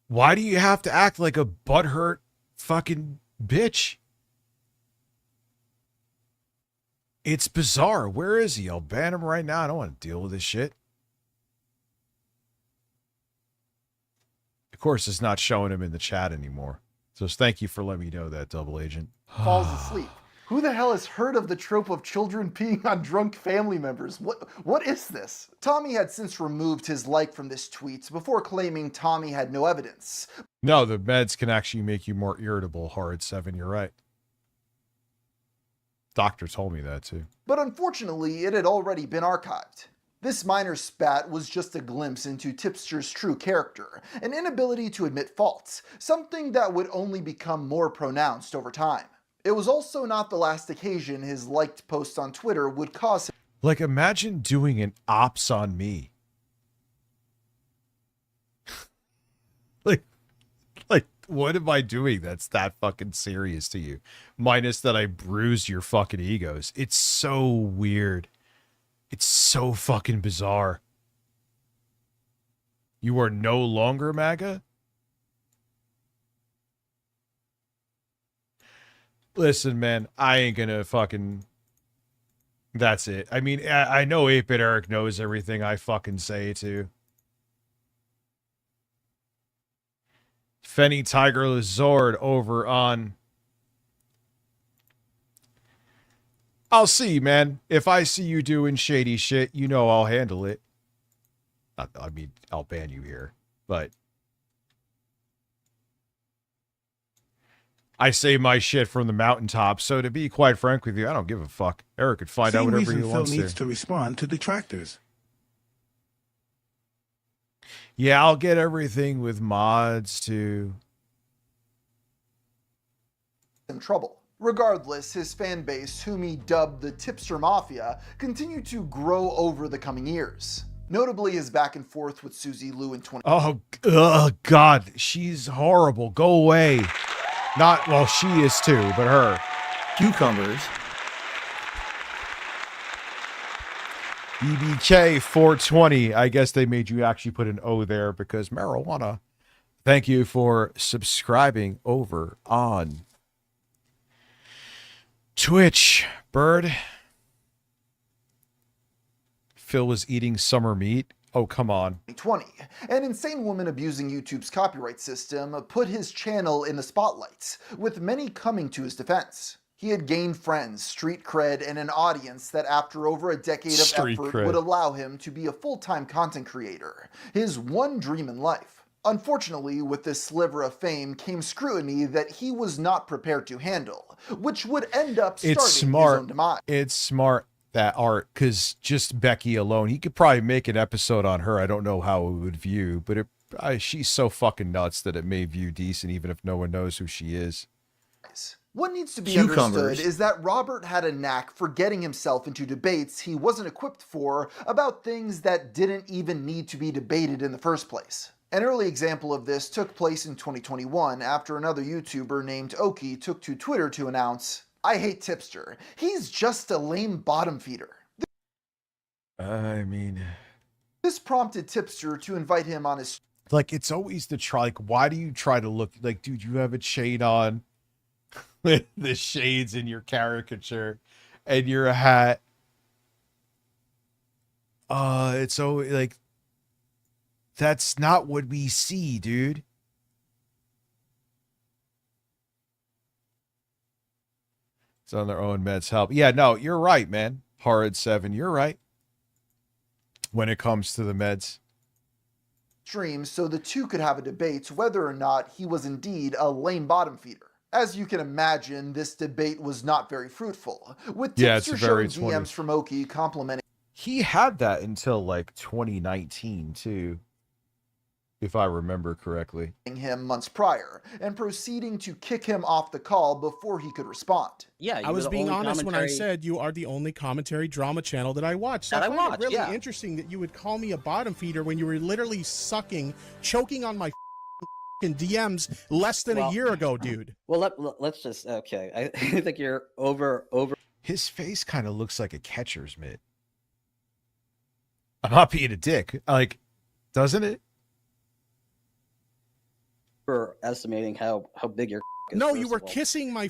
why do you have to act like a butthurt fucking bitch? It's bizarre. Where is he? I'll ban him right now. I don't want to deal with this shit. Of course, it's not showing him in the chat anymore. So thank you for letting me know that, Double Agent. Falls asleep. Who the hell has heard of the trope of children peeing on drunk family members? What is this? Tommy had since removed his like from this tweet before claiming Tommy had no evidence. No, the meds can actually make you more irritable, Hard 7. You're right. Doctor told me that too. But unfortunately, it had already been archived. This minor spat was just a glimpse into Tipster's true character, an inability to admit faults, something that would only become more pronounced over time. It was also not the last occasion his liked posts on Twitter would cause him. Like, imagine doing an ops on me. like, what am I doing that's that fucking serious to you? Minus that I bruised your fucking egos. It's so weird. It's so fucking bizarre. You are no longer MAGA? Listen, man, I ain't gonna fucking... That's it. I mean, I know 8-Bit Eric knows everything I fucking say, too. Fenny Tiger Lizard over on... I'll see, man. If I see you doing shady shit, you know I'll handle it. I mean, I'll ban you here, but... I say my shit from the mountaintop, so to be quite frank with you, I don't give a fuck. Eric could find out whatever he wants Phil needs to respond to detractors. Yeah, I'll get everything with mods, too. In trouble. Regardless, his fan base, whom he dubbed the Tipster Mafia, continued to grow over the coming years. Notably his back and forth with Susie Liu in 20... Oh, God, she's horrible. Go away. Not, well, she is too, but her. Cucumbers. BBK 420. I guess they made you actually put an O there because marijuana. Thank you for subscribing over on Twitch, Bird. Phil was eating summer meat. Oh, come on. 2020. An insane woman abusing YouTube's copyright system put his channel in the spotlight, with many coming to his defense. He had gained friends, street cred, and an audience that after over a decade of effort would allow him to be a full-time content creator, his one dream in life. Unfortunately, with this sliver of fame came scrutiny that he was not prepared to handle, which would end up starting his own demise. It's smart. That art, because just Becky alone, he could probably make an episode on her. I don't know how it would view, but she's so fucking nuts that it may view decent even if no one knows who she is. What needs to be understood is that Robert had a knack for getting himself into debates he wasn't equipped for about things that didn't even need to be debated in the first place. An early example of this took place in 2021 after another YouTuber named Oki took to Twitter to announce, "I hate Tipster. He's just a lame bottom feeder." I mean... This prompted Tipster to invite him on his... Like, it's always the try. Like, why do you try to look... Like, dude, you have a shade on with the shades in your caricature and your hat. It's so, like... That's not what we see, dude. It's on their own meds help. Yeah, no, you're right, man. Horrid 7, you're right. When it comes to the meds. Stream so the two could have a debate whether or not he was indeed a lame bottom feeder. As you can imagine, this debate was not very fruitful, with Tipster showing DMs from Oki complimenting... He had that until like 2019 too, if I remember correctly. ...him months prior, and proceeding to kick him off the call before he could respond. Yeah, I was being honest when I said you are the only commentary drama channel that I watch. So I find it really interesting that you would call me a bottom feeder when you were literally choking on my DMs less than a year ago, dude. Well, let's just okay. I think you're over. His face kind of looks like a catcher's mitt. I'm not being a dick, like, doesn't it? For estimating how big your is. No, you were kissing my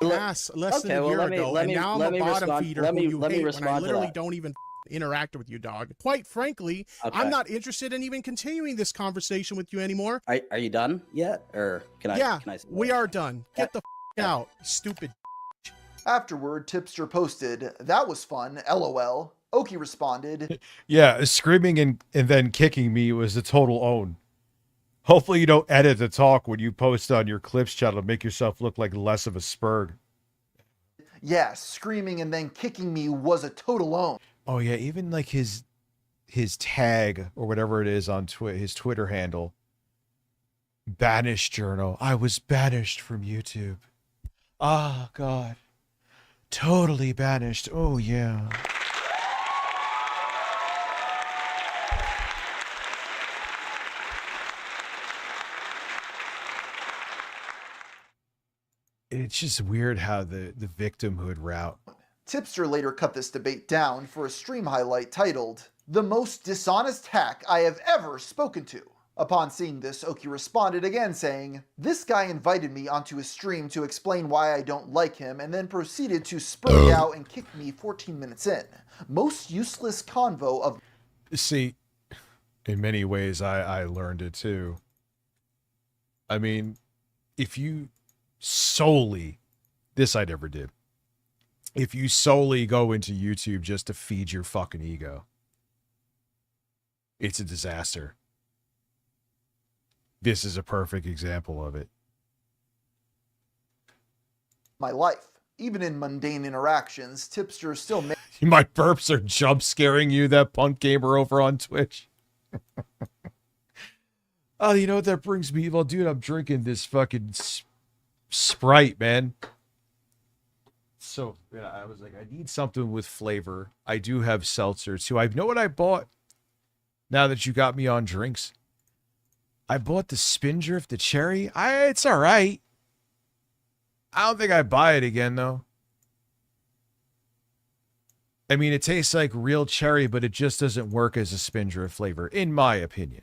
ass less than a year ago, and now I'm a bottom feeder who you hate when I literally don't even interact with you, dog. Quite frankly, I'm not interested in even continuing this conversation with you anymore. Are you done yet, or can I? Yeah, can I we are done. Get the out, stupid. Afterward, Tipster posted, "That was fun, LOL." Oki responded, "Yeah, screaming and then kicking me was a total own. Hopefully you don't edit the talk when you post on your clips channel to make yourself look like less of a spurg." "Yeah, screaming and then kicking me was a total own." Oh yeah, even like his his tag or whatever it is on his Twitter handle. Banished journal. I was banished from YouTube. Ah, God. Totally banished. Oh, yeah. It's just weird how the victimhood route. Tipster later cut this debate down for a stream highlight titled, "The Most Dishonest Hack I Have Ever Spoken to." Upon seeing this, Oki responded again saying, "This guy invited me onto his stream to explain why I don't like him and then proceeded to spray out and kick me 14 minutes in. Most useless convo of..." See, in many ways, I learned it too. I mean, if you solely, this I never did, if you solely go into YouTube just to feed your fucking ego, it's a disaster. This is a perfect example of it. My life. Even in mundane interactions, Tipster still makes... My burps are jump scaring you, that punk gamer over on Twitch. Oh, you know what that brings me? Well, dude, I'm drinking this fucking Sprite, man. So, yeah, I was like, I need something with flavor. I do have seltzer, too. I know what I bought now that you got me on drinks. I bought the Spindrift, the cherry. It's all right. I don't think I'd buy it again, though. I mean, it tastes like real cherry, but it just doesn't work as a Spindrift flavor, in my opinion.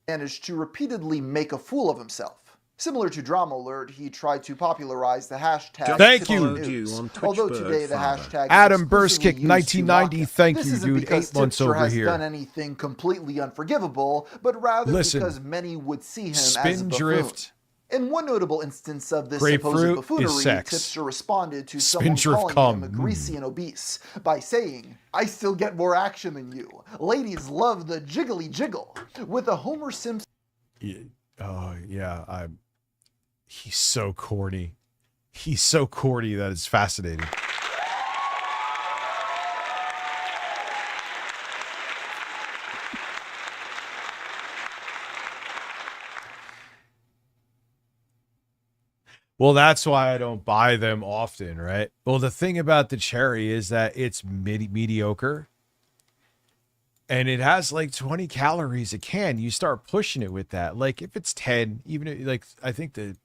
Managed to repeatedly make a fool of himself. Similar to Drama Alert, he tried to popularize the hashtag. Thank you. Although today the hashtag Adam Burstkick 1990. Thank you, dude. 8 months over has here. Done anything completely unforgivable, but rather because many would see him as a buffoon. Spindrift. In one notable instance of this Grapefruit supposed buffoonery, is sex. Tipster responded to someone Spindrift calling him greasy and obese by saying, "I still get more action than you. Ladies love the jiggly jiggle." With a Homer Simpson. Oh, yeah. He's so corny. He's so corny that it's fascinating. Well, that's why I don't buy them often, right? Well, the thing about the cherry is that it's mediocre. And it has like 20 calories a can. You start pushing it with that. Like if it's 10, even like I think the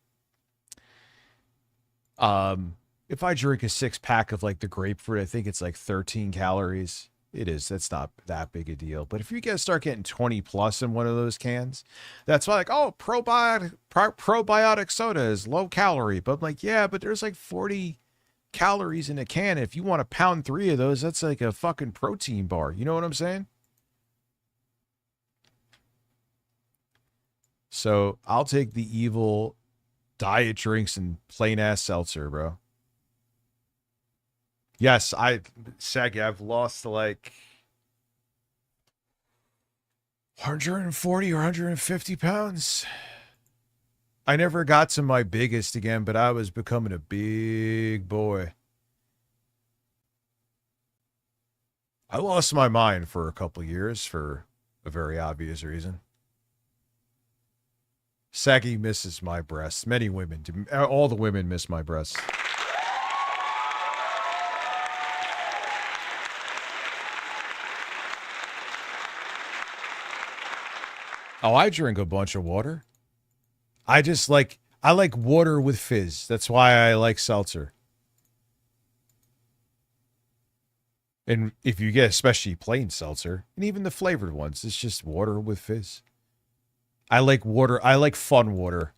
if I drink a 6-pack of like the grapefruit, I think it's like 13 calories. It is. That's not that big a deal. But if you start getting 20 plus in one of those cans, that's why like, oh, probiotic soda is low calorie. But I'm like, yeah, but there's like 40 calories in a can. If you want to pound 3 of those, that's like a fucking protein bar. You know what I'm saying? So I'll take the evil diet drinks and plain ass seltzer, bro. Yes, Saggy, I've lost like 140 or 150 pounds. I never got to my biggest again, but I was becoming a big boy. I lost my mind for a couple years for a very obvious reason. Saggy misses my breasts. Many women do. All the women miss my breasts. Oh, I drink a bunch of water. I like water with fizz. That's why I like seltzer. And if you get especially plain seltzer, and even the flavored ones, it's just water with fizz. I like water. I like fun water.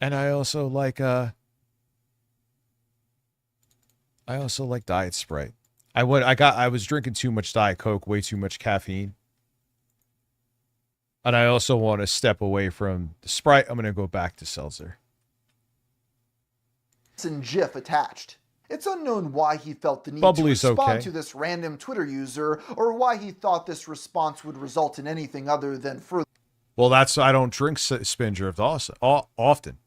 And I also like Diet Sprite. I was drinking too much Diet Coke, way too much caffeine. And I also want to step away from the Sprite. I'm going to go back to seltzer. GIF attached. It's unknown why he felt the need Bubbly's to respond okay. to this random Twitter user, or why he thought this response would result in anything other than further. Well, I don't drink Spindrift often.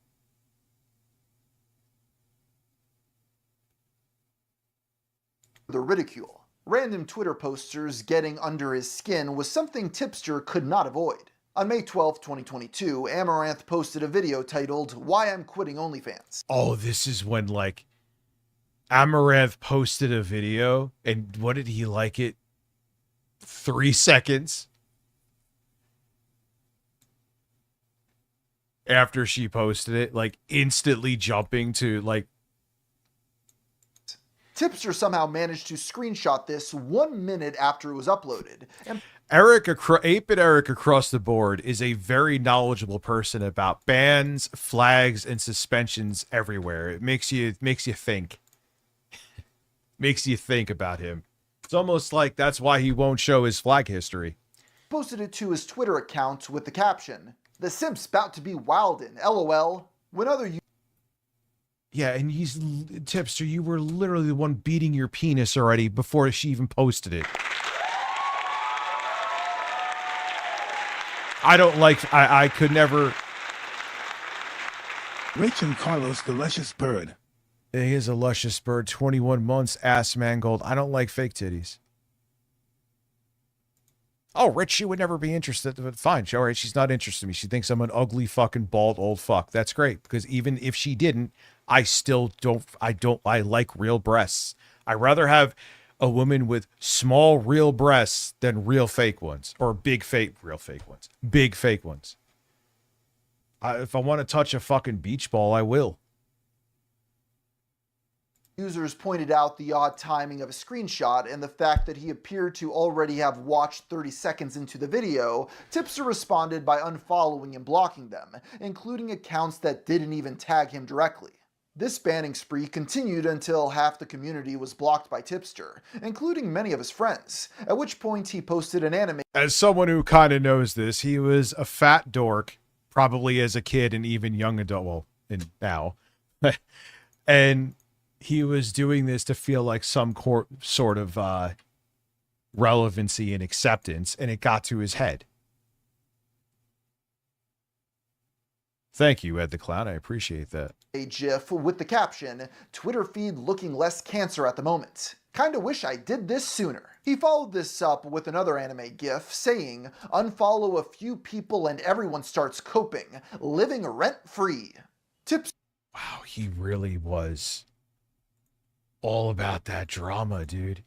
the ridicule. Random Twitter posters getting under his skin was something Tipster could not avoid. On May 12, 2022, Amaranth posted a video titled, "Why I'm Quitting OnlyFans." Oh, this is when, like, Amaranth posted a video, and what did he like it? 3 seconds after she posted it, like, instantly jumping to, like... Tipster somehow managed to screenshot this 1 minute after it was uploaded. And Eric, 8-Bit Eric across the board is a very knowledgeable person about bans, flags, and suspensions everywhere. It makes you think. Makes you think about him. It's almost like that's why he won't show his flag history. Posted it to his Twitter account with the caption, "The simp's bout to be wildin', LOL." When other Yeah, and he's... Tipster, you were literally the one beating your penis already before she even posted it. I don't like... I could never... Rich and Carlos, the luscious bird. He is a luscious bird, 21 months, ass mangold. I don't like fake titties. Oh, Rich, she would never be interested. But fine, all right, she's not interested in me. She thinks I'm an ugly fucking bald old fuck. That's great, because even if she didn't, I still don't... I like real breasts. I'd rather have a woman with small real breasts than real fake ones. Or big fake... Real fake ones. Big fake ones. If I want to touch a fucking beach ball, I will. users pointed out the odd timing of a screenshot and the fact that he appeared to already have watched 30 seconds into the video, Tipster responded by unfollowing and blocking them, including accounts that didn't even tag him directly. This banning spree continued until half the community was blocked by Tipster, including many of his friends, at which point he posted an anime. As someone who kind of knows this, he was a fat dork, probably as a kid and even young adult, well, and now. And he was doing this to feel like some sort of relevancy and acceptance, and it got to his head. Thank you, Ed the Clown. I appreciate that. A GIF with the caption, "Twitter feed looking less cancer at the moment. Kinda wish I did this sooner." He followed this up with another anime GIF saying, "Unfollow a few people and everyone starts coping, living rent-free." Tips. Wow, he really was all about that drama, dude.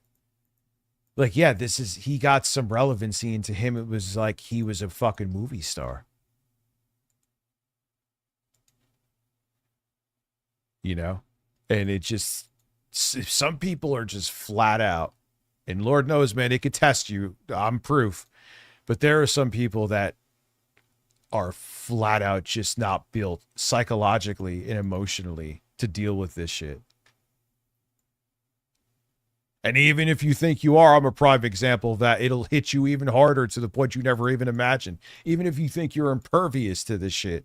Like, yeah, he got some relevancy, and to him it was like he was a fucking movie star. You know? And it just, some people are just flat out, and Lord knows, man, it could test you. I'm proof. But there are some people that are flat out just not built psychologically and emotionally to deal with this shit. And even if you think you are, I'm a prime example of that. It'll hit you even harder to the point you never even imagined. Even if you think you're impervious to this shit,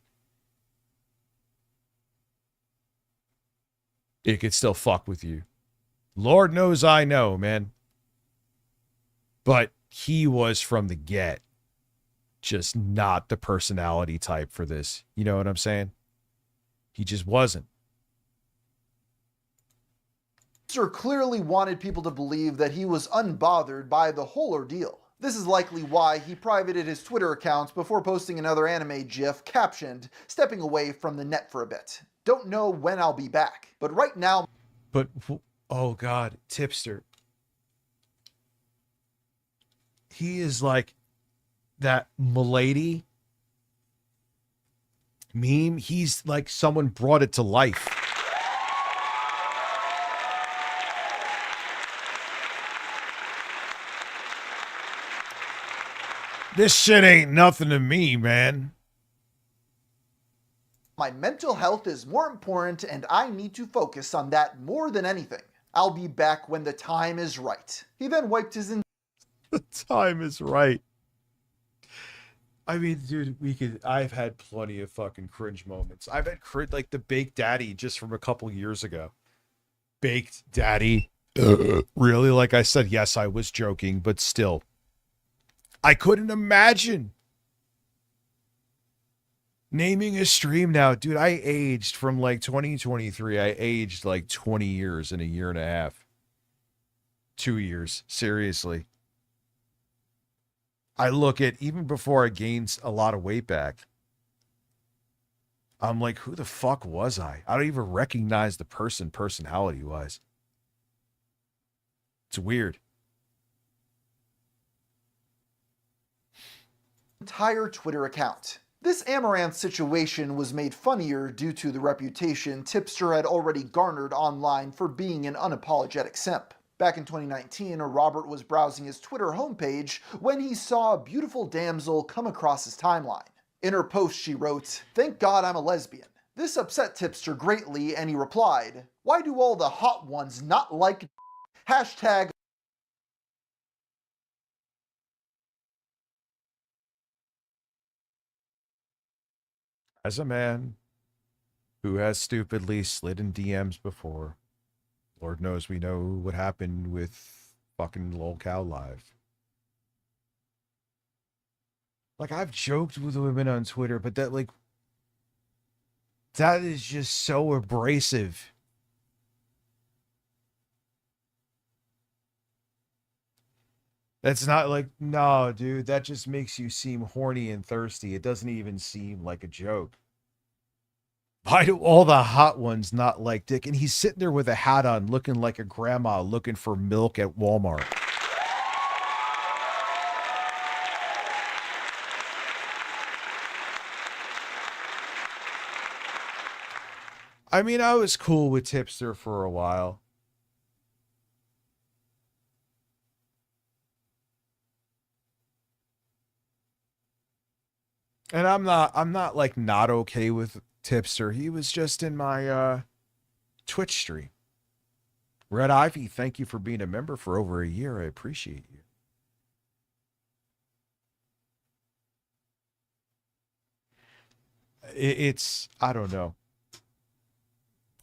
it could still fuck with you. Lord knows I know, man. But he was from the get just not the personality type for this. You know what I'm saying? He just wasn't. Sir clearly wanted people to believe that he was unbothered by the whole ordeal. This is likely why he privated his Twitter accounts before posting another anime GIF captioned, "Stepping away from the net for a bit. Don't know when I'll be back, but right now..." But, oh God, Tipster. He is like that Milady meme. He's like someone brought it to life. This shit ain't nothing to me, man. "My mental health is more important and I need to focus on that more than anything. I'll be back when the time is right." He then wiped his... The time is right. I mean, dude, I've had plenty of fucking cringe moments. I've had like the Baked Daddy just from a couple years ago. Baked Daddy. Really? Like I said, yes, I was joking, but still. I couldn't imagine naming a stream now. Dude, I aged from like 2023. I aged like 20 years in a year and a half. 2 years. Seriously. I look at, even before I gained a lot of weight back, I'm like, who the fuck was I? I don't even recognize the person personality-wise. It's weird. Entire Twitter account. This Amaranth situation was made funnier due to the reputation Tipster had already garnered online for being an unapologetic simp. Back in 2019, Robert was browsing his Twitter homepage when he saw a beautiful damsel come across his timeline. In her post, she wrote, "Thank God I'm a lesbian." This upset Tipster greatly, and he replied, "Why do all the hot ones not like hashtag As a man who has stupidly slid in DMs before, Lord knows we know what happened with fucking LolCow Live. Like, I've joked with women on Twitter, but that is just so abrasive. That's not like, no, dude, that just makes you seem horny and thirsty. It doesn't even seem like a joke. Why do all the hot ones not like dick? And he's sitting there with a hat on, looking like a grandma looking for milk at Walmart. I mean, I was cool with Tipster for a while. And I'm not like not okay with Tipster. He was just in my Twitch stream. Red Ivy, thank you for being a member for over a year. I appreciate you. It's, I don't know.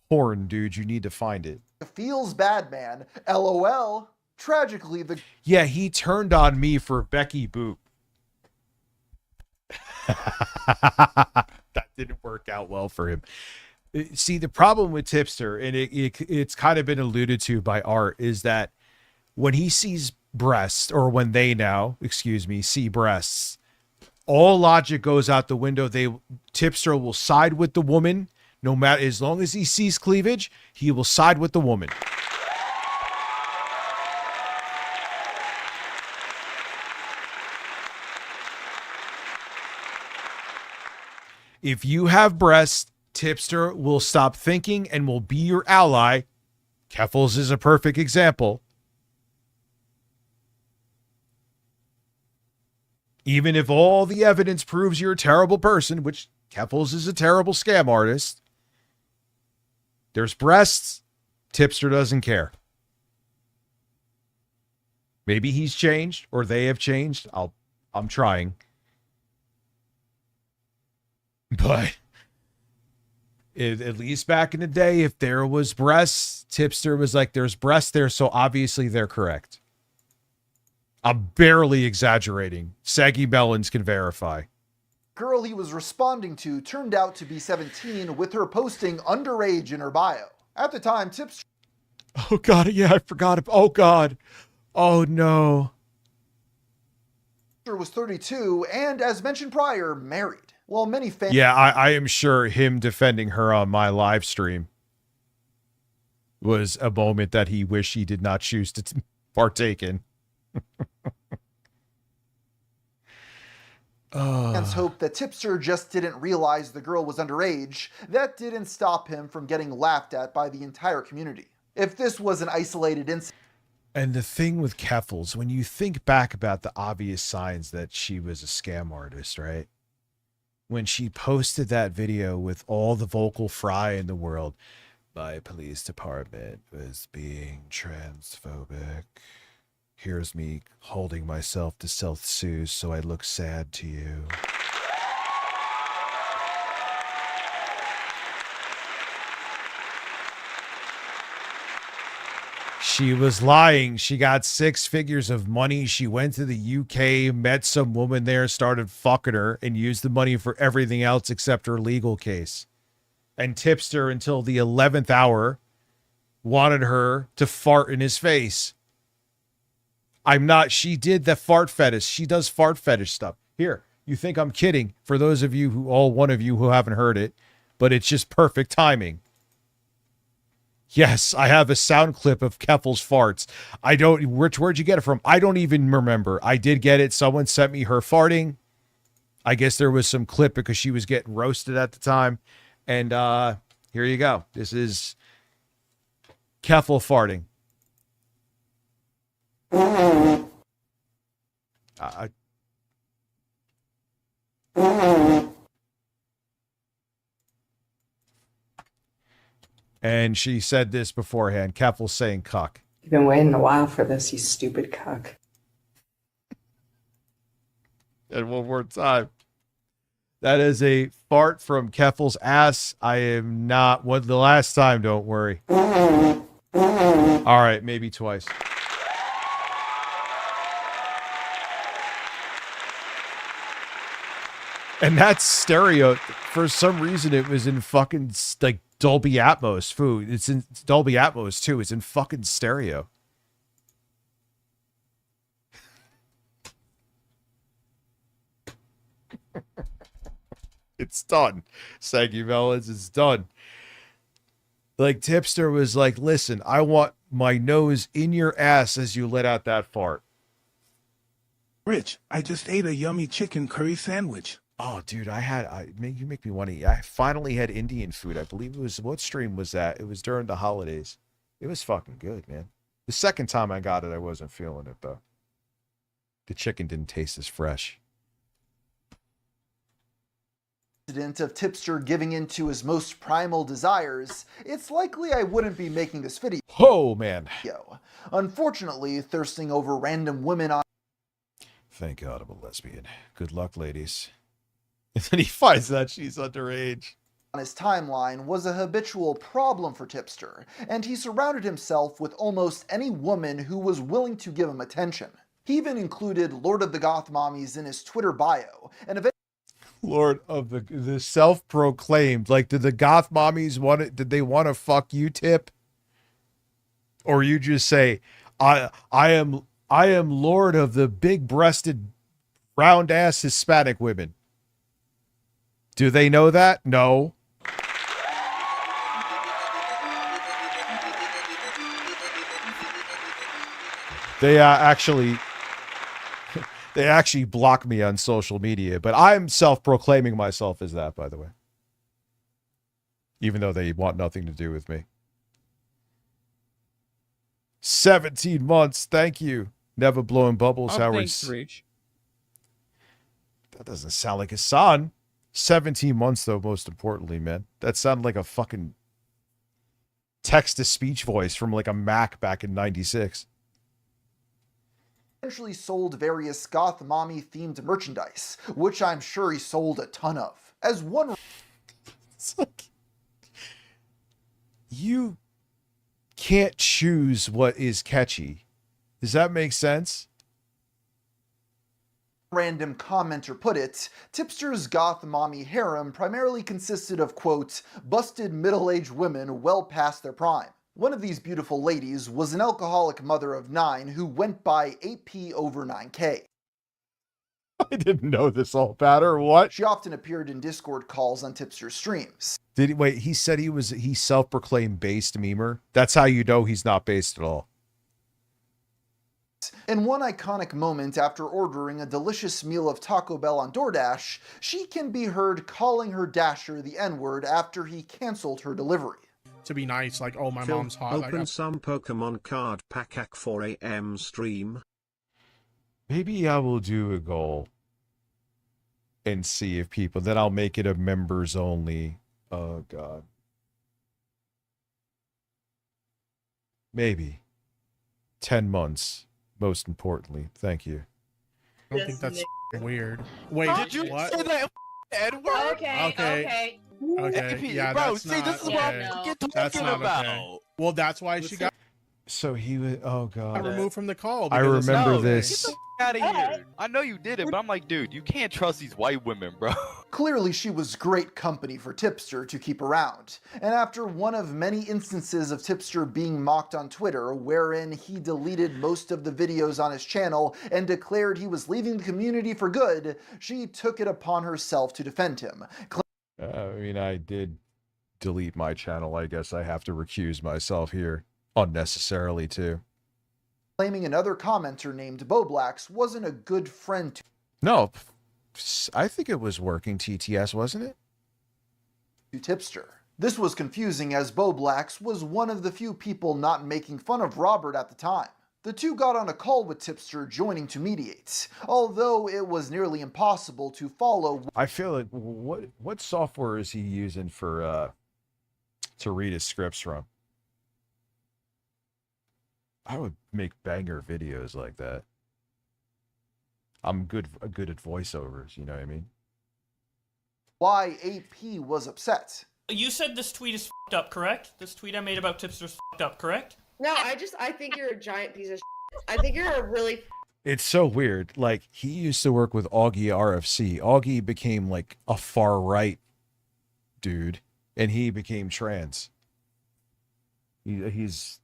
Porn, dude. You need to find it. feels bad, man? LOL. Tragically, the Yeah, he turned on me for Becky Boop. That didn't work out well for him. See, the problem with Tipster, and it's kind of been alluded to by Art, is that when he sees breasts, or when they now, excuse me, see breasts, all logic goes out the window. Tipster will side with the woman, no matter, as long as he sees cleavage, he will side with the woman. If you have breasts, Tipster will stop thinking and will be your ally. Keffels is a perfect example. Even if all the evidence proves you're a terrible person, which Keffels is a terrible scam artist, there's breasts, Tipster doesn't care. Maybe he's changed or they have changed. I'm trying. But at least back in the day, if there was breasts, Tipster was like, there's breasts there, so obviously they're correct. I'm barely exaggerating. Saggy Melons can verify. girl he was responding to turned out to be 17, with her posting underage in her bio. At the time, Tipster Oh, God. Yeah, I forgot. Oh, God. Oh, no. was 32 and, as mentioned prior, married. While many fans... Yeah, I am sure him defending her on my live stream was a moment that he wished he did not choose to partake in. Fans hoped that Tipster just didn't realize the girl was underage. That didn't stop him from getting laughed at by the entire community. If this was an isolated incident... And the thing with Keffels, when you think back about the obvious signs that she was a scam artist, right? When she posted that video with all the vocal fry in the world, my police department was being transphobic. Here's me holding myself to self-soothe so I look sad to you. She was lying. She got 6 figures of money. She went to the UK, met some woman there, started fucking her, and used the money for everything else except her legal case. And Tipster, until the 11th hour, wanted her to fart in his face. I'm not. She did the fart fetish. She does fart fetish stuff. Here, you think I'm kidding? For those of you one of you who haven't heard it, but it's just perfect timing. Yes, I have a sound clip of Keffel's farts. I don't. Where'd you get it from? I don't even remember. I did get it. Someone sent me her farting. I guess there was some clip because she was getting roasted at the time. And here you go. This is Keffel farting. And she said this beforehand. Keffel saying cuck. You've been waiting a while for this, you stupid cuck. And one more time. That is a fart from Keffel's ass. I am not. What the last time? Don't worry. All right, maybe twice. And that's stereo. For some reason, it was in fucking like Dolby Atmos. Food. It's in Dolby Atmos too. It's in fucking stereo. It's done. Saggy Melons, it's done. Like Tipster was like, listen, I want my nose in your ass as you let out that fart. Rich, I just ate a yummy chicken curry sandwich. Oh, dude, you make me want to eat. I finally had Indian food. I believe it was, what stream was that? It was during the holidays. It was fucking good, man. The second time I got it, I wasn't feeling it, though. The chicken didn't taste as fresh. Of Tipster giving in to his most primal desires, it's likely I wouldn't be making this video. Oh, man. Unfortunately, thirsting over random women on... Thank God I'm a lesbian. Good luck, ladies. And then he finds that she's underage. On his timeline was a habitual problem for Tipster, and he surrounded himself with almost any woman who was willing to give him attention. He even included Lord of the Goth Mommies in his Twitter bio, and eventually Lord of the self-proclaimed. Like, did the goth mommies want it? Did they want to fuck you, Tip? Or you just say, I am Lord of the big-breasted, round-ass Hispanic women. Do they know that? No. They actually block me on social media, but I'm self-proclaiming myself as that, by the way. Even though they want nothing to do with me. 17 months, thank you. Never blowing bubbles, Howard. Thanks, Reach. That doesn't sound like a son. 17 months, though, most importantly, man. That sounded like a fucking text-to-speech voice from like a Mac back in 96. Eventually sold various goth mommy themed merchandise, which I'm sure he sold a ton of. As one... It's like... You can't choose what is catchy. Does that make sense? Random commenter put it, Tipster's goth mommy harem primarily consisted of, quote, busted middle-aged women well past their prime. One of these beautiful ladies was an alcoholic mother of 9 who went by 8p over 9k. I didn't know this all about her. What? She often appeared in Discord calls on Tipster's streams. Did he, wait, he said he self-proclaimed based memer? That's how you know he's not based at all. In one iconic moment after ordering a delicious meal of Taco Bell on DoorDash, she can be heard calling her Dasher the N-word after he canceled her delivery. To be nice, like, oh, my Phil, mom's hot. Open some Pokemon card pack at 4 a.m. stream. Maybe I will do a goal and see if people, then I'll make it a members only. Oh, God. Maybe. 10 months, most importantly. Thank you. I don't think that's weird. Wait, Did you what? say that Edward? Okay. Okay, yeah, bro, that's see, not, this is what okay. I'm That's talking not about. okay. Well, that's why she got So he was, oh, God. removed from the call. I because it's remember not okay. this. out of here. I know you did it, but I'm like, dude, you can't trust these white women, bro. Clearly, she was great company for Tipster to keep around, and after one of many instances of Tipster being mocked on Twitter, wherein he deleted most of the videos on his channel and declared he was leaving the community for good, she took it upon herself to defend him. I mean, I did delete my channel. I guess I have to recuse myself here unnecessarily, too. Claiming another commenter named Boblax wasn't a good friend to No, I think it was working TTS, wasn't it? Tipster. This was confusing as Boblax was one of the few people not making fun of Robert at the time. The two got on a call with Tipster joining to mediate, although it was nearly impossible to follow. I feel like, what software is he using for, to read his scripts from? I would make banger videos like that. I'm good at voiceovers, you know what I mean? Why AP was upset. You said this tweet is f***ed up, correct? This tweet I made about Tipster's f***ed up, correct? No, I think you're a giant piece of shit. I think you're a really... It's so weird. Like, he used to work with Augie RFC. Augie became like a far right dude, and he became trans. He's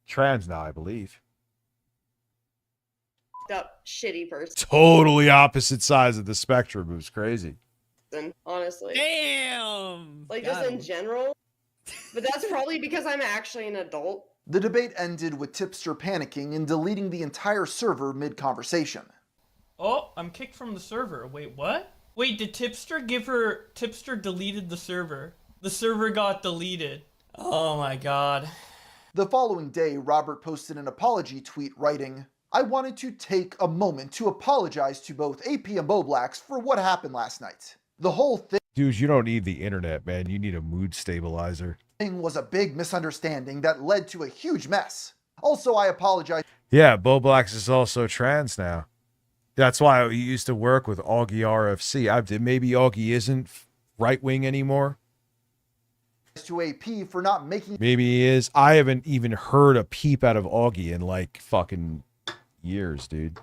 trans now, I believe. up shitty person. Totally opposite sides of the spectrum. It was crazy. Honestly. Damn. Like just in general. But that's probably because I'm actually an adult. The debate ended with Tipster panicking and deleting the entire server mid-conversation. Oh, I'm kicked from the server. Wait, what? Wait, did Tipster give her... Tipster deleted the server. The server got deleted. Oh my god. The following day, Robert posted an apology tweet writing, "I wanted to take a moment to apologize to both AP and Boblax for what happened last night. The whole thing..." Dude, you don't need the internet, man. You need a mood stabilizer. "Was a big misunderstanding that led to a huge mess. Also, I apologize..." Yeah, Boblax is also trans now. That's why he used to work with Augie RFC. Maybe Augie isn't right-wing anymore. "To AP for not making..." Maybe he is. I haven't even heard a peep out of Augie in like fucking years, dude.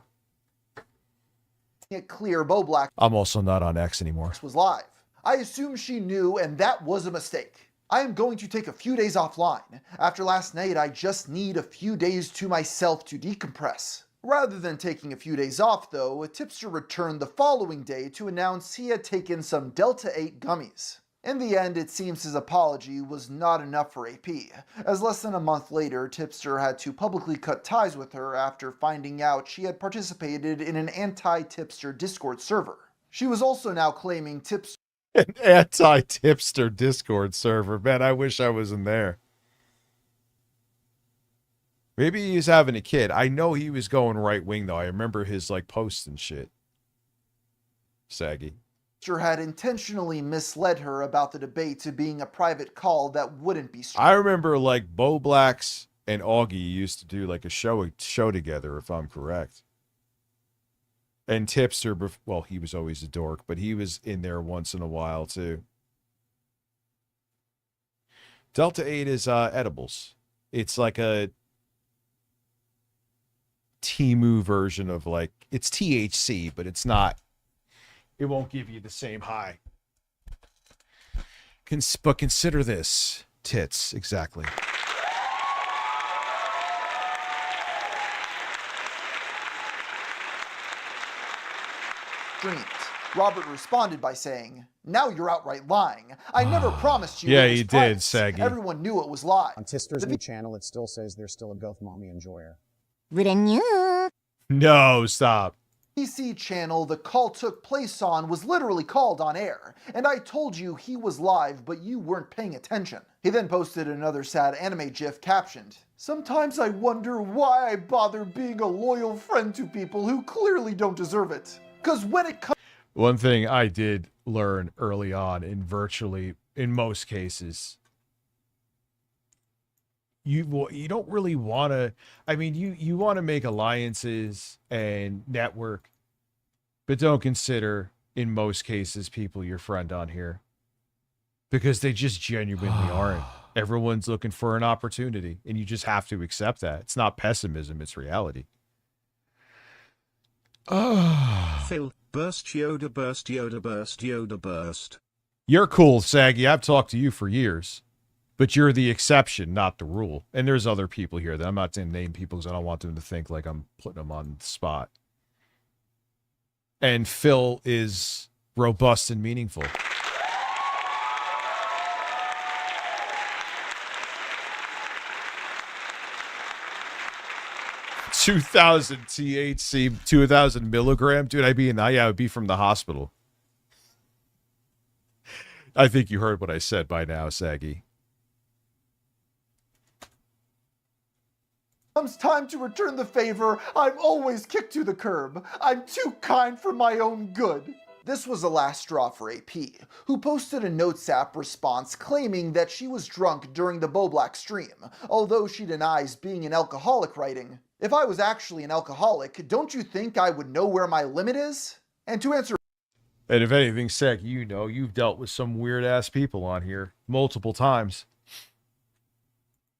"It clear Boblax..." I'm also not on X anymore. "Was live. I assume she knew and that was a mistake. I am going to take a few days offline. After last night, I just need a few days to myself to decompress." Rather than taking a few days off though, Tipster returned the following day to announce he had taken some Delta 8 gummies. In the end, it seems his apology was not enough for AP, as less than a month later, Tipster had to publicly cut ties with her after finding out she had participated in an anti-Tipster Discord server. She was also now claiming Tipster... An anti-Tipster Discord server. Man, I wish I was in there. Maybe he's having a kid. I know he was going right-wing, though. I remember his, like, posts and shit. Saggy. Had intentionally misled her about the debate to being a private call that wouldn't be streamed. I remember, like, Boblax and Augie used to do, like, a show together, if I'm correct. And Tipster, well, he was always a dork, but he was in there once in a while, too. Delta 8 is edibles. It's like a Temu version of, like, it's THC, but it's not. It won't give you the same high. But consider this. Tits, exactly. Robert responded by saying, "Now you're outright lying. I never promised you." Yeah, you did, Saggy. Everyone knew it was live. On Tipster's new channel, it still says there's still a Goth Mommy enjoyer. No, stop. PC channel the call took place on was literally called on air, and I told you he was live, but you weren't paying attention. He then posted another sad anime gif captioned, "Sometimes I wonder why I bother being a loyal friend to people who clearly don't deserve it. Cause when it comes..." One thing I did learn early on in most cases, you don't really want to, I mean, you want to make alliances and network, but don't consider, in most cases, people your friend on here. Because they just genuinely aren't. Everyone's looking for an opportunity, and you just have to accept that. It's not pessimism, it's reality. Phil, burst Yoda, burst Yoda, burst Yoda, burst. You're cool, Saggy. I've talked to you for years. But you're the exception, not the rule. And there's other people here that I'm not going to name people because I don't want them to think like I'm putting them on the spot. And Phil is robust and meaningful. $2,000 THC, 2,000 milligram, dude. I would be from the hospital. I think you heard what I said by now, Saggy. Comes time to return the favor, I'm always kicked to the curb. I'm too kind for my own good. This was the last straw for AP, who posted a Notes app response claiming that she was drunk during the Bo Black stream, although she denies being an alcoholic, writing, "If I was actually an alcoholic, don't you think I would know where my limit is?" And to answer And if anything, Saggy, you know, you've dealt with some weird-ass people on here multiple times.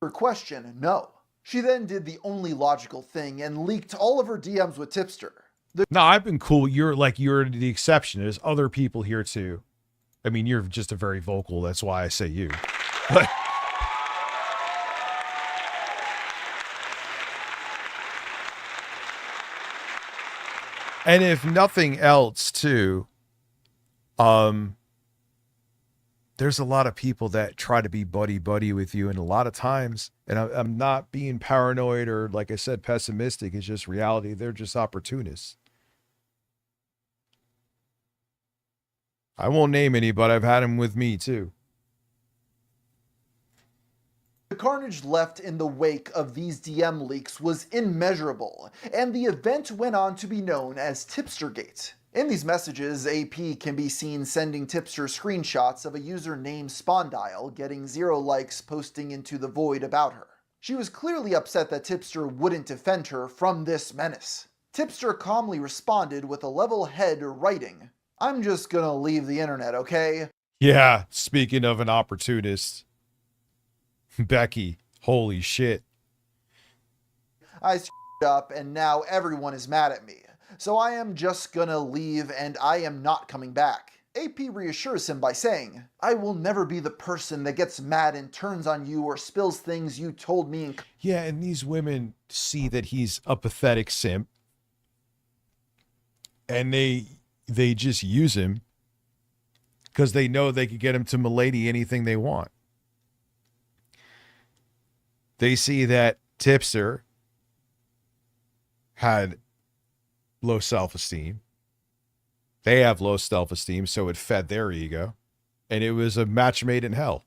her question, no. She then did the only logical thing and leaked all of her DMs with Tipster. No, I've been cool. You're the exception. There's other people here too. I mean, you're just a very vocal. That's why I say you. But and if nothing else, too, there's a lot of people that try to be buddy with you, and a lot of times, and I'm not being paranoid or, like I said, pessimistic. It's just reality. They're just opportunists. I won't name any, but I've had them with me too. The carnage left in the wake of these DM leaks was immeasurable, and the event went on to be known as Tipstergate. In these messages, AP can be seen sending Tipster screenshots of a user named Spondyle getting 0 likes posting into the void about her. She was clearly upset that Tipster wouldn't defend her from this menace. Tipster calmly responded with a level head writing, "I'm just gonna leave the internet, okay?" Yeah, speaking of an opportunist. Becky, holy shit. I screwed up and now everyone is mad at me. So I am just gonna leave and I am not coming back. AP reassures him by saying, "I will never be the person that gets mad and turns on you or spills things you told me." Yeah, and these women see that he's a pathetic simp. And they just use him because they know they could get him to milady anything they want. They see that Tipster had low self-esteem. They have low self-esteem, so it fed their ego. And it was a match made in hell.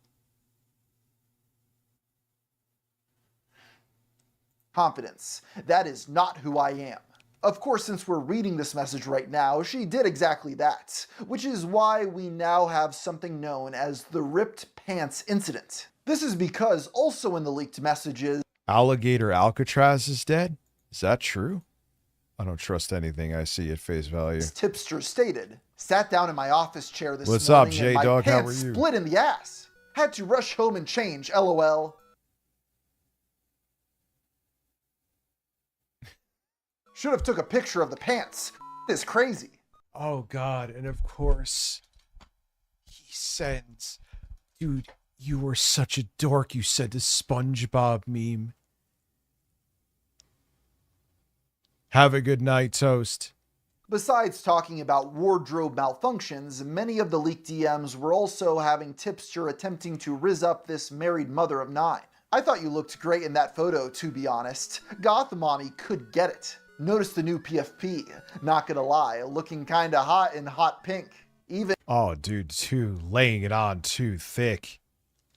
Confidence. That is not who I am. Of course, since we're reading this message right now, she did exactly that, which is why we now have something known as the ripped pants incident. This is because also in the leaked messages, Alligator Alcatraz is dead? Is that true? I don't trust anything I see at face value. Tipster stated, "Sat down in my office chair this What's up, morning and my J-Dog? How are pants you?" split in the ass. Had to rush home and change, LOL. Should have took a picture of the pants. This is crazy. Oh, God. And of course, he sends, "Dude, you were such a dork. You said the SpongeBob meme. Have a good night, Toast." Besides talking about wardrobe malfunctions, many of the leaked DMs were also having Tipster attempting to rizz up this married mother of 9. "I thought you looked great in that photo, to be honest. Goth Mommy could get it. Notice the new PFP. Not gonna lie, looking kinda hot in hot pink. Even Oh, dude, laying it on too thick.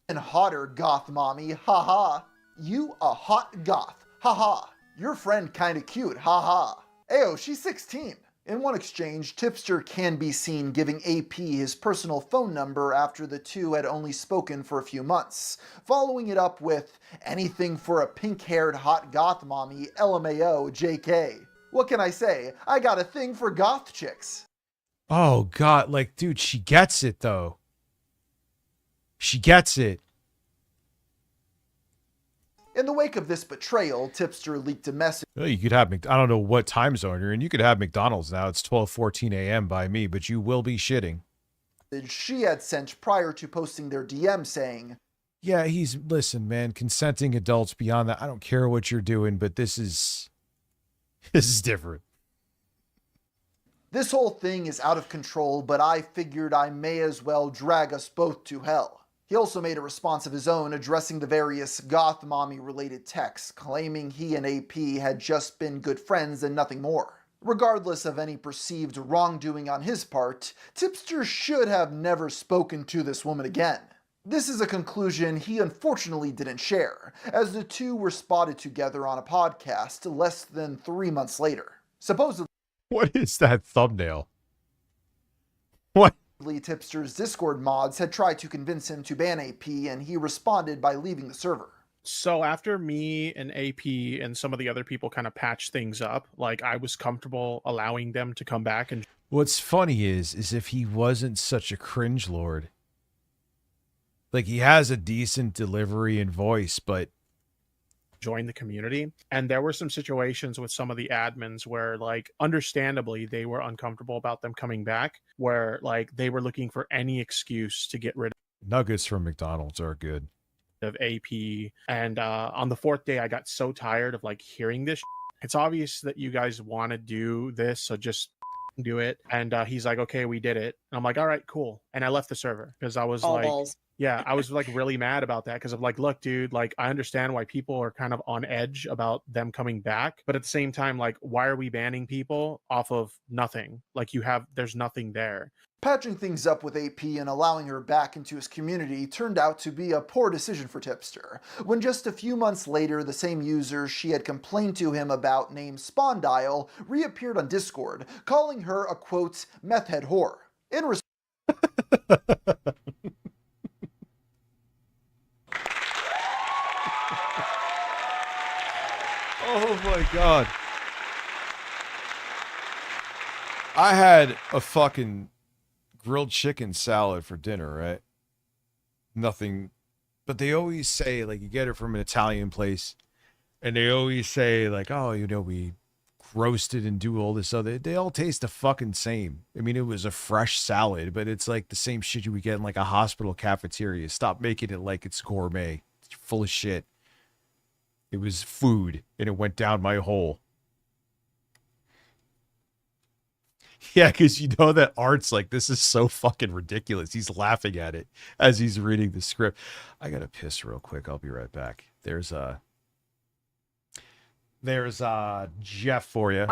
hotter, Goth Mommy. Haha. You a hot goth. Haha. Your friend kinda cute. Haha. Ayo, she's 16. In one exchange, Tipster can be seen giving AP his personal phone number after the two had only spoken for a few months, following it up with, "Anything for a pink-haired hot goth mommy, LMAO, JK. What can I say? I got a thing for goth chicks." Oh, God. Like, dude, she gets it, though. She gets it. In the wake of this betrayal, Tipster leaked a message. Well, you could have, I don't know what time zone you're in. You could have McDonald's now. It's 12:14 a.m. by me, but you will be shitting. She had sent prior to posting their DM saying, yeah, listen, man, consenting adults beyond that. I don't care what you're doing, but this is different. This whole thing is out of control, but I figured I may as well drag us both to hell. He also made a response of his own addressing the various goth mommy related texts, claiming he and AP had just been good friends and nothing more. Regardless of any perceived wrongdoing on his part, Tipster should have never spoken to this woman again. This is a conclusion he unfortunately didn't share, as the two were spotted together on a podcast less than 3 months later. Supposedly, what is that thumbnail? What? Tipster's Discord mods had tried to convince him to ban AP, and he responded by leaving the server. So after me and AP and some of the other people kind of patched things up, like I was comfortable allowing them to come back. And what's funny is if he wasn't such a cringe lord, like he has a decent delivery and voice, but join the community. And there were some situations with some of the admins where, like, understandably they were uncomfortable about them coming back, where like they were looking for any excuse to get rid of nuggets from McDonald's are good of AP. And on the 4th day I got so tired of like hearing this. It's obvious that you guys want to do this, so just do it. And he's like, okay, we did it. And I'm like, all right, cool. And I left the server because I was balls. Yeah, I was like really mad about that because I'm like, look, dude, like I understand why people are kind of on edge about them coming back, but at the same time, like, why are we banning people off of nothing? Like there's nothing there. Patching things up with AP and allowing her back into his community turned out to be a poor decision for Tipster, when just a few months later the same user she had complained to him about named Spawndile reappeared on Discord, calling her a quote, meth head whore. In oh my god. I had a fucking grilled chicken salad for dinner, right? Nothing, but they always say, like, you get it from an Italian place, and they always say, like, oh, you know, we roast it and do all this other, they all taste the fucking same. I mean, it was a fresh salad, but it's like the same shit you would get in like a hospital cafeteria. Stop making it like it's gourmet. It's full of shit. It was food, and it went down my hole. Yeah, because you know that Art's like, this is so fucking ridiculous. He's laughing at it as he's reading the script. I gotta piss real quick. I'll be right back. There's Jeff for you.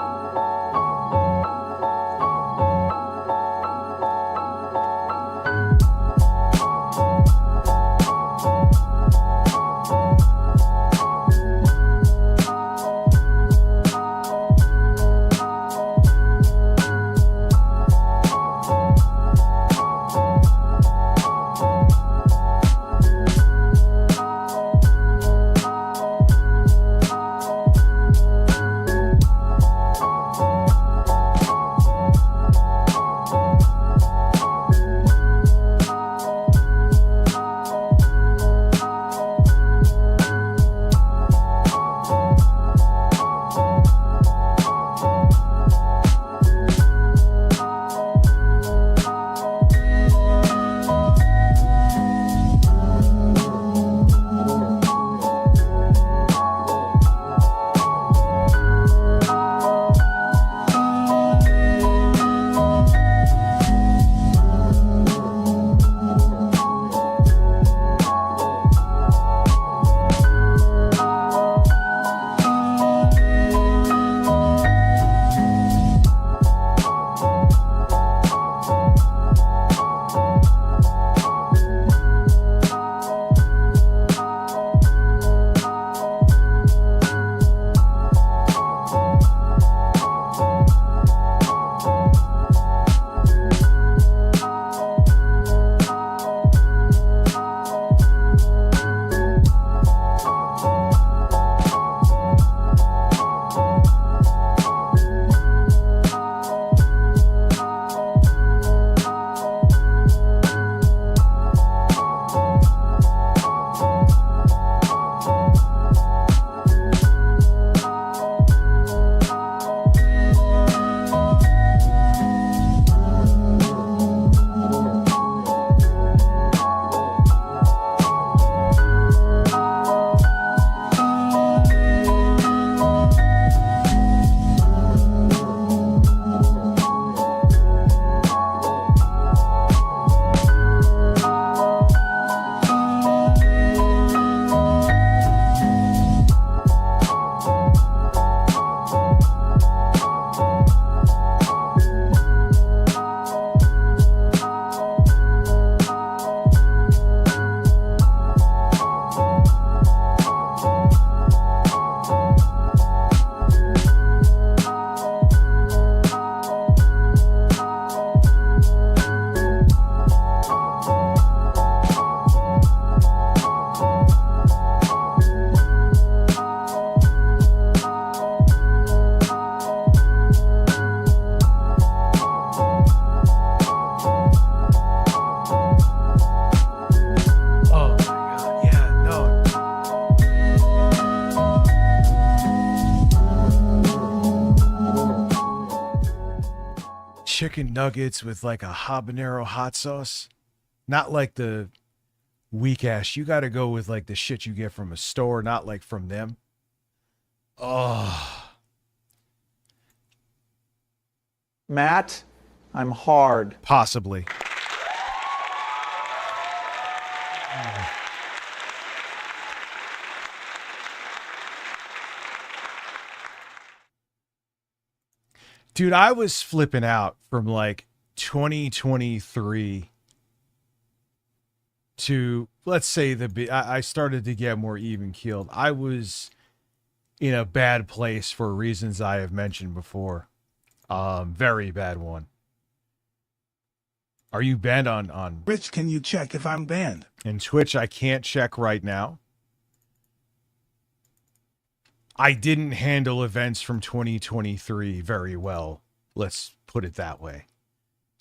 chicken nuggets with like a habanero hot sauce. Not like the weak ass. You got to go with like the shit you get from a store, not like from them. Oh. Matt, I'm hard. Possibly. Dude, I was flipping out from like 2023 to, let's say, I started to get more even keeled. I was in a bad place for reasons I have mentioned before. Very bad one. Are you banned on Rich, can you check if I'm banned? in Twitch? I can't check right now. I didn't handle events from 2023 very well. Let's put it that way.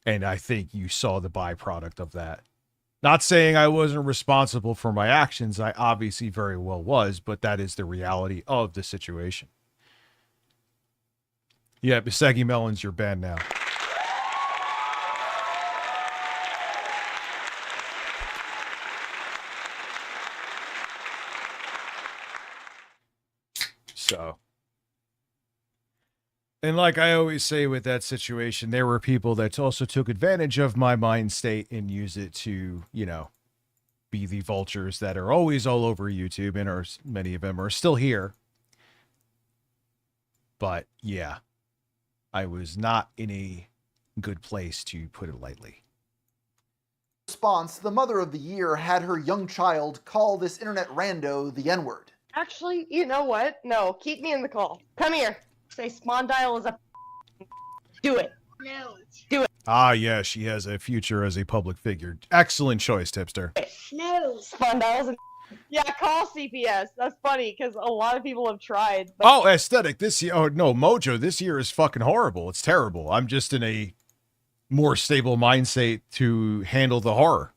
And I think you saw the byproduct of that. Not saying I wasn't responsible for my actions. I obviously very well was, but that is the reality of the situation. Yeah, Bisegi Melons, you're banned now. So, and like I always say with that situation, there were people that also took advantage of my mind state and use it to, you know, be the vultures that are always all over YouTube, and are many of them are still here. But yeah, I was not in a good place, to put it lightly. Response, the mother of the year had her young child call this internet rando the N-word. Actually, you know what? No, keep me in the call. Come here. Say Smondile is a do it. No. Do it. Ah, yeah, she has a future as a public figure. Excellent choice, Tipster. No. Spondile's a yeah, call CPS. That's funny because a lot of people have tried. But Oh, aesthetic this year. Oh, no, Mojo this year is fucking horrible. It's terrible. I'm just in a more stable mind state to handle the horror.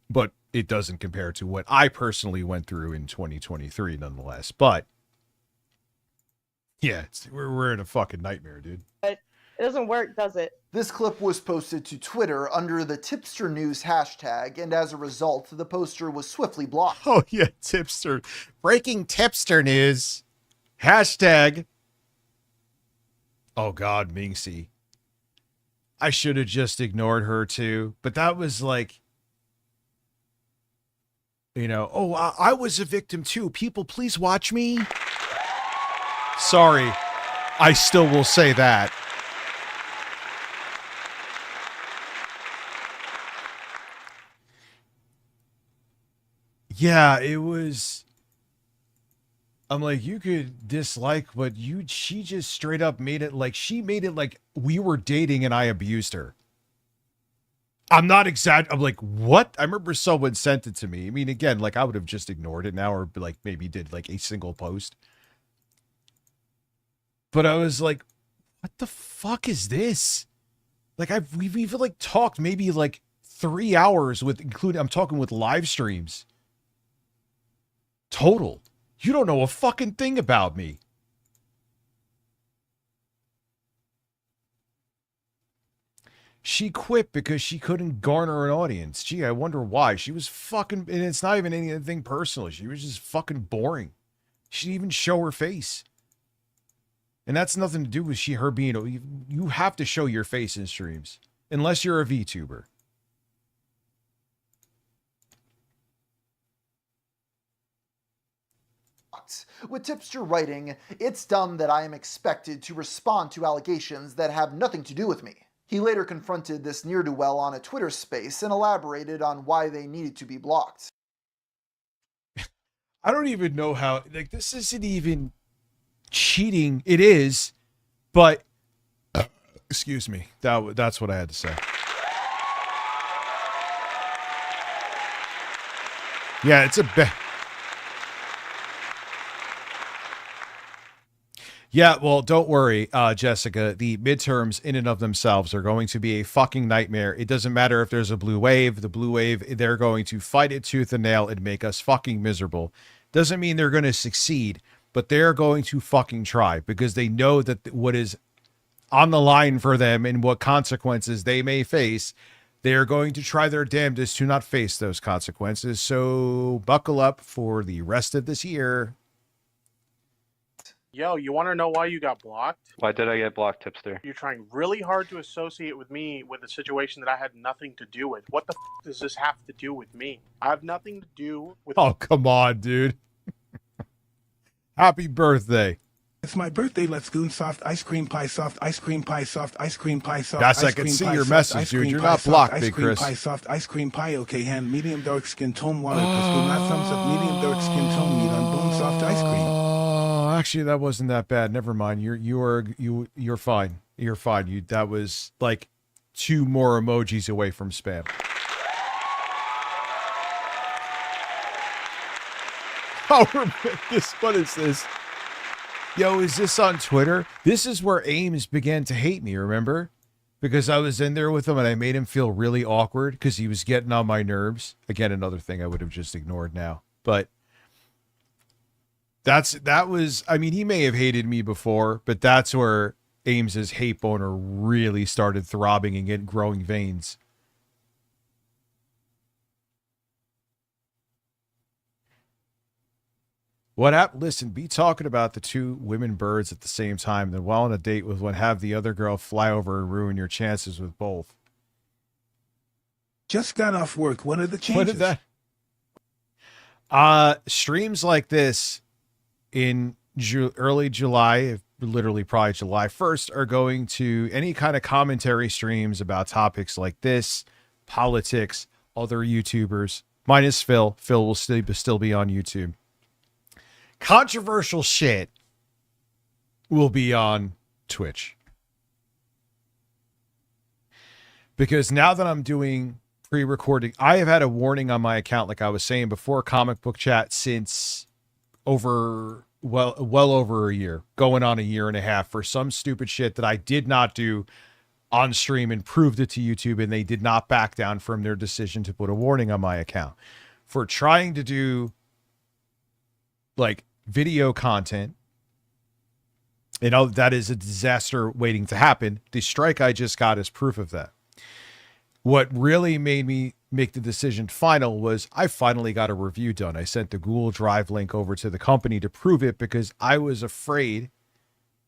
But it doesn't compare to what I personally went through in 2023, nonetheless. But yeah, we're in a fucking nightmare, dude. it doesn't work, does it? This clip was posted to Twitter under the Tipster News hashtag, and as a result, the poster was swiftly blocked. Oh, yeah, Tipster. Breaking Tipster news. Hashtag. Oh, God, Minxie. I should have just ignored her, too. But that was like, you know, oh, I was a victim, too. People, please watch me. Sorry. I still will say that. Yeah, it was. I'm like, you could dislike, but she just straight up made it like, she made it like we were dating and I abused her. I'm not I'm like, what? I remember someone sent it to me. I mean, again, like I would have just ignored it now, or like maybe did like a single post. But I was like, what the fuck is this? Like we've even like talked maybe like 3 hours with, including, I'm talking with live streams. Total. You don't know a fucking thing about me. She quit because she couldn't garner an audience. Gee, I wonder why. She was fucking, and it's not even anything personal. She was just fucking boring. She didn't even show her face. And that's nothing to do with her being, you have to show your face in streams. Unless you're a VTuber. With Tipster writing, it's dumb that I am expected to respond to allegations that have nothing to do with me. He later confronted this ne'er-do-well on a Twitter space and elaborated on why they needed to be blocked. I don't even know how, like, this isn't even cheating. It is, but excuse me. That's what I had to say. Yeah, it's a bit. Yeah, well, don't worry, Jessica. The midterms in and of themselves are going to be a fucking nightmare. It doesn't matter if there's a blue wave. The blue wave, they're going to fight it tooth and nail and make us fucking miserable. Doesn't mean they're going to succeed, but they're going to fucking try because they know that what is on the line for them and what consequences they may face, they are going to try their damnedest to not face those consequences. So buckle up for the rest of this year. Yo, you want to know why you got blocked? Why did I get blocked, Tipster? You're trying really hard to associate with me with a situation that I had nothing to do with. What the does this have to do with me? I have nothing to do with... Oh, come on, dude. Happy birthday. It's my birthday. Let's go soft ice cream pie, soft ice cream pie, soft ice cream pie, soft Yes, ice I can cream see pie, your soft message, ice dude. cream You're pie, not soft blocked, ice Big cream Chris. pie, soft ice cream pie. Okay, hand medium dark skin tone water. Not thumbs up. Medium dark skin tone meat on bone soft ice cream. Oh, actually, that wasn't that bad. Never mind. You're fine. You're fine. That was like 2 more emojis away from spam. Oh, what is this? Yo, is this on Twitter? This is where Ames began to hate me, remember? Because I was in there with him and I made him feel really awkward because he was getting on my nerves. Again, another thing I would have just ignored now. But that was, I mean, he may have hated me before, but that's where Ames's hate boner really started throbbing and getting growing veins. What happened? Listen, be talking about the 2 women birds at the same time, then while on a date with one, have the other girl fly over and ruin your chances with both. Just got off work. What are the changes? What did that? Streams like this in early July, literally probably July 1st, are going to any kind of commentary streams about topics like this, politics, other YouTubers, minus Phil. Phil will still be on YouTube. Controversial shit will be on Twitch. Because now that I'm doing pre-recording, I have had a warning on my account, like I was saying before, Comic Book Chat, since well over a year, going on a year and a half, for some stupid shit that I did not do on stream and proved it to YouTube, and they did not back down from their decision to put a warning on my account for trying to do like video content. You know, that is a disaster waiting to happen. The strike I just got is proof of that. What really made me make the decision final was I finally got a review done. I sent the Google Drive link over to the company to prove it because I was afraid,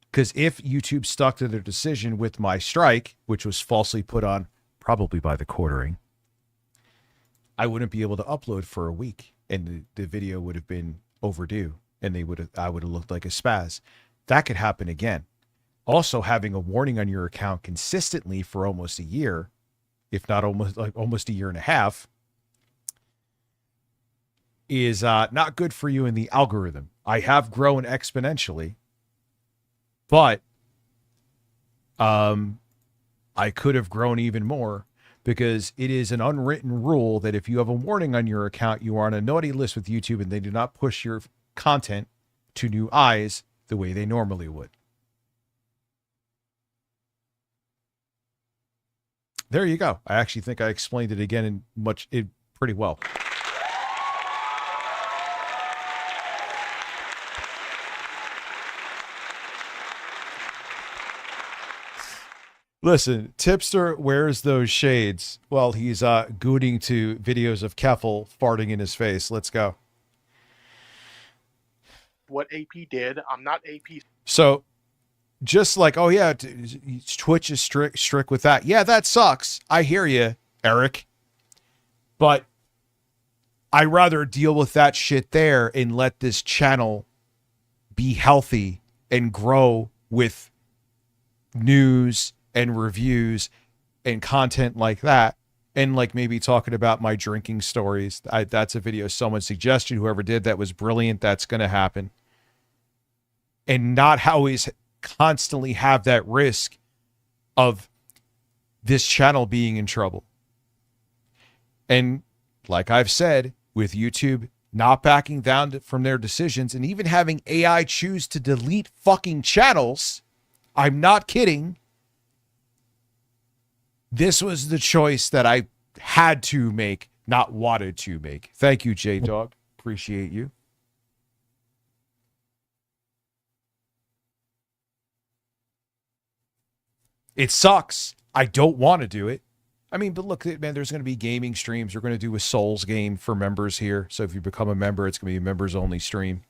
because if YouTube stuck to their decision with my strike, which was falsely put on probably by the quartering, I wouldn't be able to upload for a week and the video would have been overdue and I would have looked like a spaz. That could happen again. Also, having a warning on your account consistently for almost a year, if not almost a year and a half, is not good for you in the algorithm. I have grown exponentially, but I could have grown even more, because it is an unwritten rule that if you have a warning on your account, you are on a naughty list with YouTube and they do not push your content to new eyes the way they normally would. There you go. I actually think I explained it again pretty well. Listen, Tipster wears those shades while he's gooning to videos of Keffel farting in his face. Let's go. What AP did, I'm not AP. So, just like, oh yeah, Twitch is strict with that. Yeah, that sucks. I hear you, Eric. But I rather deal with that shit there and let this channel be healthy and grow with news and reviews and content like that. And like maybe talking about my drinking stories. That's a video someone suggested. Whoever did that was brilliant. That's going to happen. And not always constantly have that risk of this channel being in trouble. And like I've said, with YouTube not backing down from their decisions and even having AI choose to delete fucking channels, I'm not kidding. This was the choice that I had to make, not wanted to make. Thank you, J-Dog. Appreciate you. It sucks. I don't want to do it. I mean, but look, man, there's going to be gaming streams. We're going to do a Souls game for members here. So if you become a member, it's going to be a members only stream.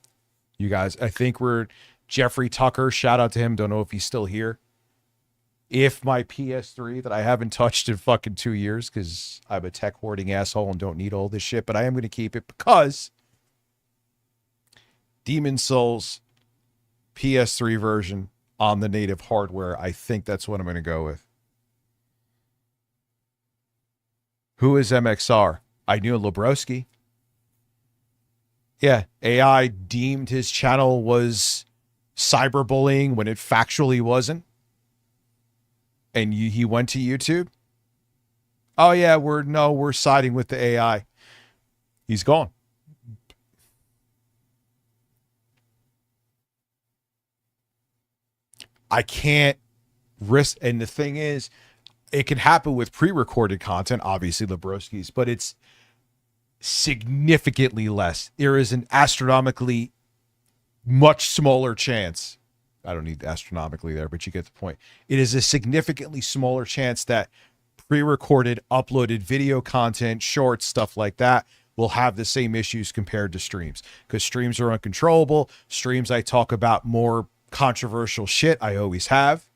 You guys, I think we're Jeffrey Tucker. Shout out to him. Don't know if he's still here. If my PS3 that I haven't touched in fucking 2 years because I'm a tech hoarding asshole and don't need all this shit, but I am going to keep it because Demon Souls PS3 version on the native hardware. I think that's what I'm going to go with. Who is MXR? I knew Lobrowski. Yeah, AI deemed his channel was cyberbullying when it factually wasn't. And he went to YouTube. Oh yeah, we're siding with the AI. He's gone. I can't risk, and the thing is, it can happen with pre-recorded content, obviously Lobrowski's, but it's significantly less. There is an astronomically much smaller chance. I don't need astronomically there, but you get the point. It is a significantly smaller chance that pre-recorded, uploaded video content, shorts, stuff like that will have the same issues compared to streams, because streams are uncontrollable. Streams, I talk about more controversial shit. I always have.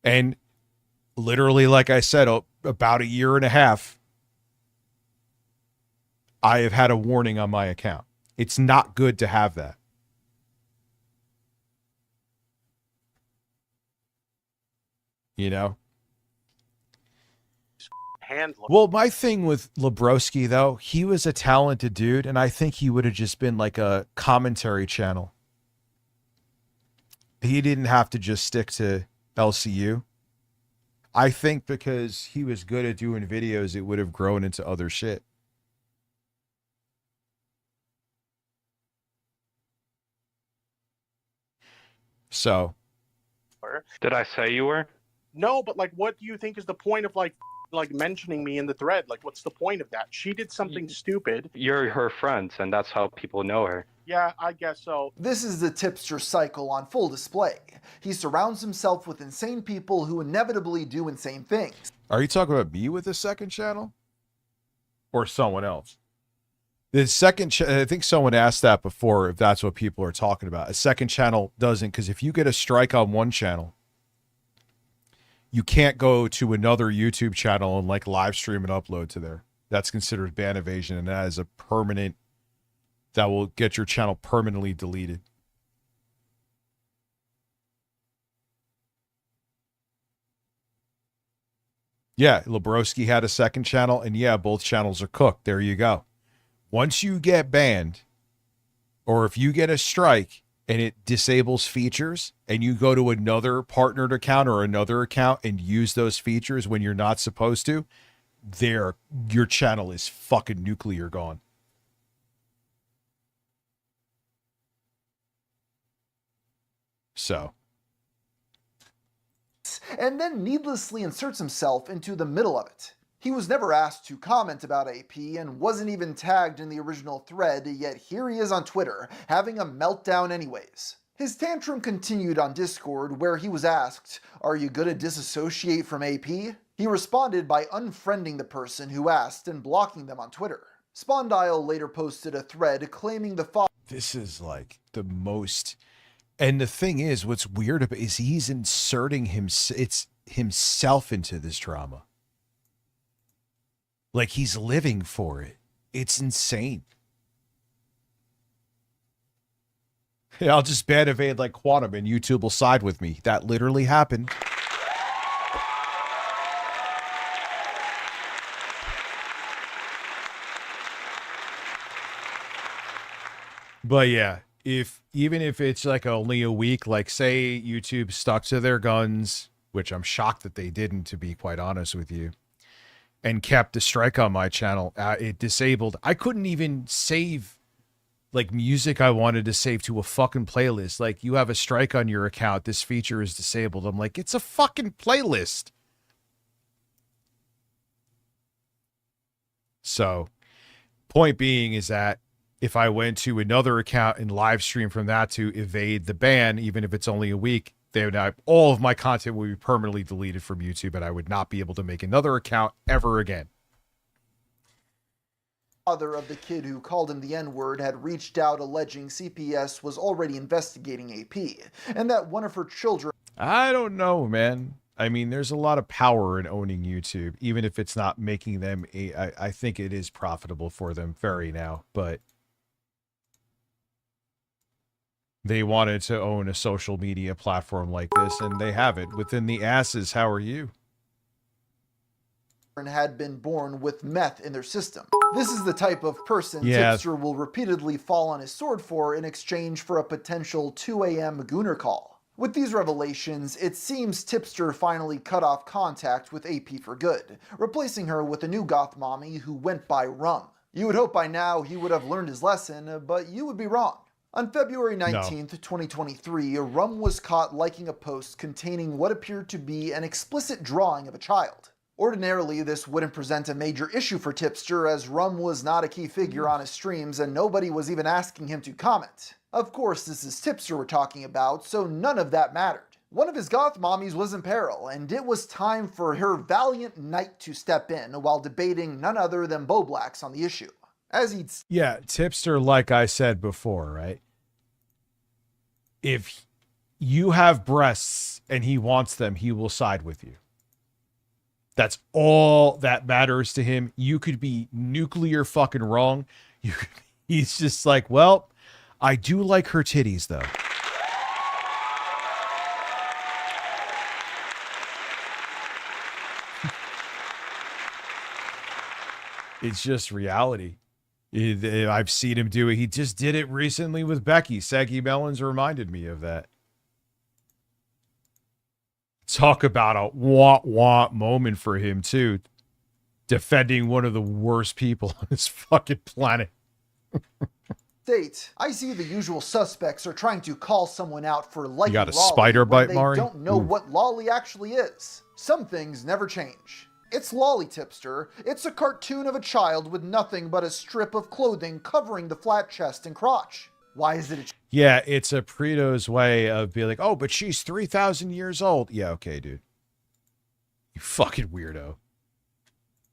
And literally, like I said, about a year and a half, I have had a warning on my account. It's not good to have that. You know? Well, my thing with Lobrowski, though, he was a talented dude, and I think he would have just been like a commentary channel. He didn't have to just stick to LCU. I think because he was good at doing videos, it would have grown into other shit. So. Did I say you were? No, but like, what do you think is the point of like mentioning me in the thread? Like, what's the point of that? She did something stupid. You're her friends, and that's how people know her. Yeah, I guess so. This is the tipster cycle on full display. He surrounds himself with insane people who inevitably do insane things. Are you talking about me with the second channel? Or someone else? The second, I think someone asked that before, if that's what people are talking about. A second channel doesn't, because if you get a strike on one channel, you can't go to another YouTube channel and like live stream and upload to there. That's considered ban evasion, and that is a permanent, that will get your channel permanently deleted. Yeah, Lobrowski had a second channel, and yeah, both channels are cooked. There you go. Once you get banned, or if you get a strike and it disables features, and you go to another partnered account or another account and use those features when you're not supposed to, your channel is fucking nuclear gone. So. And then needlessly inserts himself into the middle of it. He was never asked to comment about AP and wasn't even tagged in the original thread, yet here he is on Twitter, having a meltdown anyways. His tantrum continued on Discord, where he was asked, "Are you gonna disassociate from AP?" He responded by unfriending the person who asked and blocking them on Twitter. Spondyle later posted a thread claiming the father. This is like the most... And the thing is, what's weird about is he's inserting himself into this drama. Like he's living for it. It's insane. Yeah, I'll just ban evade like Quantum and YouTube will side with me. That literally happened. But yeah, even if it's like only a week, like say YouTube stuck to their guns, which I'm shocked that they didn't, to be quite honest with you, and kept the strike on my channel, it disabled. I couldn't even save like music I wanted to save to a fucking playlist. Like, you have a strike on your account, this feature is disabled. I'm like, it's a fucking playlist. So, point being is that if I went to another account and live stream from that to evade the ban, even if it's only a week, all of my content would be permanently deleted from YouTube, and I would not be able to make another account ever again. Father of the kid who called him the N-word had reached out alleging CPS was already investigating AP, and that one of her children... I don't know, man. I mean, there's a lot of power in owning YouTube, even if it's not making them I think it is profitable for them very now, but they wanted to own a social media platform like this, and they have it within the asses. How are you? Had been born with meth in their system. This is the type of person Yeah. Tipster will repeatedly fall on his sword for in exchange for a potential 2 a.m. Gooner call. With these revelations, it seems Tipster finally cut off contact with AP for good, replacing her with a new goth mommy who went by Rum. You would hope by now he would have learned his lesson, but you would be wrong. On February 19th, 2023, Rum was caught liking a post containing what appeared to be an explicit drawing of a child. Ordinarily, this wouldn't present a major issue for Tipster, as Rum was not a key figure on his streams and nobody was even asking him to comment. Of course, this is Tipster we're talking about, so none of that mattered. One of his goth mommies was in peril, and it was time for her valiant knight to step in while debating none other than Bo Blacks on the issue. As he'd... Yeah, Tipster, like I said before, right? If you have breasts and he wants them, he will side with you. That's all that matters to him. You could be nuclear fucking wrong. He's just like, well, I do like her titties, though. It's just reality. I've seen him do it. He just did it recently with Becky. Saggy Melons reminded me of that. Talk about a wah-wah moment for him, too. Defending one of the worst people on this fucking planet. State, I see the usual suspects are trying to call someone out for liking You got a Lolly spider when bite, Mari? they don't know Ooh. what Lolly actually is. Some things never change. It's Lolly, Tipster. It's a cartoon of a child with nothing but a strip of clothing covering the flat chest and crotch. Why is it a Yeah, it's a Prito's way of being like, oh, but she's 3,000 years old. Yeah, okay, dude. You fucking weirdo.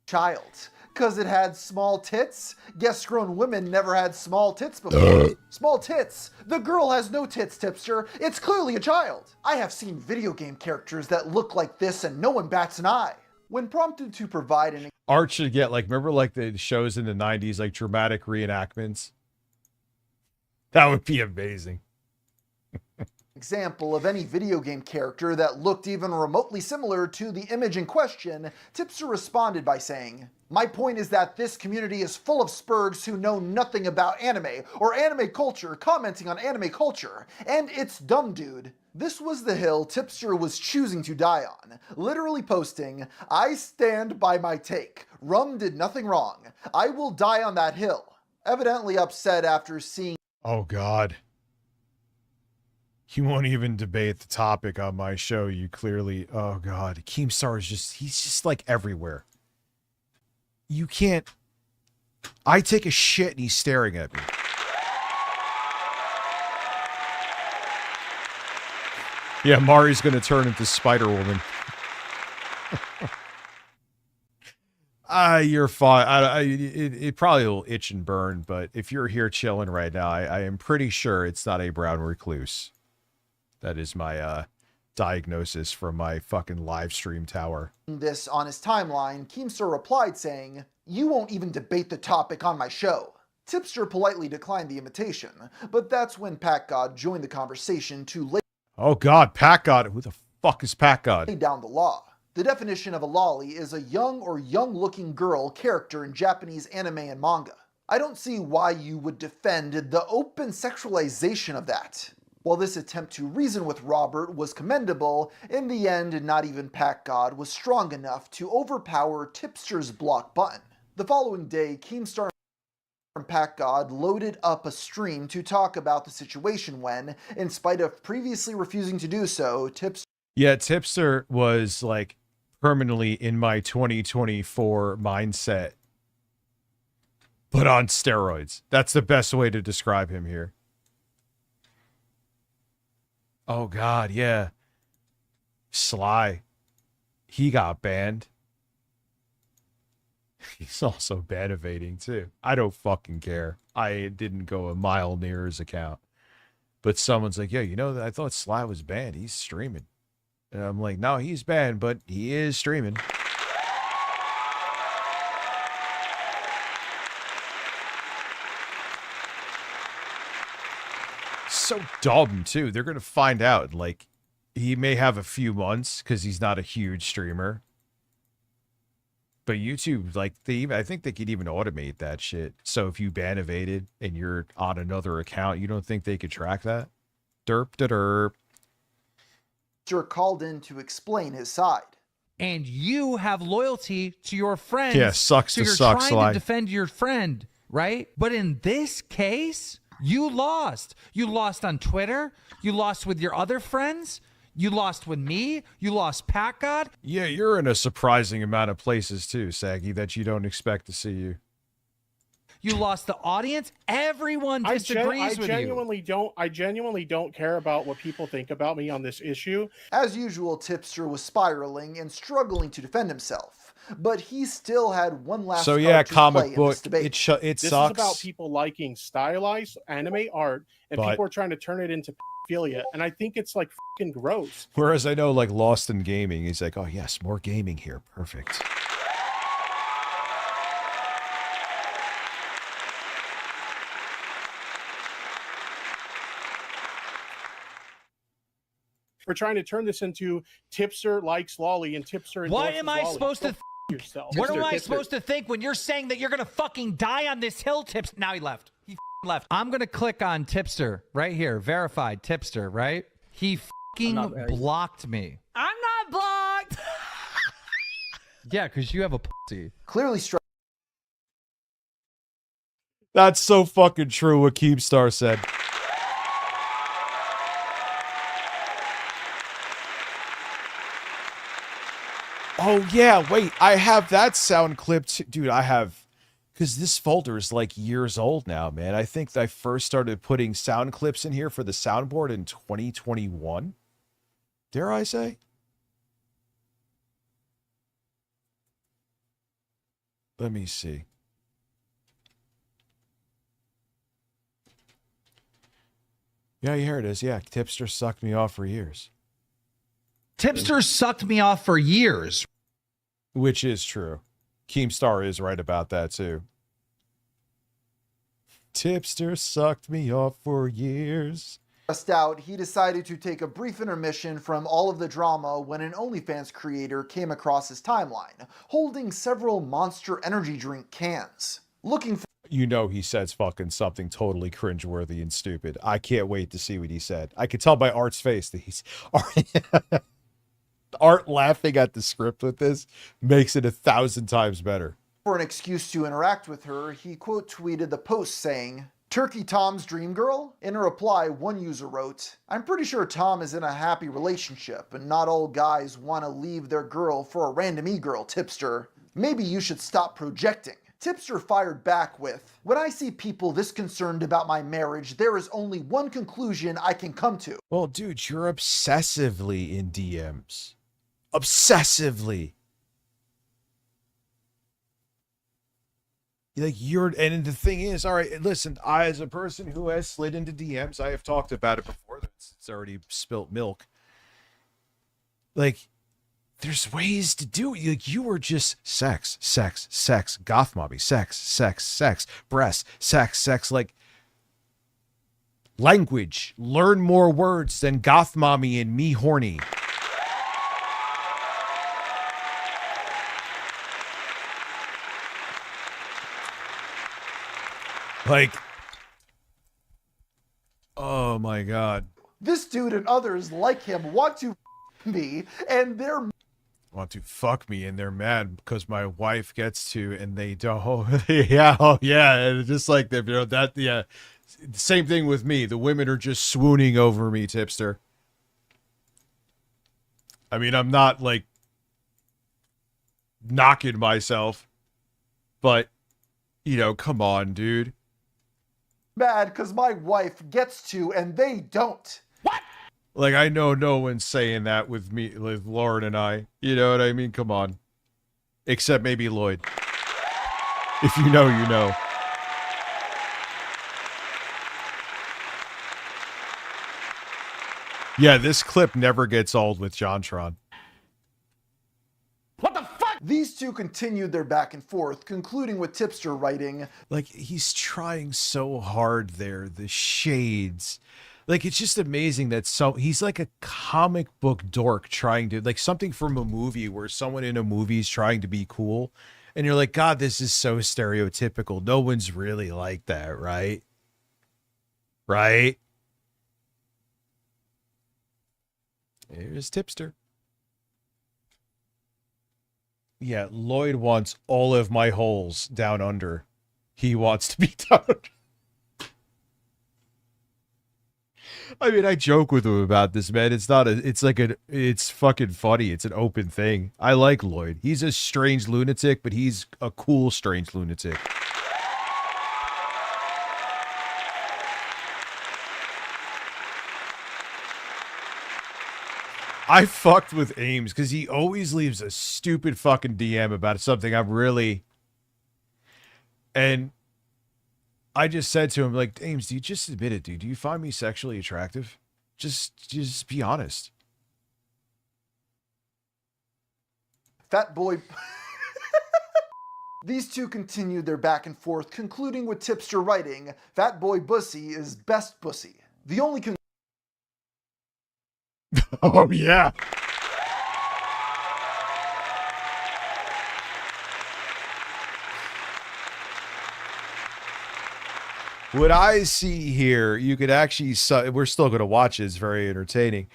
child? Because it had small tits? Guess grown women never had small tits before. Small tits. The girl has no tits, Tipster. It's clearly a child. I have seen video game characters that look like this and no one bats an eye. When prompted to provide an Art should get, like, remember, like, the shows in the 90s, like, dramatic reenactments? That would be amazing. example of any video game character that looked even remotely similar to the image in question, Tipster responded by saying, "My point is that this community is full of spurgs who know nothing about anime or anime culture commenting on anime culture, and it's dumb, dude." This was the hill Tipster was choosing to die on, literally posting, "I stand by my take. Rum did nothing wrong. I will die on that hill." Evidently upset after seeing... Oh, God. You won't even debate the topic on my show. You clearly... Oh, God. Keemstar is just... He's just, like, everywhere. You can't... I take a shit and he's staring at me. Yeah, Mari's going to turn into Spider-Woman. You're fine. It probably will itch and burn, but if you're here chilling right now, I am pretty sure it's not a brown recluse. That is my diagnosis from my fucking live stream tower. this on his timeline, Keemstar replied saying, "You won't even debate the topic on my show." Tipster politely declined the invitation, but that's when Pack God joined the conversation to lay Oh, God, Pack God. Who the fuck is Pack God? down the law. The definition of a lolly is a young or young-looking girl character in Japanese anime and manga. I don't see why you would defend the open sexualization of that. While this attempt to reason with Robert was commendable, in the end, not even Pack God was strong enough to overpower Tipster's block button. The following day, Keemstar and Pack God loaded up a stream to talk about the situation when, in spite of previously refusing to do so, Tipster... Yeah, Tipster was, like, permanently in my 2024 mindset but on steroids. That's the best way to describe him here. Oh, God, yeah. Sly. He got banned. He's also ban evading, too. I don't fucking care. I didn't go a mile near his account. But someone's like, yeah, you know, I thought Sly was banned. He's streaming. And I'm like, no, he's banned, but he is streaming. So dumb, too. They're going to find out. Like, he may have a few months because he's not a huge streamer. But YouTube, like, I think they could even automate that shit. So if you ban evaded and you're on another account, you don't think they could track that? Derp da derp. Tipster called in to explain his side. And you have loyalty to your friends. Yeah, sucks so to you're suck, trying Sly. to defend your friend, right? But in this case, you lost. You lost on Twitter. You lost with your other friends. You lost with me. You lost Pat God. Yeah, you're in a surprising amount of places too, Saggy, that you don't expect to see you. You lost the audience. Everyone disagrees with you. I genuinely don't care about what people think about me on this issue. As usual, Tipster was spiraling and struggling to defend himself, but he still had one last So card yeah, to comic play in book. this debate. It This sucks. is about people liking stylized anime art, and But- people are trying to turn it into pedophilia, and I think it's like fucking gross. Whereas I know, like, Lost in Gaming, he's like, oh yes, more gaming here, perfect. We're trying to turn this into Tipster likes Lolly and Tipster. What endorses am I Lolly. supposed Go to yourself? What am I supposed to think when you're saying that you're going to fucking die on this hill, Tips? Now he left. He left. I'm going to click on Tipster right here. Verified Tipster, right? He fucking blocked me. I'm not blocked. Yeah, because you have a pussy. Clearly That's so fucking true what Keemstar said. Oh yeah, wait, I have that sound clip too. Dude, I have, because this folder is like years old now, man. I think I first started putting sound clips in here for the soundboard in 2021. Dare I say? Let me see. Yeah, here it is. Yeah, Tipster sucked me off for years. Tipster sucked me off for years. Which is true. Keemstar is right about that too. Tipster sucked me off for years. stressed out, he decided to take a brief intermission from all of the drama when an OnlyFans creator came across his timeline, holding several Monster energy drink cans. Looking for You know he says fucking something totally cringeworthy and stupid. I can't wait to see what he said. I could tell by Art's face that he's... Art laughing at the script with this makes it 1,000 times better. For an excuse to interact with her, he quote tweeted the post saying, "Turkey Tom's dream girl?" In a reply, one user wrote, "I'm pretty sure Tom is in a happy relationship and not all guys want to leave their girl for a random e-girl, Tipster. Maybe you should stop projecting." Tipster fired back with, "When I see people this concerned about my marriage, there is only one conclusion I can come to." Well, dude, you're obsessively in DMs. Obsessively. Like and the thing is, all right, listen, I, as a person who has slid into DMs, I have talked about it before. It's already spilt milk. Like, there's ways to do it. Like, you were just sex, sex, sex, goth mommy, sex, sex, sex, breast, sex, sex, like, language. Learn more words than goth mommy and me horny. Like, oh my God. This dude and others like him want to me, and they're Want to fuck me, and they're mad because my wife gets to, and they don't. Yeah, oh yeah, and just like that, you know, that, yeah. Same thing with me. The women are just swooning over me, Tipster. I mean, I'm not like knocking myself, but You know, come on, dude. Mad because my wife gets to and they don't. Like, I know no one's saying that with me, with Lauren and I. You know what I mean? Come on. Except maybe Lloyd. If you know, you know. Yeah, this clip never gets old with JonTron. These two continued their back and forth, concluding with Tipster writing, Like, he's trying so hard there. The shades. Like, it's just amazing that he's like a comic book dork trying to, like, something from a movie where someone in a movie is trying to be cool. And you're like, God, this is so stereotypical. No one's really like that, right? Right? Here's Tipster. Yeah, Lloyd wants all of my holes down under. He wants to be down under. I mean, I joke with him about this, man. It's not it's fucking funny. It's an open thing. I like Lloyd. He's a strange lunatic, but he's a cool strange lunatic. I fucked with Ames because he always leaves a stupid fucking DM about something I'm really... And I just said to him, like, Ames, do you just admit it, dude? Do you find me sexually attractive? Just be honest. Fat Boy... These two continued their back and forth, concluding with Tipster writing, Fat Boy Bussy is best bussy. The only Oh, yeah. What I see here, you could actually, we're still going to watch it. It's very entertaining.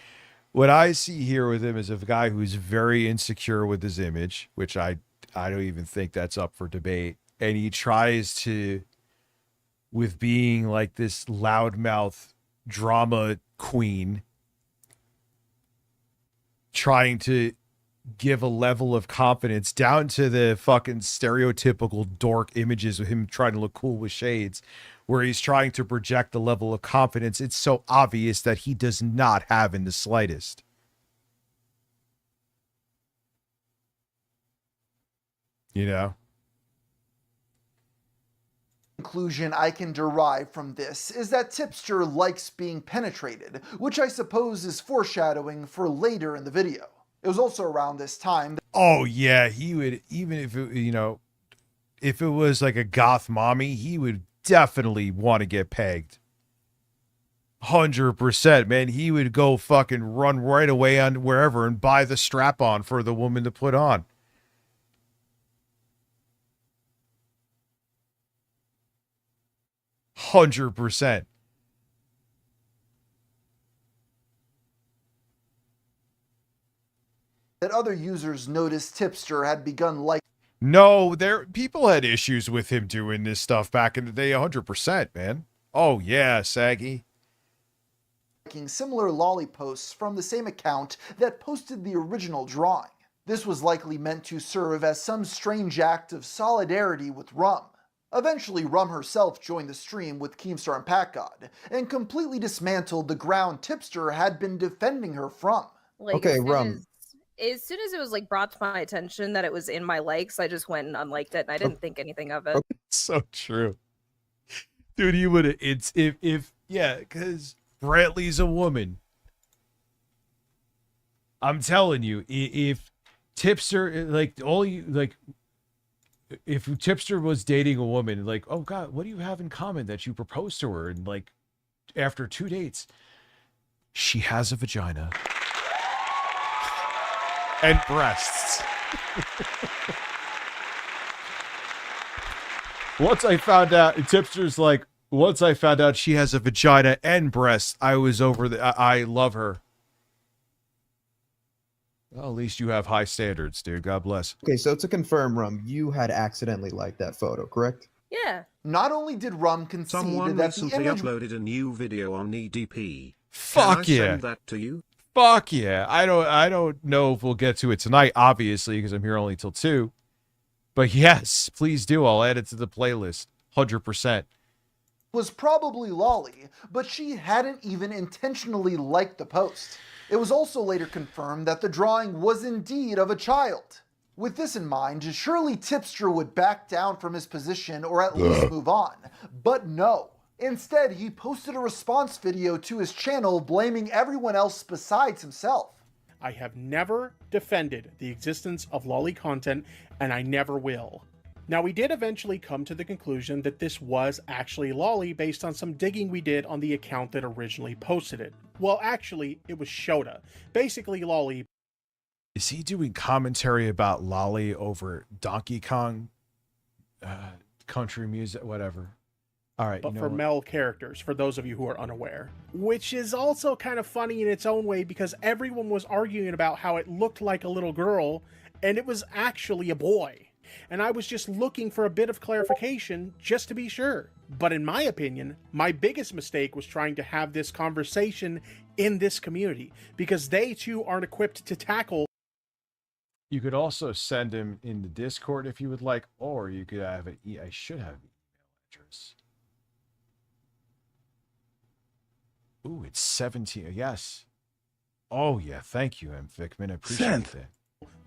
What I see here with him is a guy who's very insecure with his image, which I don't even think that's up for debate. And he tries to, with being like this loudmouth drama queen, trying to give a level of confidence down to the fucking stereotypical dork images of him trying to look cool with shades, where he's trying to project the level of confidence it's so obvious that he does not have in the slightest. You know? conclusion I can derive from this is that Tipster likes being penetrated, which I suppose is foreshadowing for later in the video. It was also around this time that Oh yeah, he would, even if it, you know, if it was like a goth mommy, he would definitely want to get pegged. 100%, man. He would go fucking run right away on wherever and buy the strap on for the woman to put on. %100%. that other users noticed Tipster had begun liking No, people had issues with him doing this stuff back in the day, 100%, man. Oh yeah, Saggy. similar lolly posts from the same account that posted the original drawing. This was likely meant to serve as some strange act of solidarity with Rum. Eventually, Rum herself joined the stream with Keemstar and PatGod, and completely dismantled the ground Tipster had been defending her from. Like, as soon as it was like brought to my attention that it was in my likes, I just went and unliked it, and I didn't think anything of it. So true. Dude, you would have, yeah, because Brantley's a woman. I'm telling you, if Tipster, like, if Tipster was dating a woman, like, oh God, what do you have in common that you proposed to her? And like, after 2 dates, she has a vagina and breasts. Once I found out, Tipster's like, once I found out she has a vagina and breasts, I was over I love her. Well, at least you have high standards, dude. God bless. Okay, so to confirm, Rum, you had accidentally liked that photo, correct? Yeah. Not only did Rum concede Someone that the recently image uploaded a new video on EDP. Fuck Can I yeah. send that to you? Fuck yeah. I don't know if we'll get to it tonight, obviously, because I'm here only till 2. But yes, please do. I'll add it to the playlist. 100%. Was probably Lolly, but she hadn't even intentionally liked the post. It was also later confirmed that the drawing was indeed of a child. With this in mind, surely Tipster would back down from his position or at least move on. But no. Instead, he posted a response video to his channel blaming everyone else besides himself. I have never defended the existence of lolly content, and I never will. Now, we did eventually come to the conclusion that this was actually lolly based on some digging we did on the account that originally posted it. Well, actually, it was Shota. Basically, lolly. Is he doing commentary about lolly over Donkey Kong country music, whatever? All right, But for male characters, for those of you who are unaware. Which is also kind of funny in its own way because everyone was arguing about how it looked like a little girl and it was actually a boy. And I was just looking for a bit of clarification just to be sure. But in my opinion, my biggest mistake was trying to have this conversation in this community because they too aren't equipped to tackle. You could also send him in the Discord if you would like, or you could have an I should have an email address. Ooh, it's 17. Yes. Oh yeah, thank you, M. Fickman. I appreciate that.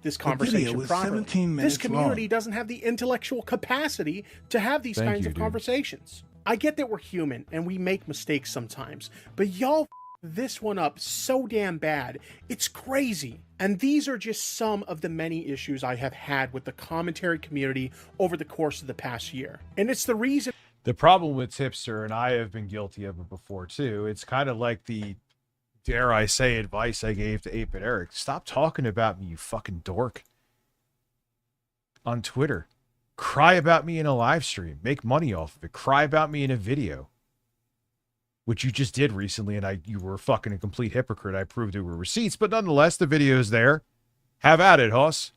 This conversation was properly. 17 minutes This community long. doesn't have the intellectual capacity to have these kinds of conversations. I get that we're human and we make mistakes sometimes, but y'all this one up so damn bad. It's crazy. And these are just some of the many issues I have had with the commentary community over the course of the past year. And it's the reason. The problem with Tipster, and I have been guilty of it before too, it's kind of like the, dare I say, advice I gave to 8-Bit Eric. Stop talking about me, you fucking dork. On Twitter. Cry about me in a live stream. Make money off of it. Cry about me in a video. Which you just did recently, and you were fucking a complete hypocrite. I proved it with receipts, but nonetheless, the video's there. Have at it, Hoss.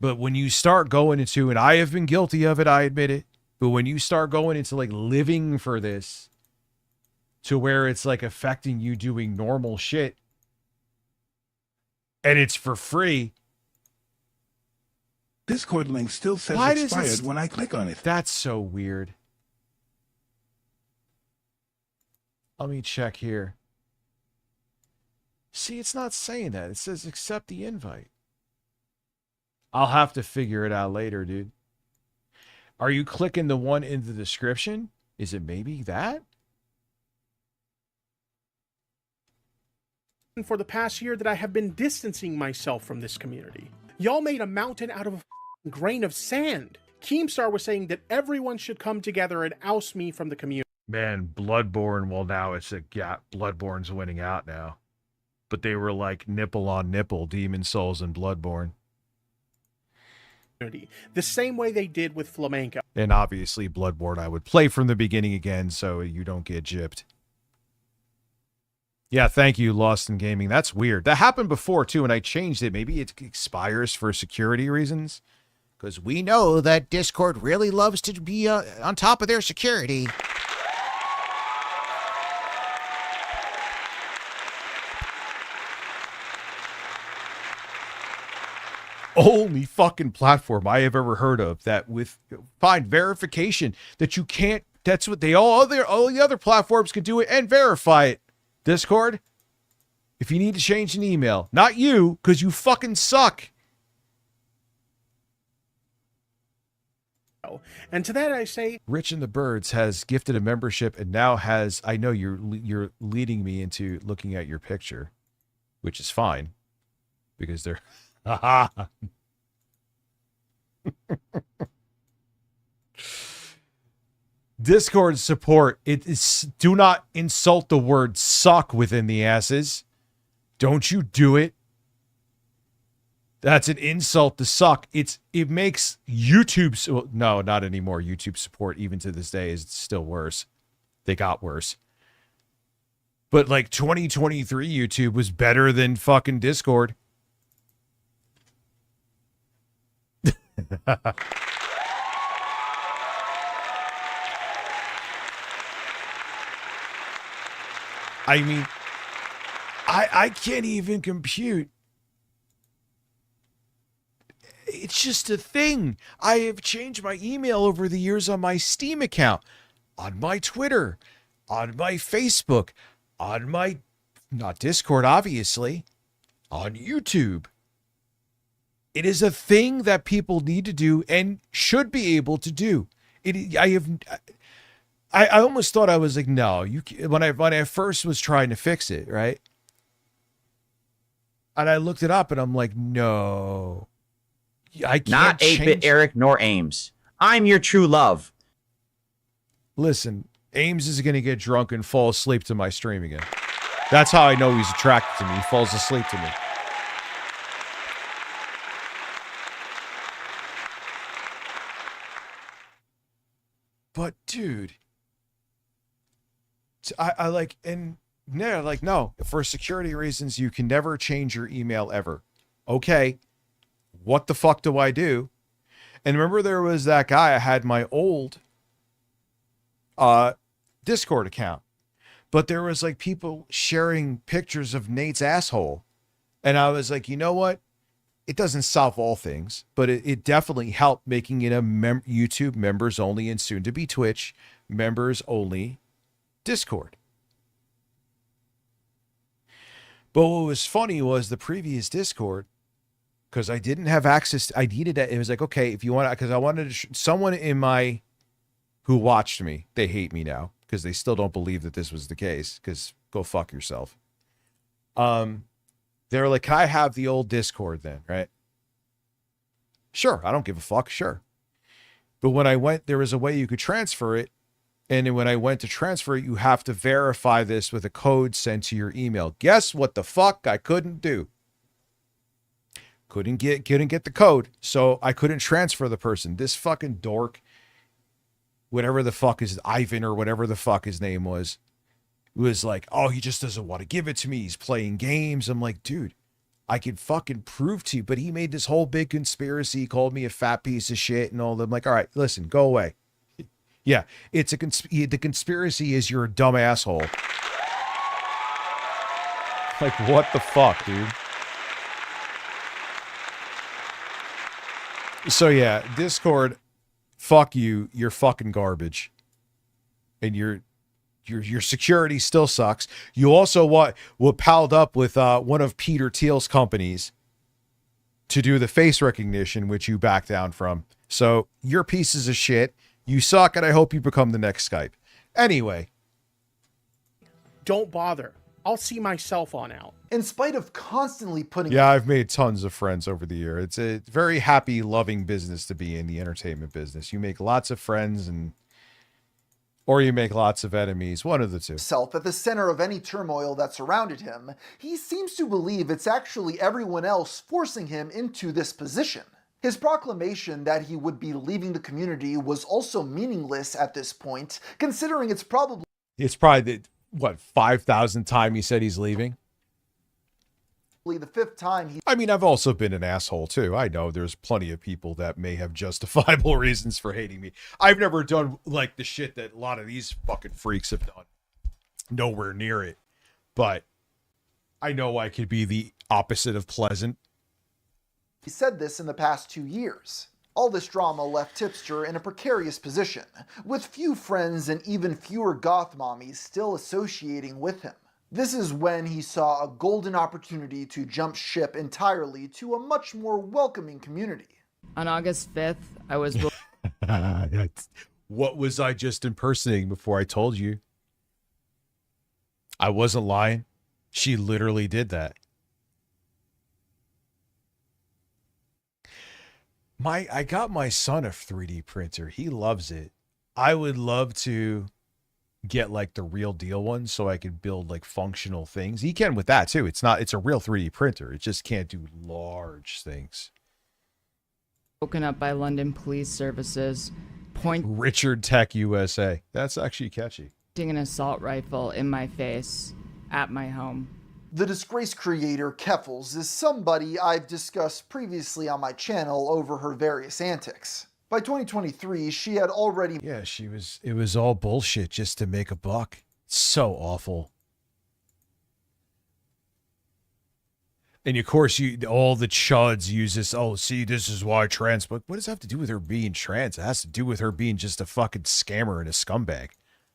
But when you start going into, and I have been guilty of it, I admit it, but when you start going into like living for this to where it's like affecting you doing normal shit and it's for free. Discord link still says expired when I click on it. That's so weird. Let me check here. See, it's not saying that. It says accept the invite. I'll have to figure it out later, dude. Are you clicking the one in the description? Is it maybe that? For the past year that I have been distancing myself from this community. Y'all made a mountain out of a grain of sand. Keemstar was saying that everyone should come together and oust me from the community. Man, Bloodborne, well now it's Bloodborne's winning out now. But they were like nipple on nipple, Demon Souls and Bloodborne. The same way they did with Flamenco. And obviously Bloodborne I would play from the beginning again so you don't get gypped. Yeah, thank you, Lost in Gaming. That's weird. That happened before, too, and I changed it. Maybe it expires for security reasons. Because we know that Discord really loves to be on top of their security. Only fucking platform I have ever heard of that with find verification that you can't. That's what they all the other platforms can do it and verify it. Discord, if you need to change an email, not you, because you fucking suck. And to that I say, Rich and the Birds has gifted a membership and now has. I know you're leading me into looking at your picture, which is fine, because they're. Discord support. It is. Do not insult the word suck within the asses. Don't you do it. That's an insult to suck. It makes YouTube. Well, no, not anymore. YouTube support, even to this day, is still worse. They got worse. But like 2023 YouTube was better than fucking Discord. I mean, I can't even compute It's just a thing. I have changed my email over the years on my Steam account, on my Twitter, on my Facebook, on my, not Discord, obviously, on YouTube. It is a thing that people need to do and should be able to do. I almost thought I was like, no, when I first was trying to fix it, right? And I looked it up and I'm like, no, I can't. Not 8-Bit Eric nor Ames. I'm your true love. Listen, Ames is going to get drunk and fall asleep to my stream again. That's how I know he's attracted to me. He falls asleep to me. But dude, I like, and no, like, no, for security reasons, you can never change your email ever. Okay. What the fuck do I do? And remember there was that guy, I had my old Discord account, but there was like people sharing pictures of Nate's asshole. And I was like, you know what? It doesn't solve all things, but it definitely helped making it a YouTube members only and soon to be Twitch members only Discord. But what was funny was the previous Discord, because I didn't have access. I needed it. It was like, okay, if you want, because I wanted someone in my, who watched me, they hate me now because they still don't believe that this was the case, because go fuck yourself. They were like, can I have the old Discord then? Right? Sure. I don't give a fuck. Sure. But when I went, there was a way you could transfer it. And then when I went to transfer it, you have to verify this with a code sent to your email. Guess what the fuck I couldn't do? Couldn't get the code. So I couldn't transfer the person. This fucking dork, whatever the fuck is Ivan or whatever the fuck his name was like, oh, he just doesn't want to give it to me. He's playing games. I'm like, dude, I can fucking prove to you. But he made this whole big conspiracy, called me a fat piece of shit and all that. I'm like, all right, listen, go away. Yeah, it's the conspiracy is you're a dumb asshole. Like, what the fuck, dude? So yeah, Discord, fuck you. You're fucking garbage. And your security still sucks. You also what palled up with one of Peter Thiel's companies to do the face recognition, which you back down from. So you're pieces of shit. You suck, and I hope you become the next Skype. Anyway. Don't bother. I'll see myself on out. In spite of constantly putting... Yeah, I've made tons of friends over the year. It's a very happy, loving business to be in, the entertainment business. You make lots of friends or you make lots of enemies, one of the two. ...self at the center of any turmoil that surrounded him, he seems to believe it's actually everyone else forcing him into this position. His proclamation that he would be leaving the community was also meaningless at this point, considering it's probably the, 5,000th time he said he's leaving? the 5th time he... I mean, I've also been an asshole too. I know there's plenty of people that may have justifiable reasons for hating me. I've never done like the shit that a lot of these fucking freaks have done. Nowhere near it. But I know I could be the opposite of pleasant. He said this in the past 2 years. All this drama left Tipster in a precarious position, with few friends and even fewer goth mommies still associating with him. This is when he saw a golden opportunity to jump ship entirely to a much more welcoming community. On August 5th, I was... What was I just impersonating before I told you? I wasn't lying. She literally did that. I got my son a 3D printer. He loves it. I would love to get like the real deal one so I could build like functional things. He can with that too. It's a real 3D printer. It just can't do large things. Woken up by London Police Services, Richard Tech USA. That's actually catchy. pointing an assault rifle in my face at my home. The disgraced creator, Keffels, is somebody I've discussed previously on my channel over her various antics. By 2023, she had already... Yeah, it was all bullshit just to make a buck. So awful. And of course, all the chuds use this. Oh, see, this is why trans. But what does that have to do with her being trans? It has to do with her being just a fucking scammer and a scumbag.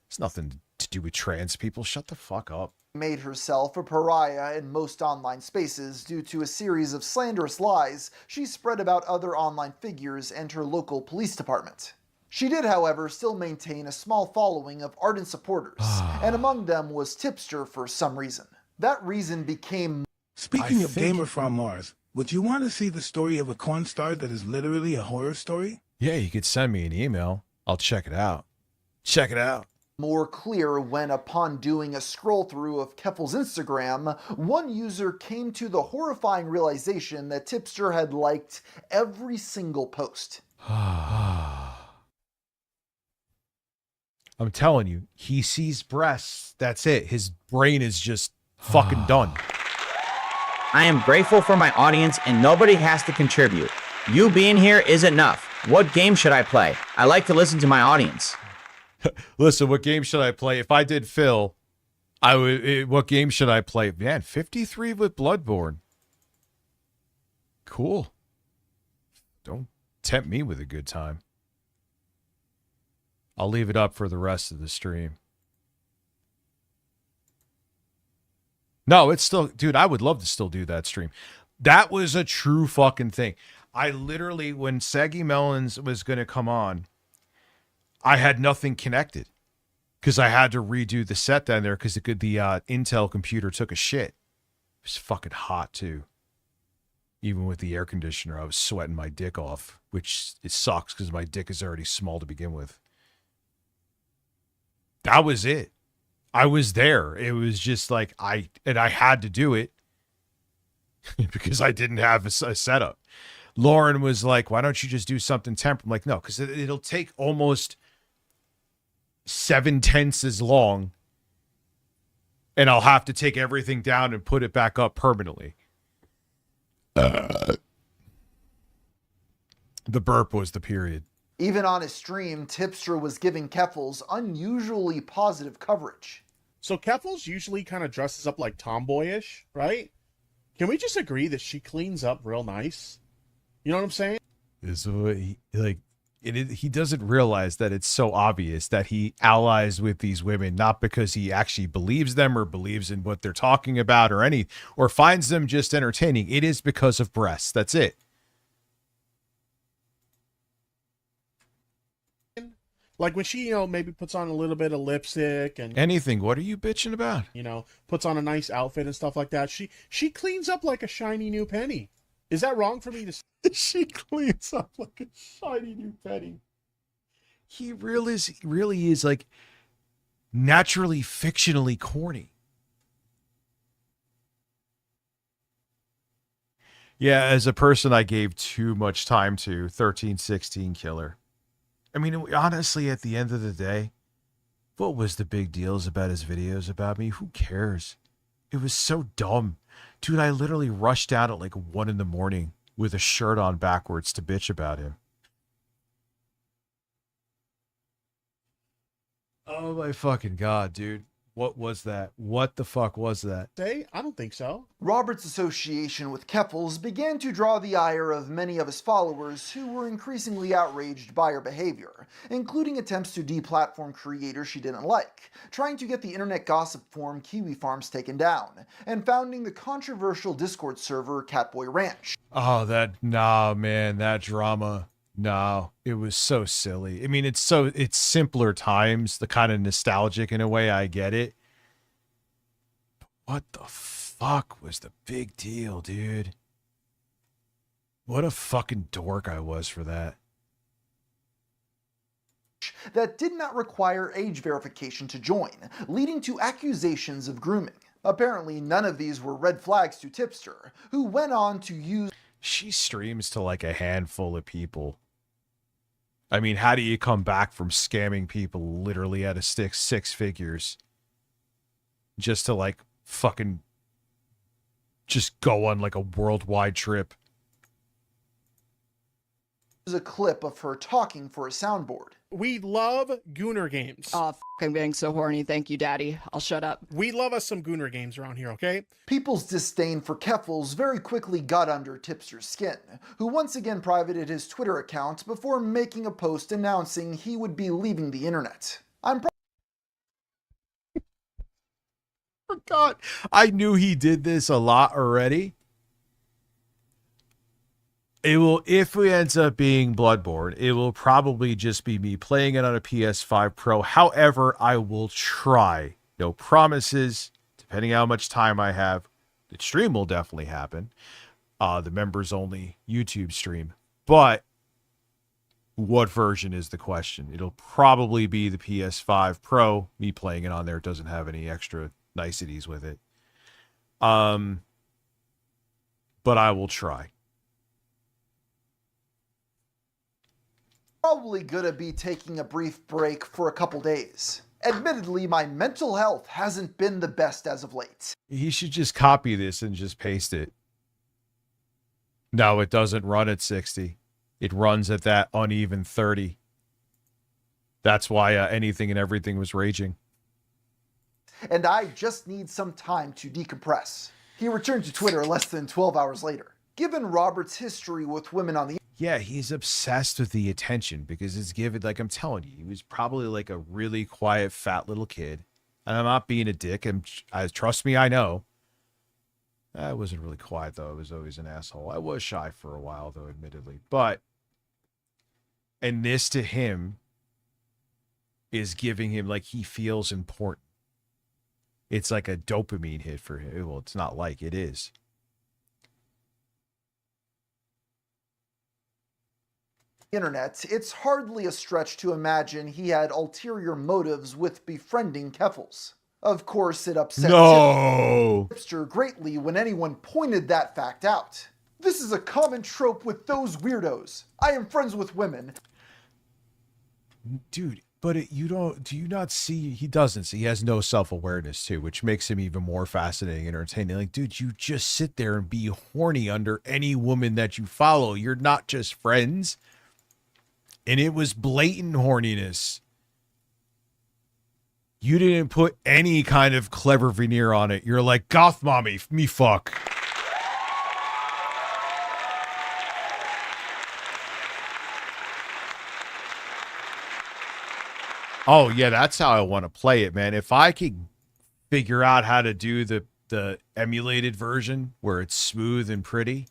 It's nothing to do with trans people. Shut the fuck up. Made herself a pariah in most online spaces due to a series of slanderous lies she spread about other online figures and her local police department. She did, however, still maintain a small following of ardent supporters, and among them was Tipster for some reason. That reason became... Speaking of Gamer from Mars, would you want to see the story of a corn star that is literally a horror story? Yeah, you could send me an email. I'll check it out. Check it out. More clear when, upon doing a scroll through of Keffel's Instagram, one user came to the horrifying realization that Tipster had liked every single post. I'm telling you, he sees breasts. That's it. His brain is just fucking done. I am grateful for my audience and nobody has to contribute. You being here is enough. What game should I play? I like to listen to my audience. Listen, what game should I play? If I did Phil, I would. What game should I play? Man, 53 with Bloodborne. Cool. Don't tempt me with a good time. I'll leave it up for the rest of the stream. No, it's still, dude, I would love to still do that stream. That was a true fucking thing. I literally, when Saggy Melons was going to come on, I had nothing connected because I had to redo the set down there because the Intel computer took a shit. It was fucking hot too. Even with the air conditioner, I was sweating my dick off, which it sucks because my dick is already small to begin with. That was it. I was there. It was just like I had to do it because I didn't have a setup. Lauren was like, why don't you just do something temp? I'm like, no, because it'll take almost 7/10 as long and I'll have to take everything down and put it back up permanently. The burp was the period. Even on his stream, Tipster was giving Keffels unusually positive coverage. So Keffels usually kind of dresses up like tomboyish, right? Can we just agree that she cleans up real nice? You know what I'm saying? He doesn't realize that it's so obvious that he allies with these women, not because he actually believes them or believes in what they're talking about or finds them just entertaining. It is because of breasts. That's it. Like when she, maybe puts on a little bit of lipstick and anything. What are you bitching about? Puts on a nice outfit and stuff like that. She cleans up like a shiny new penny. Is that wrong for me to say? She cleans up like a shiny new penny. He really is like naturally fictionally corny. Yeah, as a person I gave too much time to, 1316 killer. I mean, honestly, at the end of the day, what was the big deals about his videos about me? Who cares? It was so dumb. Dude, I literally rushed out at like 1 a.m. with a shirt on backwards to bitch about him. Oh my fucking God, dude. What was that? What the fuck was that? I don't think so. Robert's association with Keffels began to draw the ire of many of his followers who were increasingly outraged by her behavior, including attempts to deplatform creators she didn't like, trying to get the internet gossip forum Kiwi Farms taken down, and founding the controversial Discord server Catboy Ranch. Oh, that drama. No, it was so silly. I mean, it's simpler times, the kind of nostalgic in a way, I get it. What the fuck was the big deal, dude? What a fucking dork I was for that. That did not require age verification to join, leading to accusations of grooming. Apparently, none of these were red flags to Tipster, who went on to use... She streams to like a handful of people. I mean, how do you come back from scamming people literally at a six figures just to like fucking just go on like a worldwide trip? a clip of her talking for a soundboard. We love Gooner games. Oh, I'm being so horny. Thank you, Daddy. I'll shut up. We love us some Gooner games around here, okay? People's disdain for Keffels very quickly got under Tipster's skin, who once again privated his Twitter account before making a post announcing he would be leaving the internet. Forgot. I knew he did this a lot already. It will, if it ends up being Bloodborne, it will probably just be me playing it on a PS5 Pro. However, I will try. No promises. Depending how much time I have, the stream will definitely happen. The members only YouTube stream. But what version is the question? It'll probably be the PS5 Pro. Me playing it on there doesn't have any extra niceties with it. But I will try. Probably gonna be taking a brief break for a couple days. Admittedly, my mental health hasn't been the best as of late. He should just copy this and just paste it. No, it doesn't run at 60. It runs at that uneven 30. That's why anything and everything was raging. And I just need some time to decompress. He returned to Twitter less than 12 hours later. Given Robert's history with women on the Yeah, he's obsessed with the attention because it's given, like I'm telling you, he was probably like a really quiet, fat little kid. And I'm not being a dick. Trust me, I know. I wasn't really quiet, though. I was always an asshole. I was shy for a while, though, admittedly. But, and this to him is giving him, like, he feels important. It's like a dopamine hit for him. Well, it's not like, it is. internet, it's hardly a stretch to imagine he had ulterior motives with befriending Keffels. Of course, it upset Tipster greatly when anyone pointed that fact out. This is a common trope with those weirdos. I am friends with women. Dude, but do you not see, he doesn't see, he has no self-awareness too, which makes him even more fascinating and entertaining. Like, dude, you just sit there and be horny under any woman that you follow. You're not just friends. And it was blatant horniness. You didn't put any kind of clever veneer on it. You're like, goth mommy, me fuck. Oh, yeah, that's how I want to play it, man. If I could figure out how to do the emulated version where it's smooth and pretty,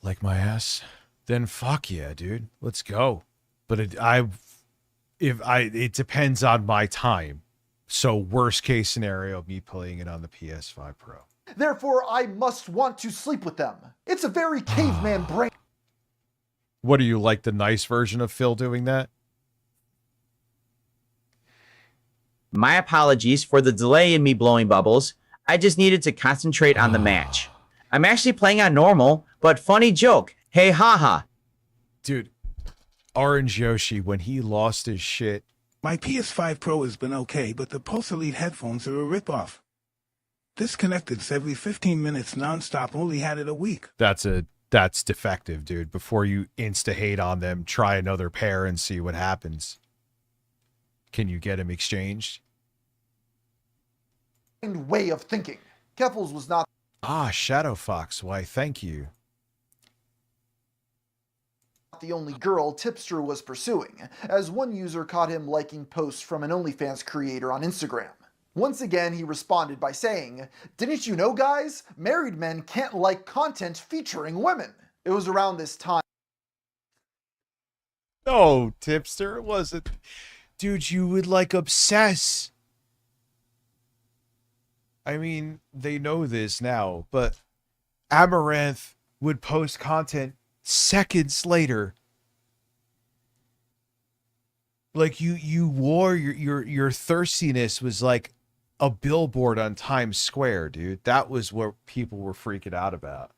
like my ass, then fuck yeah, dude. Let's go. But it depends on my time. So worst case scenario, me playing it on the PS5 Pro. Therefore, I must want to sleep with them. It's a very caveman brain. What, are you like the nice version of Phil doing that? My apologies for the delay in me blowing bubbles. I just needed to concentrate on the match. I'm actually playing on normal, but funny joke. Hey, haha. Dude, Orange Yoshi, when he lost his shit. My PS5 Pro has been okay, but the Pulse Elite headphones are a ripoff. Disconnected every 15 minutes nonstop, only had it a week. That's defective, dude. Before you insta-hate on them, try another pair and see what happens. Can you get them exchanged? Way of thinking. Keffels was not Shadow Fox. Why, thank you. The only girl Tipster was pursuing, as one user caught him liking posts from an OnlyFans creator on Instagram. Once again, he responded by saying, "Didn't you know, guys? Married men can't like content featuring women." It was around this time. No, Tipster, it wasn't. Dude, you would like obsess. I mean, they know this now, but Amaranth would post content seconds later. Like you wore your thirstiness was like a billboard on Times Square, dude. That was what people were freaking out about.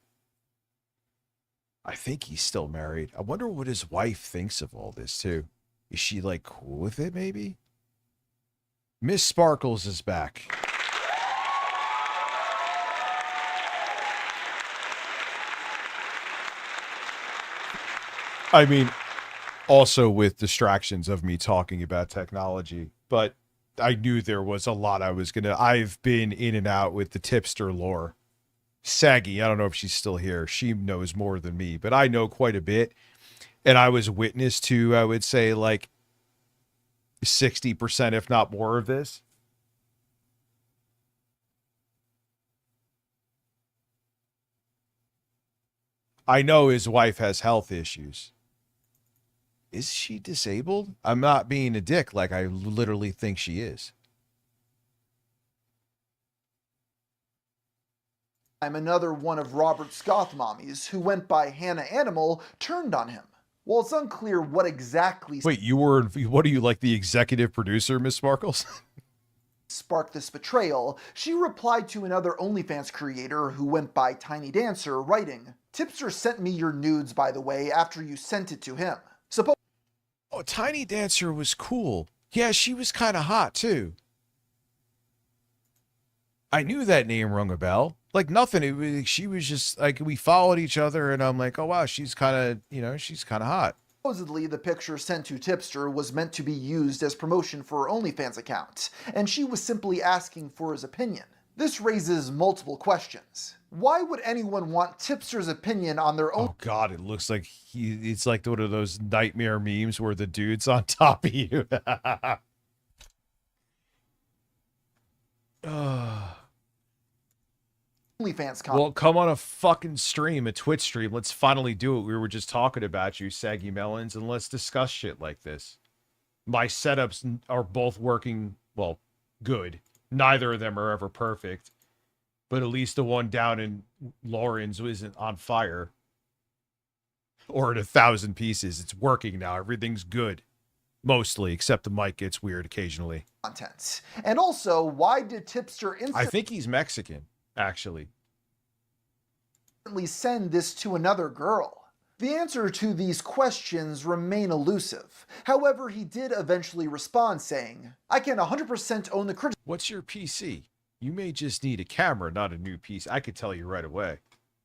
I think he's still married. I wonder what his wife thinks of all this too. Is she like cool with it maybe? Miss Sparkles is back. I mean, also with distractions of me talking about technology, but I knew there was a lot I've been in and out with the tipster lore. Saggy, I don't know if she's still here. She knows more than me, but I know quite a bit. And I was witness to, I would say, like 60%, if not more, of this. I know his wife has health issues. Is she disabled? I'm not being a dick. Like, I literally think she is. I'm another one of Robert's goth mommies who went by Hannah Animal turned on him. While it's unclear what exactly Wait, what are you, like the executive producer, Miss Sparkles? sparked this betrayal, she replied to another OnlyFans creator who went by Tiny Dancer, writing, "Tipster sent me your nudes, by the way, after you sent it to him. Oh, Tiny Dancer was cool. Yeah, she was kind of hot, too. I knew that name rung a bell. Like, nothing. She was just, like, we followed each other, and I'm like, oh, wow, she's kind of, she's kind of hot. Supposedly, the picture sent to Tipster was meant to be used as promotion for her OnlyFans account, and she was simply asking for his opinion. This raises multiple questions. Why would anyone want Tipster's opinion on their own? Oh God, it looks like it's like one of those nightmare memes where the dude's on top of you. OnlyFans Well, come on a fucking stream, a Twitch stream. Let's finally do it. We were just talking about you, Saggy Melons, and let's discuss shit like this. My setups are both working, well, good. Neither of them are ever perfect. But at least the one down in Lawrence isn't on fire. Or in 1,000 pieces. It's working now. Everything's good. Mostly, except the mic gets weird occasionally. Content. And also, why did Tipster I think he's Mexican, actually. instantly send this to another girl? The answer to these questions remain elusive. However, he did eventually respond saying, "I can 100% own the criticism." What's your PC? You may just need a camera, not a new PC. I could tell you right away.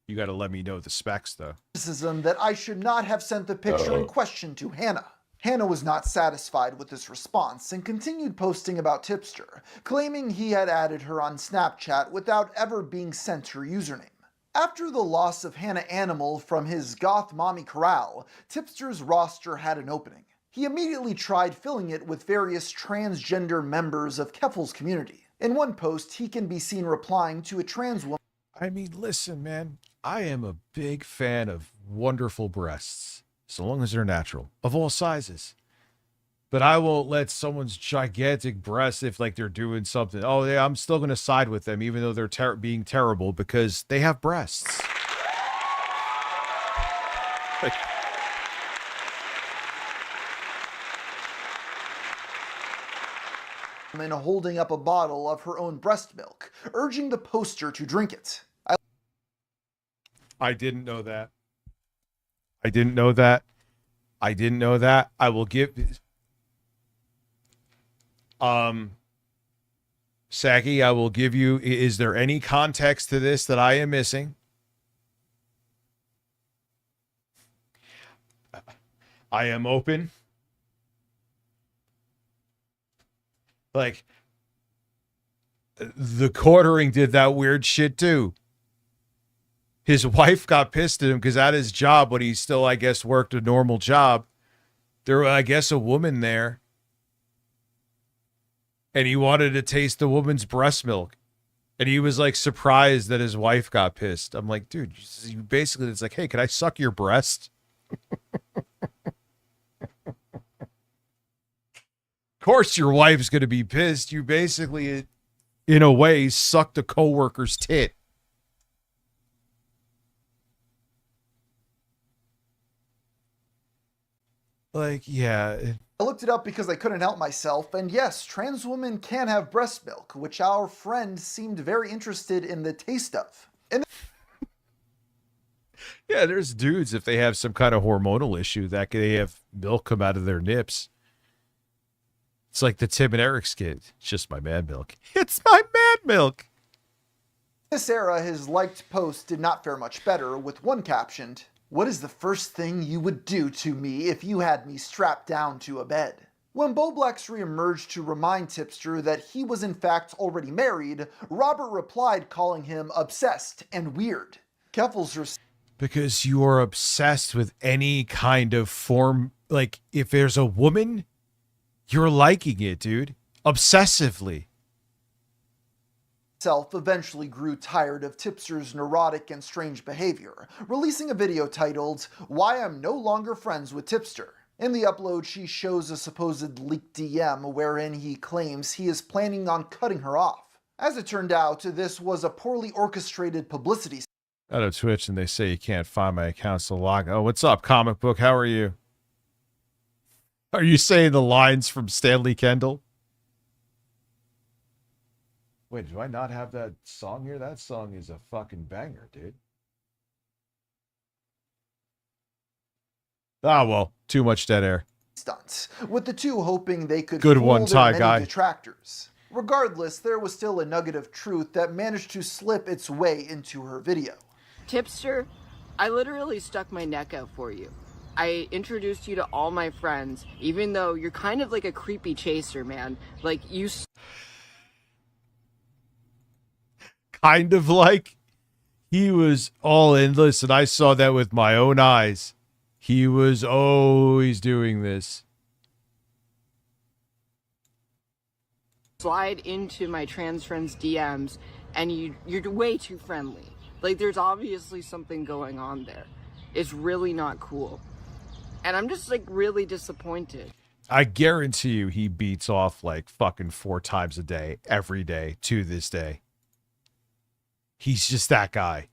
You got to let me know the specs, though. That I should not have sent the picture in question to Hannah. Hannah was not satisfied with this response and continued posting about Tipster, claiming he had added her on Snapchat without ever being sent her username. After the loss of Hannah Animal from his goth mommy corral, Tipster's roster had an opening. He immediately tried filling it with various transgender members of Keffel's community. In one post, he can be seen replying to a trans woman. I mean, listen, man. I am a big fan of wonderful breasts, so long as they're natural, of all sizes. But I won't let someone's gigantic breasts, if like they're doing something, oh yeah, I'm still going to side with them, even though they're being terrible, because they have breasts. Like, and holding up a bottle of her own breast milk, urging the poster to drink it. I didn't know that. I didn't know that. I didn't know that. I will give... Saggy, I will give you... Is there any context to this that I am missing? I am open. Like, the quartering did that weird shit too. His wife got pissed at him because at his job, when he still, I guess, worked a normal job, there was, I guess, a woman there. And he wanted to taste the woman's breast milk. And he was like surprised that his wife got pissed. I'm like, dude, you basically, it's like, hey, can I suck your breast? Of course your wife's going to be pissed. You basically, in a way, sucked a coworker's tit. Like, yeah. I looked it up because I couldn't help myself, and yes, trans women can have breast milk, which our friend seemed very interested in the taste of. And yeah, there's dudes, if they have some kind of hormonal issue, that they have milk come out of their nips. It's like the Tim and Eric skit. It's just my man milk. It's my man milk. This era, his liked post did not fare much better, with one captioned, What is the first thing you would do to me if you had me strapped down to a bed? When Boblax reemerged to remind Tipster that he was in fact already married, Robert replied calling him obsessed and weird. Keffels Because you are obsessed with any kind of form. Like, if there's a woman, you're liking it, dude. Obsessively. Eventually grew tired of Tipster's neurotic and strange behavior, releasing a video titled, "Why I'm No Longer Friends with Tipster." In the upload, she shows a supposed leaked DM wherein he claims he is planning on cutting her off. As it turned out, this was a poorly orchestrated publicity. Out of Twitch, and they say you can't find my account, so log. Oh, what's up, comic book? How are you? Are you saying the lines from Stanley Kendall? Wait, do I not have that song here? That song is a fucking banger, dude. Ah, well, too much dead air. Stunts, with the two hoping they could Good fool one, their Ty many guy. detractors. Regardless, there was still a nugget of truth that managed to slip its way into her video. Tipster, I literally stuck my neck out for you. I introduced you to all my friends, even though you're kind of like a creepy chaser, man. Like, you... Kind of like he was all in. Listen, I saw that with my own eyes. He was always doing this. Slide into my trans friends' DMs, and you're way too friendly. Like, there's obviously something going on there. It's really not cool. And I'm just, like, really disappointed. I guarantee you he beats off like fucking 4 times a day, every day, to this day. He's just that guy.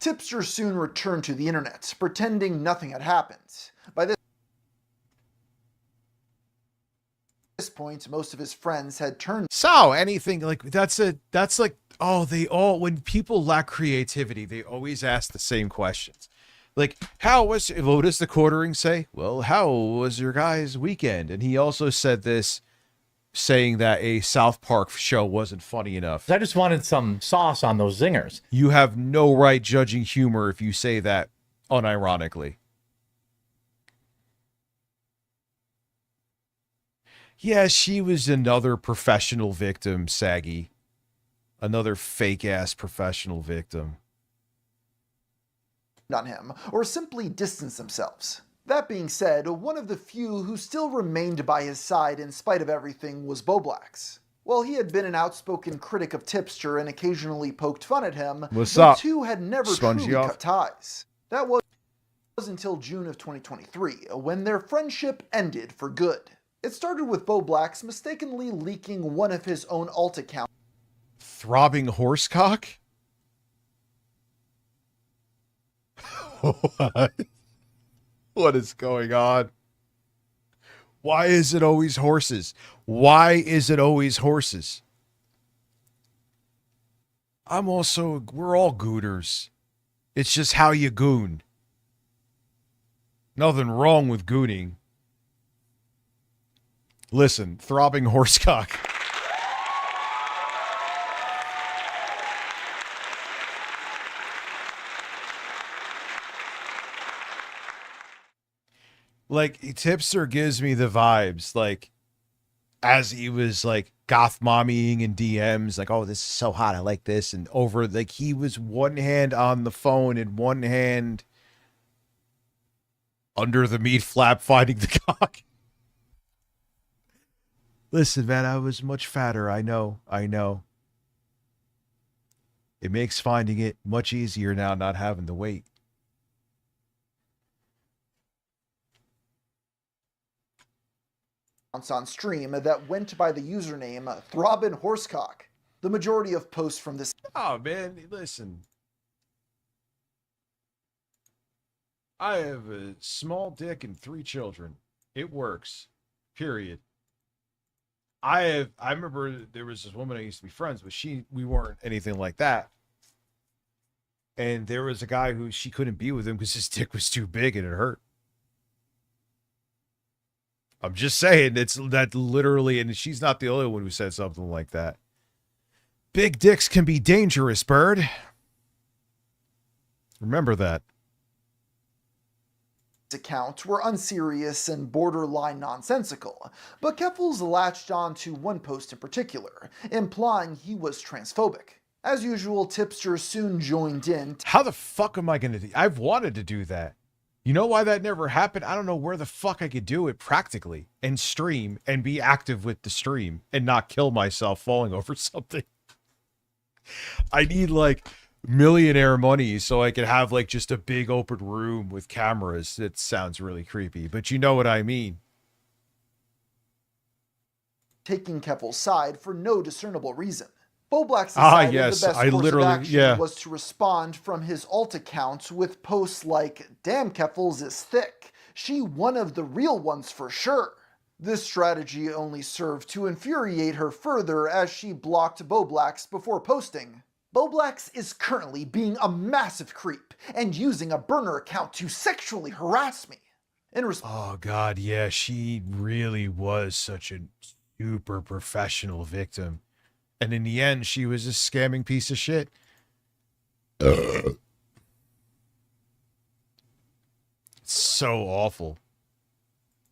Tipster soon returned to the internet, pretending nothing had happened. By this point, most of his friends had turned. So anything like that's like, oh, they all, when people lack creativity, they always ask the same questions. Like, what does the quartering say? Well, how was your guys' weekend? And he also said this, saying that a South Park show wasn't funny enough. I just wanted some sauce on those zingers. You have no right judging humor if you say that unironically. Yeah, she was another professional victim, Saggy. Another fake-ass professional victim. On him, or simply distance themselves. That being said, one of the few who still remained by his side in spite of everything was Boblax. While he had been an outspoken critic of Tipster and occasionally poked fun at him, the two had never truly cut ties. That was until June of 2023, when their friendship ended for good. It started with Boblax mistakenly leaking one of his own alt accounts. Throbbing horsecock? What? What is going on? Why is it always horses? Why is it always horses? We're all gooners. It's just how you goon. Nothing wrong with gooning. Listen, throbbing horsecock. Like, Tipster gives me the vibes, like, as he was, like, goth mommying in DMs, like, oh, this is so hot, I like this, and over, like, he was one hand on the phone and one hand under the meat flap fighting the cock. Listen, man, I was much fatter, I know. It makes finding it much easier now not having to wait. On stream that went by the username Throbbing Horsecock. The majority of posts from this. Oh man, listen. I have a small dick and 3 children. It works. Period. I remember there was this woman I used to be friends with. We weren't anything like that. And there was a guy who she couldn't be with him because his dick was too big and it hurt. I'm just saying, it's that literally, and she's not the only one who said something like that. Big dicks can be dangerous, bird. Remember that. Account were unserious and borderline nonsensical, but Keffels latched on to one post in particular, implying he was transphobic. As usual, Tipster soon joined in. How the fuck am I going to do? I've wanted to do that. You know why that never happened? I don't know where the fuck I could do it practically and stream and be active with the stream and not kill myself falling over something. I need like millionaire money so I could have like just a big open room with cameras. It sounds really creepy, but you know what I mean. Taking Keffels' side for no discernible reason. Boblax decided yes, the best I course literally, of action was to respond from his alt account with posts like, "Damn, Keffels is thick. She one of the real ones for sure." This strategy only served to infuriate her further as she blocked Boblax before posting, "Boblax is currently being a massive creep and using a burner account to sexually harass me." Oh god, yeah, she really was such a super professional victim. And in the end, she was a scamming piece of shit. It's so awful.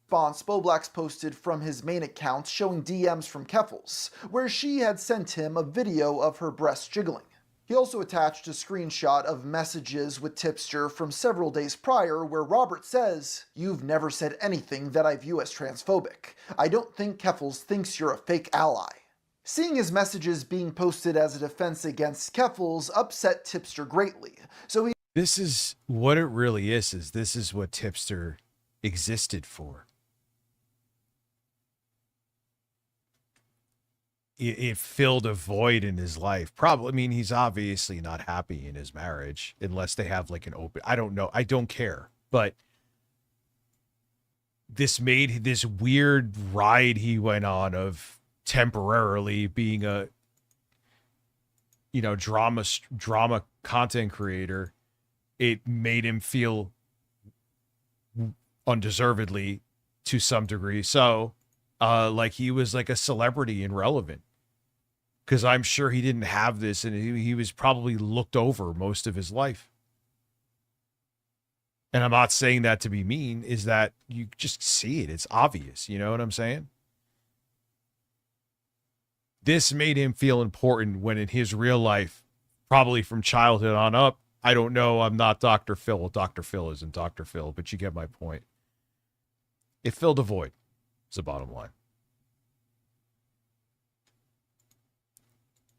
Response, Boblax posted from his main account showing DMs from Keffels, where she had sent him a video of her breasts jiggling. He also attached a screenshot of messages with Tipster from several days prior where Robert says, "You've never said anything that I view as transphobic. I don't think Keffels thinks you're a fake ally." Seeing his messages being posted as a defense against Keffels upset Tipster greatly, so he... This is what it really is this is what Tipster existed for. It filled a void in his life. Probably, I mean, he's obviously not happy in his marriage unless they have like an open, I don't know. I don't care. But this made this weird ride he went on of temporarily being a, you know, drama content creator. It made him feel undeservedly to some degree. So, like he was like a celebrity and relevant, because I'm sure he didn't have this, and he was probably looked over most of his life. And I'm not saying that to be mean, is that you just see it. It's obvious. You know what I'm saying? This made him feel important when in his real life, probably from childhood on up, I don't know, I'm not Dr. Phil. Well, Dr. Phil isn't Dr. Phil, but you get my point. It filled a void. It's the bottom line.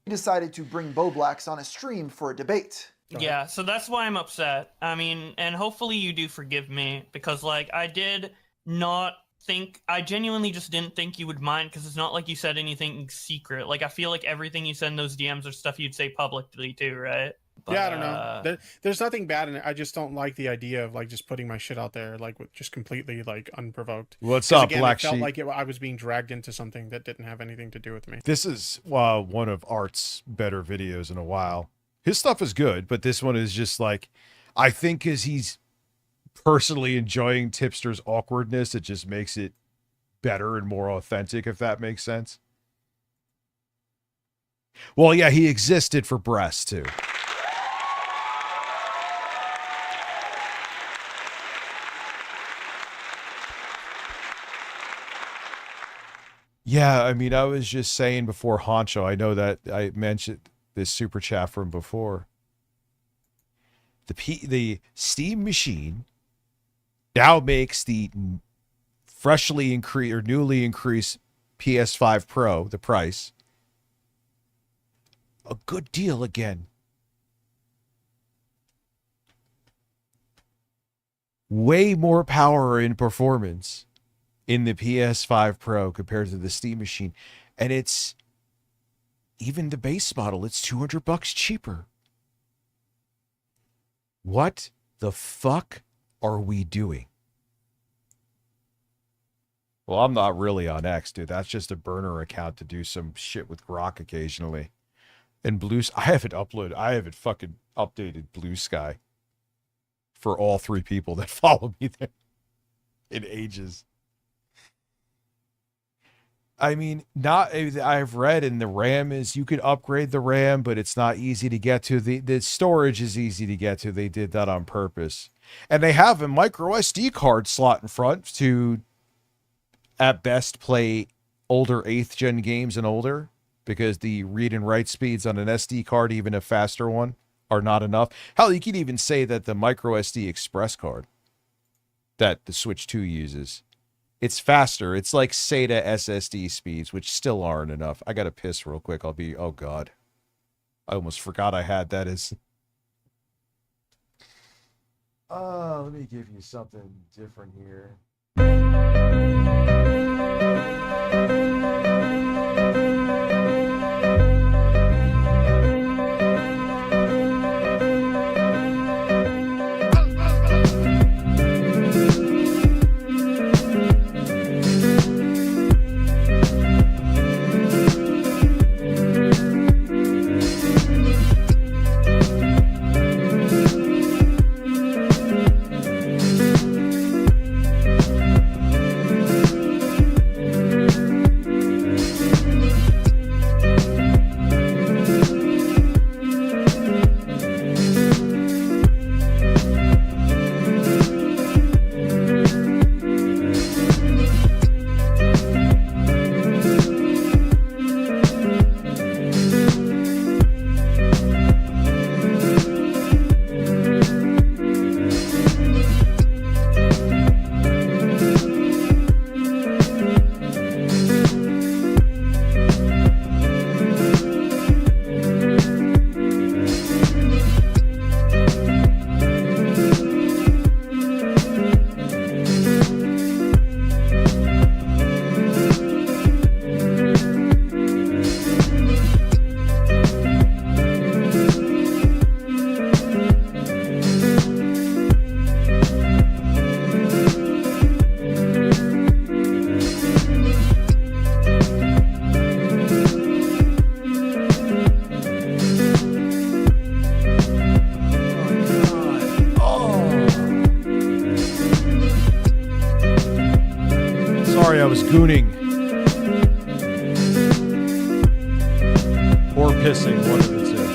He decided to bring Boblax on a stream for a debate. Yeah, so that's why I'm upset. I mean, and hopefully you do forgive me, because, like, I did not think, I genuinely just didn't think you would mind, because it's not like you said anything secret. Like, I feel like everything you said in those DMs are stuff you'd say publicly too, right? But, yeah, I don't know. There's nothing bad in it. I just don't like the idea of like just putting my shit out there, like just completely like unprovoked. What's up, again, Black it felt Sheep? like I was being dragged into something that didn't have anything to do with me. This is one of Art's better videos in a while. His stuff is good, but this one is just like, I think as he's personally enjoying Tipster's awkwardness, it just makes it better and more authentic, if that makes sense. Well, yeah, he existed for breasts too. Yeah, I mean, I was just saying before Honcho, I know that I mentioned this super chat from before. The Steam machine now makes the freshly increased or newly increased PS5 Pro, the price, a good deal again. Way more power and performance in the PS5 Pro compared to the Steam machine. And it's even the base model, it's $200 cheaper. What the fuck are we doing? Well, I'm not really on X, dude. That's just a burner account to do some shit with Grok occasionally. And I haven't fucking updated Blue Sky for all 3 people that follow me there in ages. I mean, not I've read, and the RAM is, you could upgrade the RAM, but it's not easy to get to. The storage is easy to get to. They did that on purpose. And they have a micro SD card slot in front to, at best, play older 8th gen games and older, because the read and write speeds on an SD card, even a faster one, are not enough. Hell, you could even say that the micro SD express card that the Switch 2 uses, it's faster. It's like SATA SSD speeds, which still aren't enough. I gotta piss real quick. Oh God. I almost forgot I had that as... let me give you something different here. Sorry, I was gooning. Or pissing, one of the two.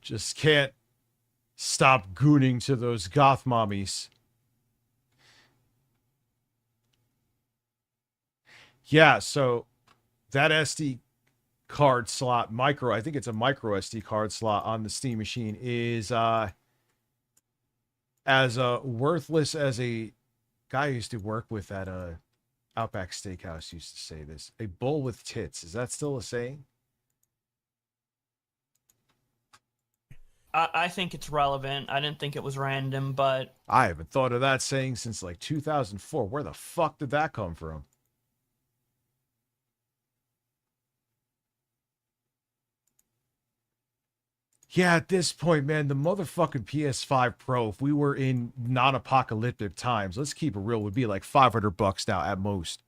Just can't stop gooning to those goth mommies. Yeah, so that SD card slot, I think it's a micro SD card slot on the Steam machine, is as worthless as a guy I used to work with at Outback Steakhouse used to say this. A bull with tits. Is that still a saying? I think it's relevant. I didn't think it was random, but I haven't thought of that saying since like 2004. Where the fuck did that come from? Yeah, at this point, man, the motherfucking PS5 Pro, if we were in non-apocalyptic times, let's keep it real, would be like $500 now at most.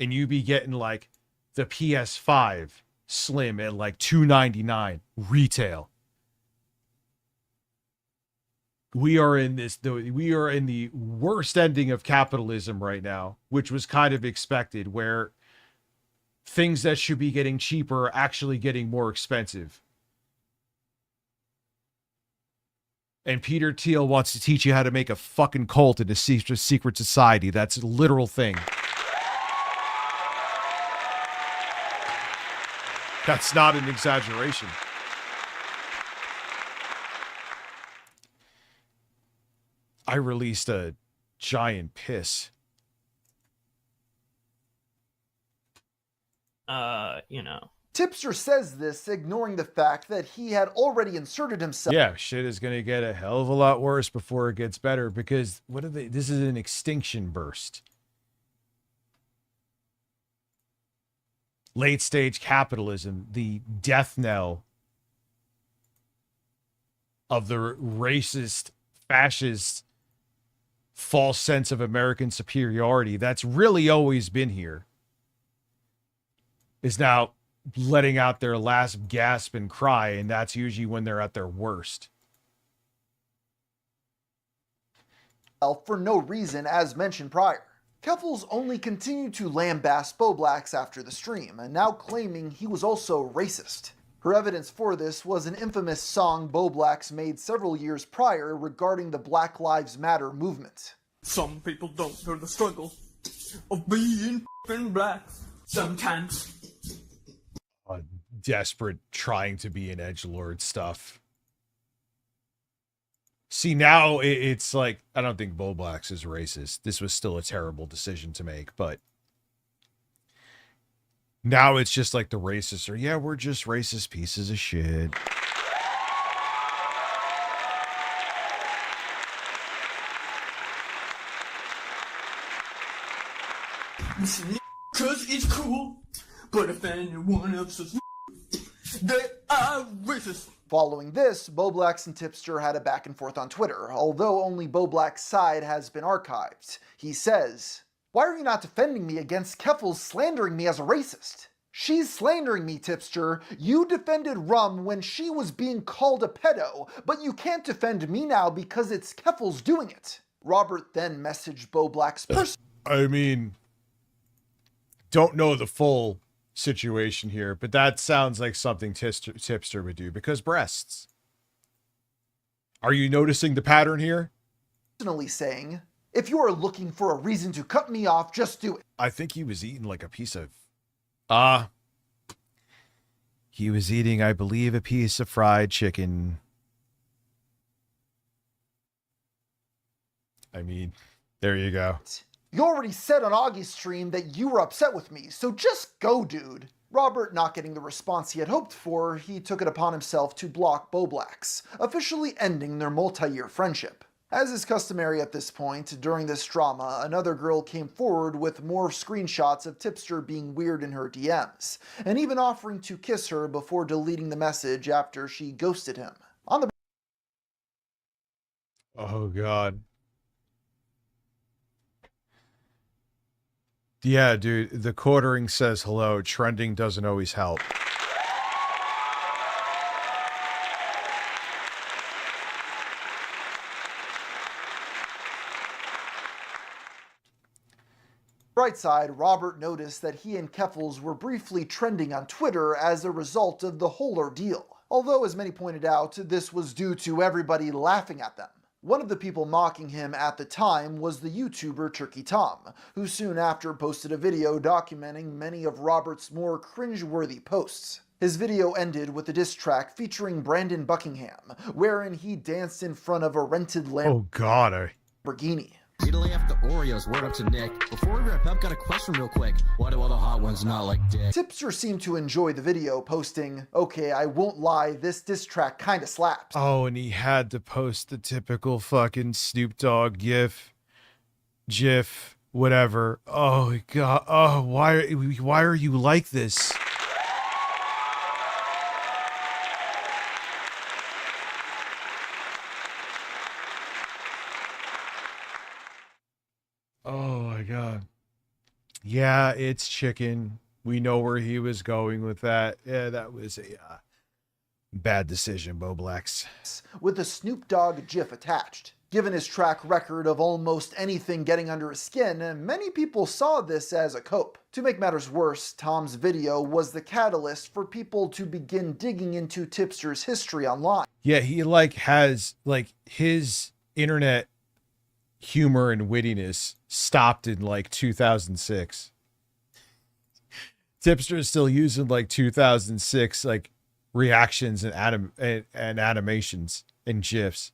And you'd be getting like the PS5 Slim at like $299 retail. We are in the worst ending of capitalism right now, which was kind of expected, where things that should be getting cheaper are actually getting more expensive. And Peter Thiel wants to teach you how to make a fucking cult in a secret society. That's a literal thing. That's not an exaggeration. I released a giant piss. You know. Tipster says this, ignoring the fact that he had already inserted himself. Yeah, shit is going to get a hell of a lot worse before it gets better, because this is an extinction burst. Late stage capitalism, the death knell of the racist, fascist, false sense of American superiority that's really always been here, is now letting out their last gasp and cry, and that's usually when they're at their worst. for no reason as mentioned prior. Keffels only continued to lambaste Boblax after the stream, now claiming he was also racist. Her evidence for this was an infamous song Boblax made several years prior regarding the Black Lives Matter movement. Some people don't know the struggle of being black sometimes. Desperate trying to be an edgelord stuff. See, now it's like, I don't think Boblax is racist. This was still a terrible decision to make, but now it's just like the racists are, yeah, we're just racist pieces of shit. Cause it's cool, but if anyone else is they are racist. Following this, Boblax and Tipster had a back and forth on Twitter, although only Boblax's side has been archived. He says, "Why are you not defending me against Keffels slandering me as a racist? She's slandering me, Tipster. You defended Rum when she was being called a pedo, but you can't defend me now because it's Keffels doing it." Robert then messaged Boblax personally. I mean, don't know the full situation here, but that sounds like something Tipster would do, because breasts. Are you noticing the pattern here? Personally saying, "If you are looking for a reason to cut me off, just do it." I think he was eating like a piece of... he was eating, I believe, a piece of fried chicken. I mean, there you go. "You already said on Augie's stream that you were upset with me, so just go, dude." Robert not getting the response he had hoped for, he took it upon himself to block Boblax, officially ending their multi-year friendship. As is customary at this point, during this drama, another girl came forward with more screenshots of Tipster being weird in her DMs, and even offering to kiss her before deleting the message after she ghosted him. On the Oh, God. Yeah, dude, the quartering says hello. Trending doesn't always help. bright side, Robert noticed that he and Keffels were briefly trending on Twitter as a result of the whole ordeal. Although, as many pointed out, this was due to everybody laughing at them. One of the people mocking him at the time was the YouTuber Turkey Tom, who soon after posted a video documenting many of Robert's more cringe-worthy posts. His video ended with a diss track featuring Brandon Buckingham, wherein he danced in front of a rented Lamborghini. Italy after Oreos, word up to Nick. Before we wrap up, got a question real quick. Why do all the hot ones not like dick? Tipster seemed to enjoy the video, posting, "Okay, I won't lie, this diss track kinda slaps." Oh, and he had to post the typical fucking Snoop Dogg gif, whatever. Oh, God. Oh, why are you like this? Oh my God. Yeah, it's chicken. We know where he was going with that. Yeah, that was a bad decision, Boblax. With a Snoop Dogg gif attached. Given his track record of almost anything getting under his skin, many people saw this as a cope. To make matters worse, Tom's video was the catalyst for people to begin digging into Tipster's history online. Yeah, he has his internet humor and wittiness stopped in 2006. Tipster is still using 2006 reactions and animations and gifs,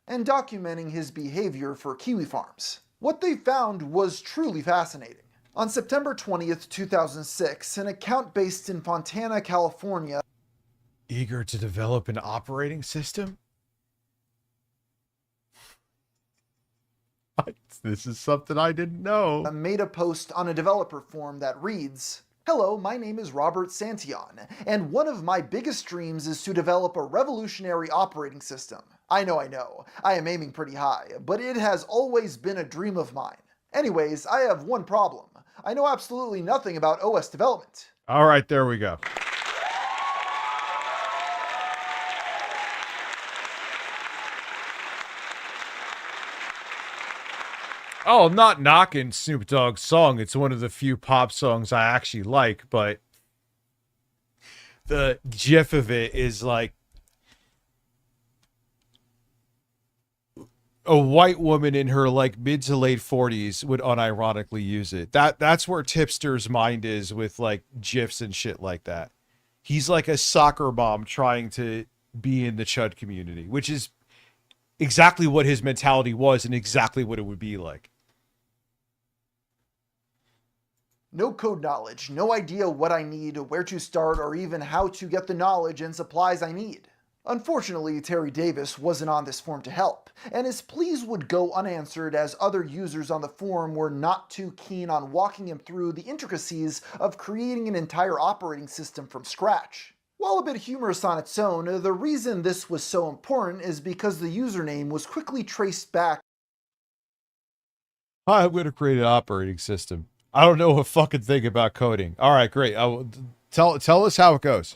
and documenting his behavior for kiwi farms. What they found was truly fascinating. On September 20th, 2006, an account based in Fontana, California, eager to develop an operating system. This is something I didn't know. Made a post on a developer forum that reads, "Hello, my name is Robert Santion, and one of my biggest dreams is to develop a revolutionary operating system. I know, I am aiming pretty high, but it has always been a dream of mine. Anyways, I have one problem. I know absolutely nothing about OS development." All right, there we go. Oh, I'm not knocking Snoop Dogg's song. It's one of the few pop songs I actually like, but the gif of it is like a white woman in her like mid to late 40s would unironically use it. That's where Tipster's mind is with like gifs and shit like that. He's like a soccer mom trying to be in the chud community, which is exactly what his mentality was and exactly what it would be like. No code knowledge, no idea what I need, where to start, or even how to get the knowledge and supplies I need. Unfortunately, Terry Davis wasn't on this forum to help, and his pleas would go unanswered as other users on the forum were not too keen on walking him through the intricacies of creating an entire operating system from scratch. While a bit humorous on its own, the reason this was so important is because the username was quickly traced back. I'm going to create an operating system. I don't know a fucking thing about coding. All right, great. Tell us how it goes.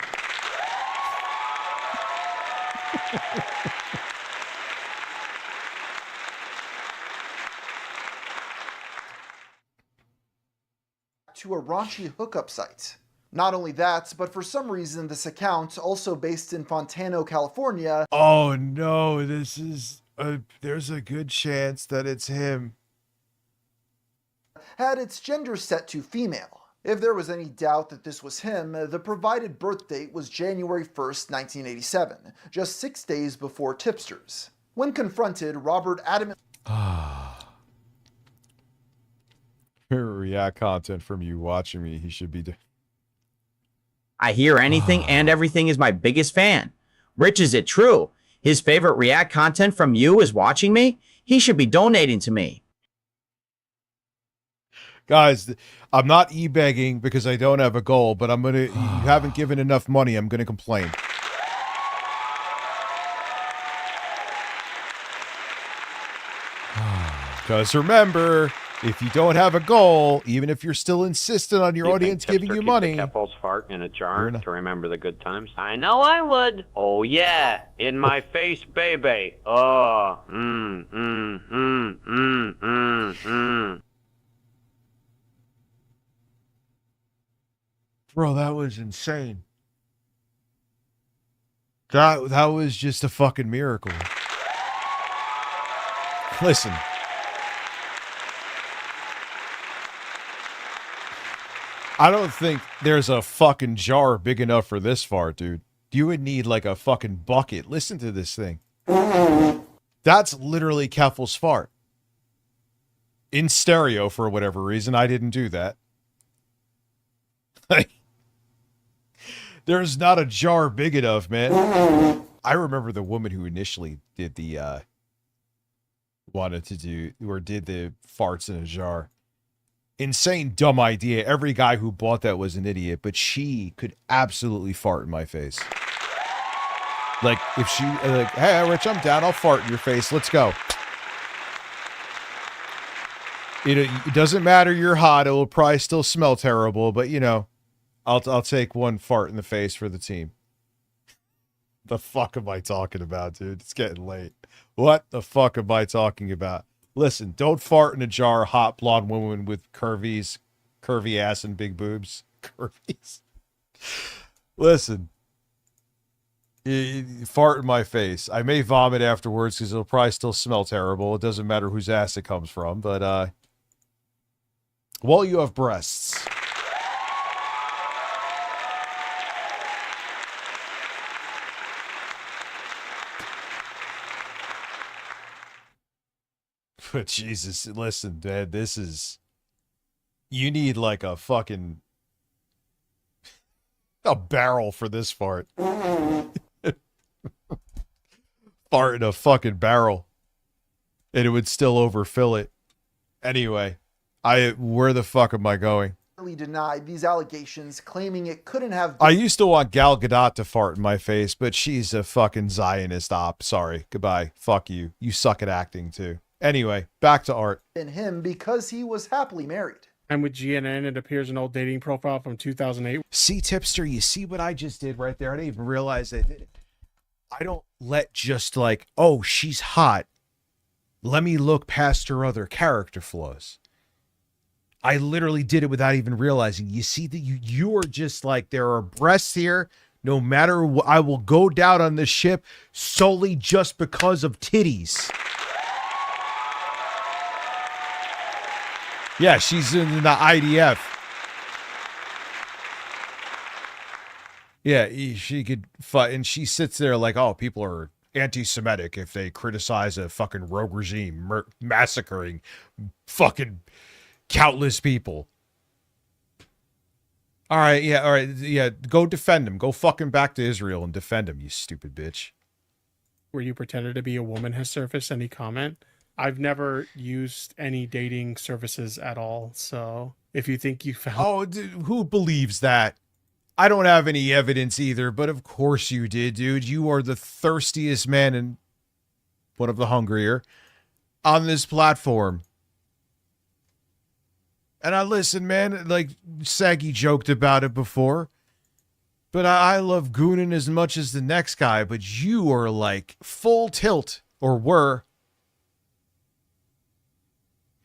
To a raunchy hookup site. Not only that, but for some reason this account, also based in Fontana, California. Oh no, there's a good chance that it's him. Had its gender set to female. If there was any doubt that this was him, the provided birth date was January 1st, 1987, just 6 days before Tipster's. When confronted, Robert adamantly React content from you watching me. He should be. I hear anything and everything is my biggest fan. Rich, is it true? His favorite React content from you is watching me? He should be donating to me. Guys, I'm not e-begging because I don't have a goal, but I'm gonna. You haven't given enough money. I'm gonna complain. Because remember, if you don't have a goal, even if you're still insistent on your audience giving you money, Keppel's fart in a jar to remember the good times. I know I would. Oh yeah, in my face, baby. Oh, Bro, that was insane. That was just a fucking miracle. Listen. I don't think there's a fucking jar big enough for this fart, dude. You would need like a fucking bucket. Listen to this thing. That's literally Keffel's fart. In stereo for whatever reason. I didn't do that. Like, there's not a jar big enough, man. I remember the woman who initially did the did the farts in a jar. Insane dumb idea. Every guy who bought that was an idiot, but she could absolutely fart in my face. Like if she like, hey Rich, I'm down, I'll fart in your face. Let's go. It doesn't matter you're hot, it will probably still smell terrible, but you know, I'll take one fart in the face for the team. The fuck am I talking about, dude? It's getting late. What the fuck am I talking about? Listen, don't fart in a jar, hot blonde woman with curvy ass and big boobs. Curvies. Listen. Fart in my face. I may vomit afterwards because it'll probably still smell terrible. It doesn't matter whose ass it comes from, but well, you have breasts. But Jesus, listen, Dad, this is... You need like a fucking... a barrel for this fart. Fart in a fucking barrel. And it would still overfill it. Anyway, where the fuck am I going? Denied these allegations, claiming it couldn't have been. I used to want Gal Gadot to fart in my face, but she's a fucking Zionist op. Sorry. Goodbye. Fuck you. You suck at acting too. Anyway, back to art. In him because he was happily married. And with GNN, it appears an old dating profile from 2008. See, Tipster, you see what I just did right there? I didn't even realize that. I don't let just like, oh, she's hot. Let me look past her other character flaws. I literally did it without even realizing. You see that you are just like, there are breasts here. No matter what, I will go down on this ship solely just because of titties. Yeah, she's in the IDF. Yeah, she could fight, and she sits there like, oh, people are anti-Semitic if they criticize a fucking rogue regime massacring fucking countless people. All right, yeah, go defend him. Go fucking back to Israel and defend him, you stupid bitch. Where you pretended to be a woman has surfaced any comment. I've never used any dating services at all, so if you think you found... Oh, dude, who believes that? I don't have any evidence either, but of course you did, dude. You are the thirstiest man and one of the hungrier on this platform. And I listen, man, like Saggy joked about it before, but I love gooning as much as the next guy, but you are like full tilt, or were.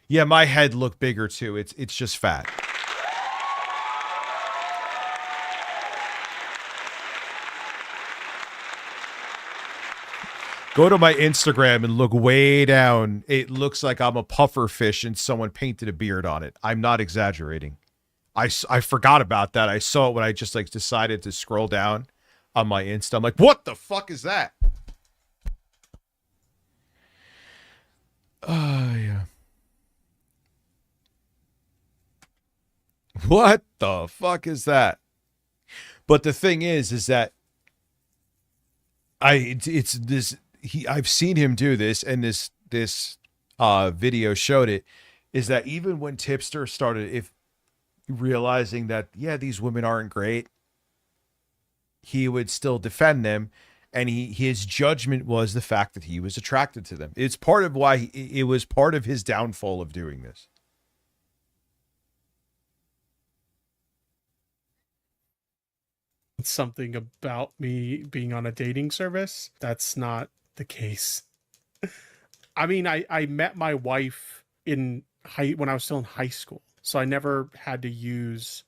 Yeah, my head looked bigger too. It's just fat. Go to my Instagram and look way down. It looks like I'm a puffer fish and someone painted a beard on it. I'm not exaggerating. I forgot about that. I saw it when I just like decided to scroll down on my Insta. I'm like, what the fuck is that? Oh, yeah. What the fuck is that? But the thing is that it's this... I've seen him do this, and this video showed it, is that even when Tipster started realizing that, yeah, these women aren't great, he would still defend them, and his judgment was the fact that he was attracted to them. It's part of why it was part of his downfall of doing this. Something about me being on a dating service. That's not the case. I mean, I met my wife when I was still in high school, so I never had to use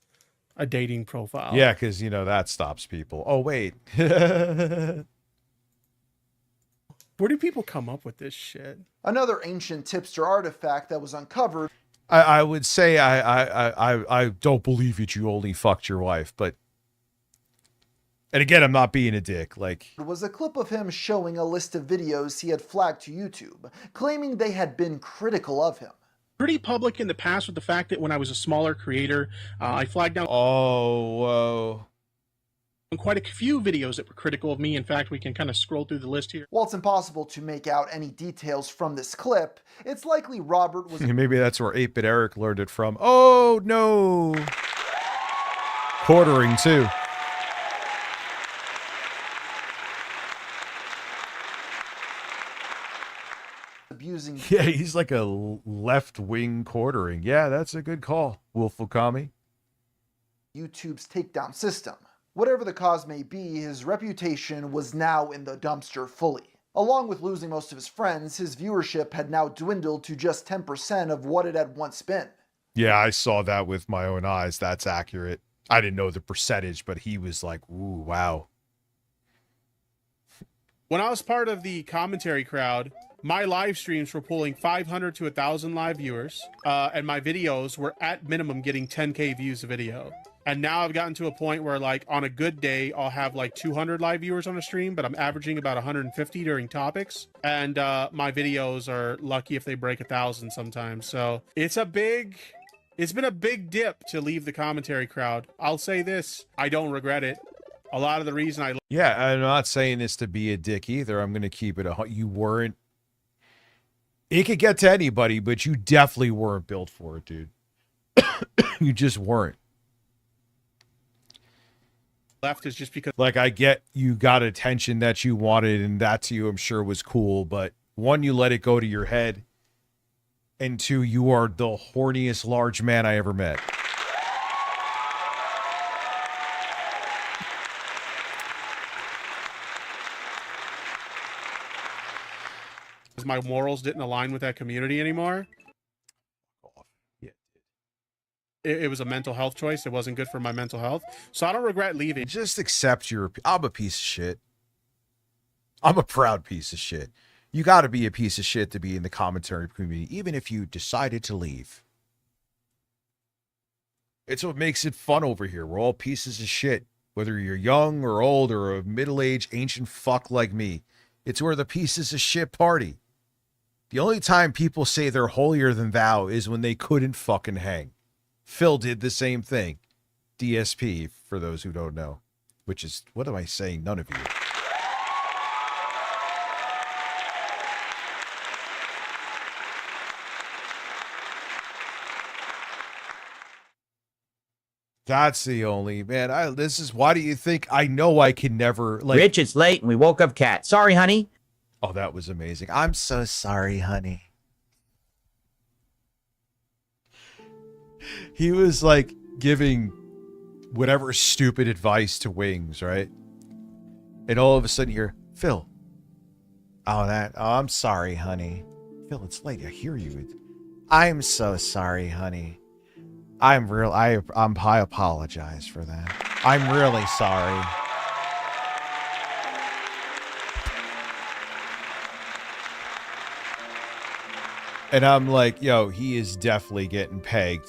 a dating profile. Yeah, because, you know, that stops people. Oh, wait. Where do people come up with this shit? Another ancient tipster artifact that was uncovered. I would say I don't believe it. You only fucked your wife, but... And again, I'm not being a dick. Like, was a clip of him showing a list of videos he had flagged to YouTube, claiming they had been critical of him. Pretty public in the past with the fact that when I was a smaller creator, I flagged down whoa. Quite a few videos that were critical of me. In fact, we can kind of scroll through the list here. While it's impossible to make out any details from this clip, it's likely Robert was... Maybe that's where 8-Bit Eric learned it from. Oh, no. Quartering, too. Abusing... Yeah, he's like a left-wing quartering. Yeah, that's a good call, Wolf Okami. YouTube's takedown system. Whatever the cause may be, his reputation was now in the dumpster fully. Along with losing most of his friends, his viewership had now dwindled to just 10% of what it had once been. Yeah, I saw that with my own eyes. That's accurate. I didn't know the percentage, but he was like, ooh, wow. When I was part of the commentary crowd, my live streams were pulling 500 to 1,000 live viewers, and my videos were at minimum getting 10K views a video. And now I've gotten to a point where, like, on a good day, I'll have like 200 live viewers on a stream, but I'm averaging about 150 during topics. And my videos are lucky if they break 1,000 sometimes. So it's been a big dip to leave the commentary crowd. I'll say this, I don't regret it. A lot of the reason Yeah, I'm not saying this to be a dick either. I'm going to keep it you weren't. It could get to anybody, but you definitely weren't built for it, dude. You just weren't. left is just because... Like, I get you got attention that you wanted, and that to you, I'm sure, was cool. But one, you let it go to your head. And two, you are the horniest large man I ever met. my morals didn't align with that community anymore. It was a mental health choice. It wasn't good for my mental health. So I don't regret leaving. Just accept I'm a piece of shit. I'm a proud piece of shit. You got to be a piece of shit to be in the commentary community, even if you decided to leave. It's what makes it fun over here. We're all pieces of shit. Whether you're young or old or a middle-aged ancient fuck like me. It's where the pieces of shit party. The only time people say they're holier than thou is when they couldn't fucking hang. Phil did the same thing. DSP, for those who don't know. Which is, what am I saying? None of you. That's the only, man, this is, why do you think I know I can never, like... Rich, it's late and we woke up Cat. Sorry, honey. Oh, that was amazing. I'm so sorry, honey. He was like giving whatever stupid advice to Wings, right? And all of a sudden you're, Phil. Oh, I'm sorry, honey. Phil, it's late. I hear you. I'm so sorry, honey. I apologize for that. I'm really sorry. And I'm like, yo, he is definitely getting pegged.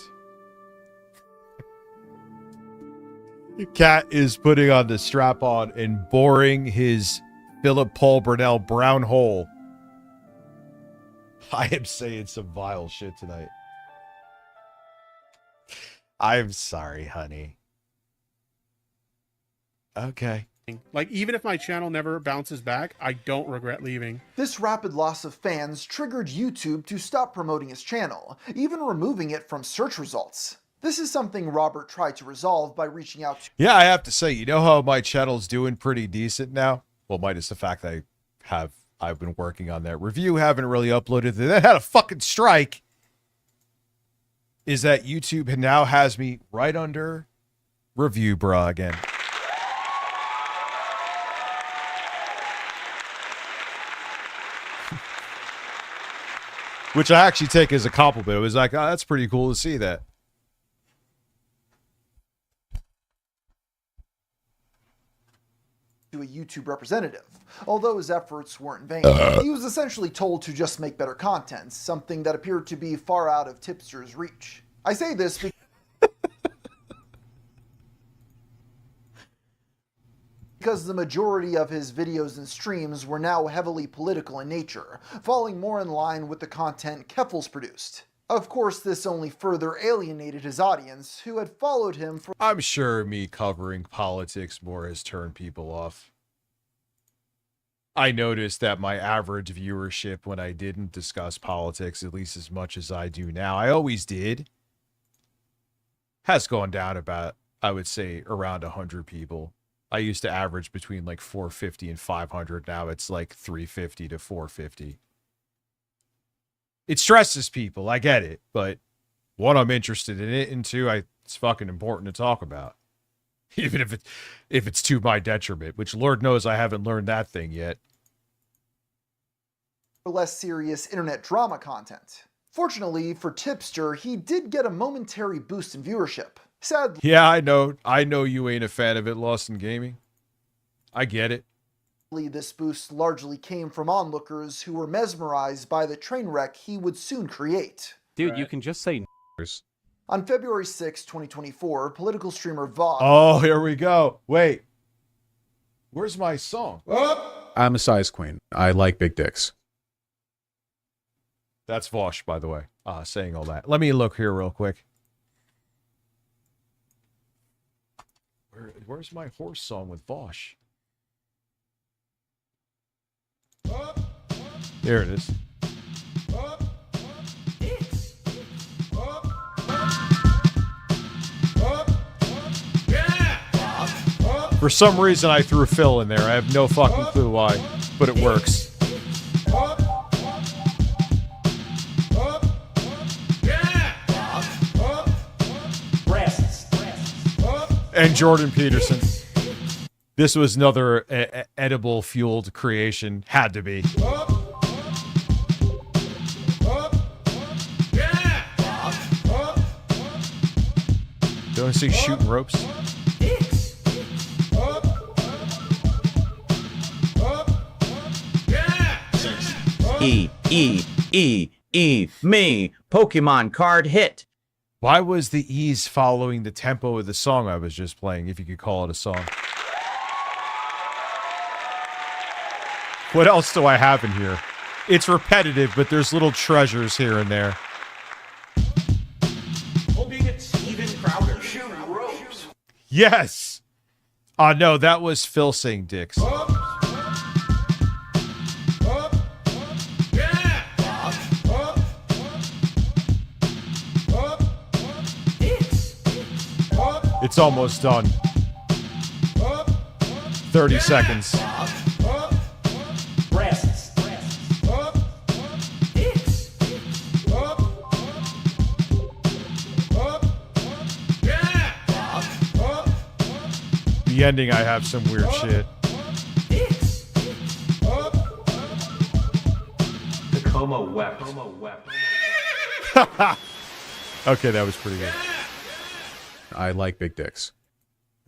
Cat is putting on the strap on and boring his Philip Paul Burnell brown hole. I am saying some vile shit tonight. I'm sorry, honey. Okay. Like, even if my channel never bounces back, I don't regret leaving. This rapid loss of fans triggered YouTube to stop promoting his channel, even removing it from search results. This is something Robert tried to resolve by reaching out to... Yeah, I have to say, you know how my channel's doing pretty decent now? Well, minus the fact that I've been working on that review, haven't really uploaded. That had a fucking strike. Is that YouTube now has me right under review bra again. Which I actually take as a compliment. It was like, oh, that's pretty cool to see that. To a YouTube representative. Although his efforts weren't vain, he was essentially told to just make better content, something that appeared to be far out of Tipster's reach. I say this because the majority of his videos and streams were now heavily political in nature, falling more in line with the content Keffels produced. Of course, this only further alienated his audience, who had followed him for... I'm sure me covering politics more has turned people off. I noticed that my average viewership when I didn't discuss politics, at least as much as I do now, I always did, has gone down about, I would say, around 100 people. I used to average between like 450 and 500. Now it's like 350 to 450. It stresses people. I get it. But one, I'm interested in it. And two, it's fucking important to talk about. Even if it's to my detriment, which Lord knows I haven't learned that thing yet. Less serious internet drama content. Fortunately for Tipster, he did get a momentary boost in viewership. Sadly, yeah, I know you ain't a fan of it, Lost in Gaming. I get it. This boost largely came from onlookers who were mesmerized by the train wreck he would soon create. Dude, you can just say n***ers. On February 6, 2024, political streamer Vosh... Oh, here we go. Wait. Where's my song? I'm a size queen. I like big dicks. That's Vosh, by the way, saying all that. Let me look here real quick. Where's my horse song with Vosh? There it is. For some reason, I threw Phil in there. I have no fucking clue why, but it works. And Jordan Peterson. This was another edible fueled creation. Had to be. Don't I say shooting ropes? Me. Pokemon card hit. Why was the E's following the tempo of the song I was just playing, if you could call it a song? What else do I have in here? It's repetitive, but there's little treasures here and there. Hoping it's Steven Crowder. Shooting ropes. Yes! No, that was Phil saying dicks. It's almost done. 30 seconds. The ending, I have some weird shit. Tacoma wept. Okay, that was pretty good. I like big dicks.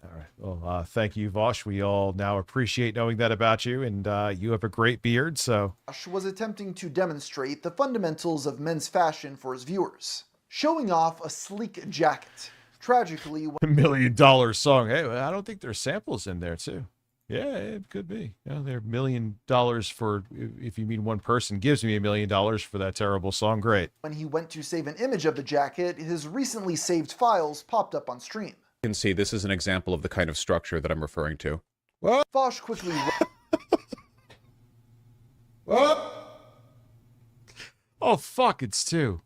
All right. Well, thank you, Vosh. We all now appreciate knowing that about you, and you have a great beard, so... Vosh was attempting to demonstrate the fundamentals of men's fashion for his viewers, showing off a sleek jacket. Tragically, $1 million song. Hey, I don't think there's samples in there, too. Yeah, it could be. You know, they're $1 million for, if you mean one person gives me $1 million for that terrible song, great. When he went to save an image of the jacket, his recently saved files popped up on stream. You can see this is an example of the kind of structure that I'm referring to. What? Vosh quickly... What? Oh, fuck, it's 2.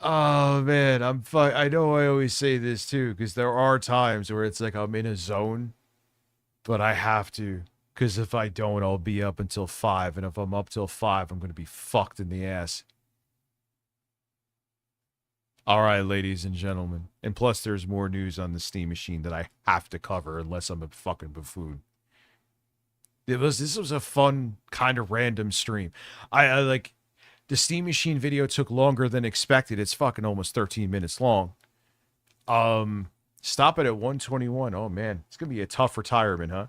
Oh, man, I know I always say this, too, because there are times where it's like I'm in a zone, but I have to, because if I don't, I'll be up until 5, and if I'm up till 5, I'm going to be fucked in the ass. All right, ladies and gentlemen. And plus, there's more news on the Steam Machine that I have to cover unless I'm a fucking buffoon. This was a fun, kind of random stream. I like... The Steam Machine video took longer than expected. It's fucking almost 13 minutes long. Stop it at 121. Oh, man. It's going to be a tough retirement, huh?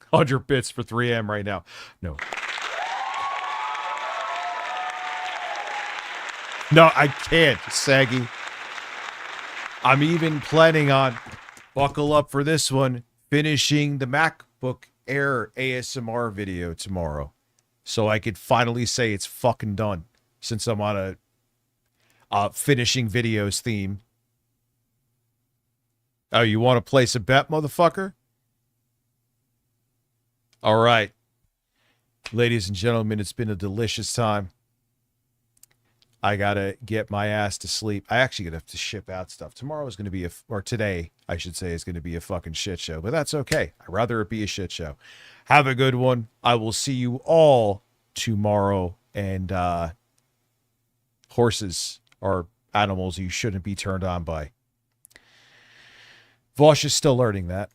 100 bits for 3M right now. No. No, I can't, Saggy. I'm even planning on, buckle up for this one, finishing the MacBook Air ASMR video tomorrow. So I could finally say it's fucking done, since I'm on a finishing videos theme. Oh, you want to place a bet, motherfucker? All right. Ladies and gentlemen, it's been a delicious time. I got to get my ass to sleep. I actually going to have to ship out stuff. Tomorrow is going to be or today, I should say, is going to be a fucking shit show. But that's okay. I'd rather it be a shit show. Have a good one. I will see you all tomorrow. And horses are animals you shouldn't be turned on by. Vosh is still learning that.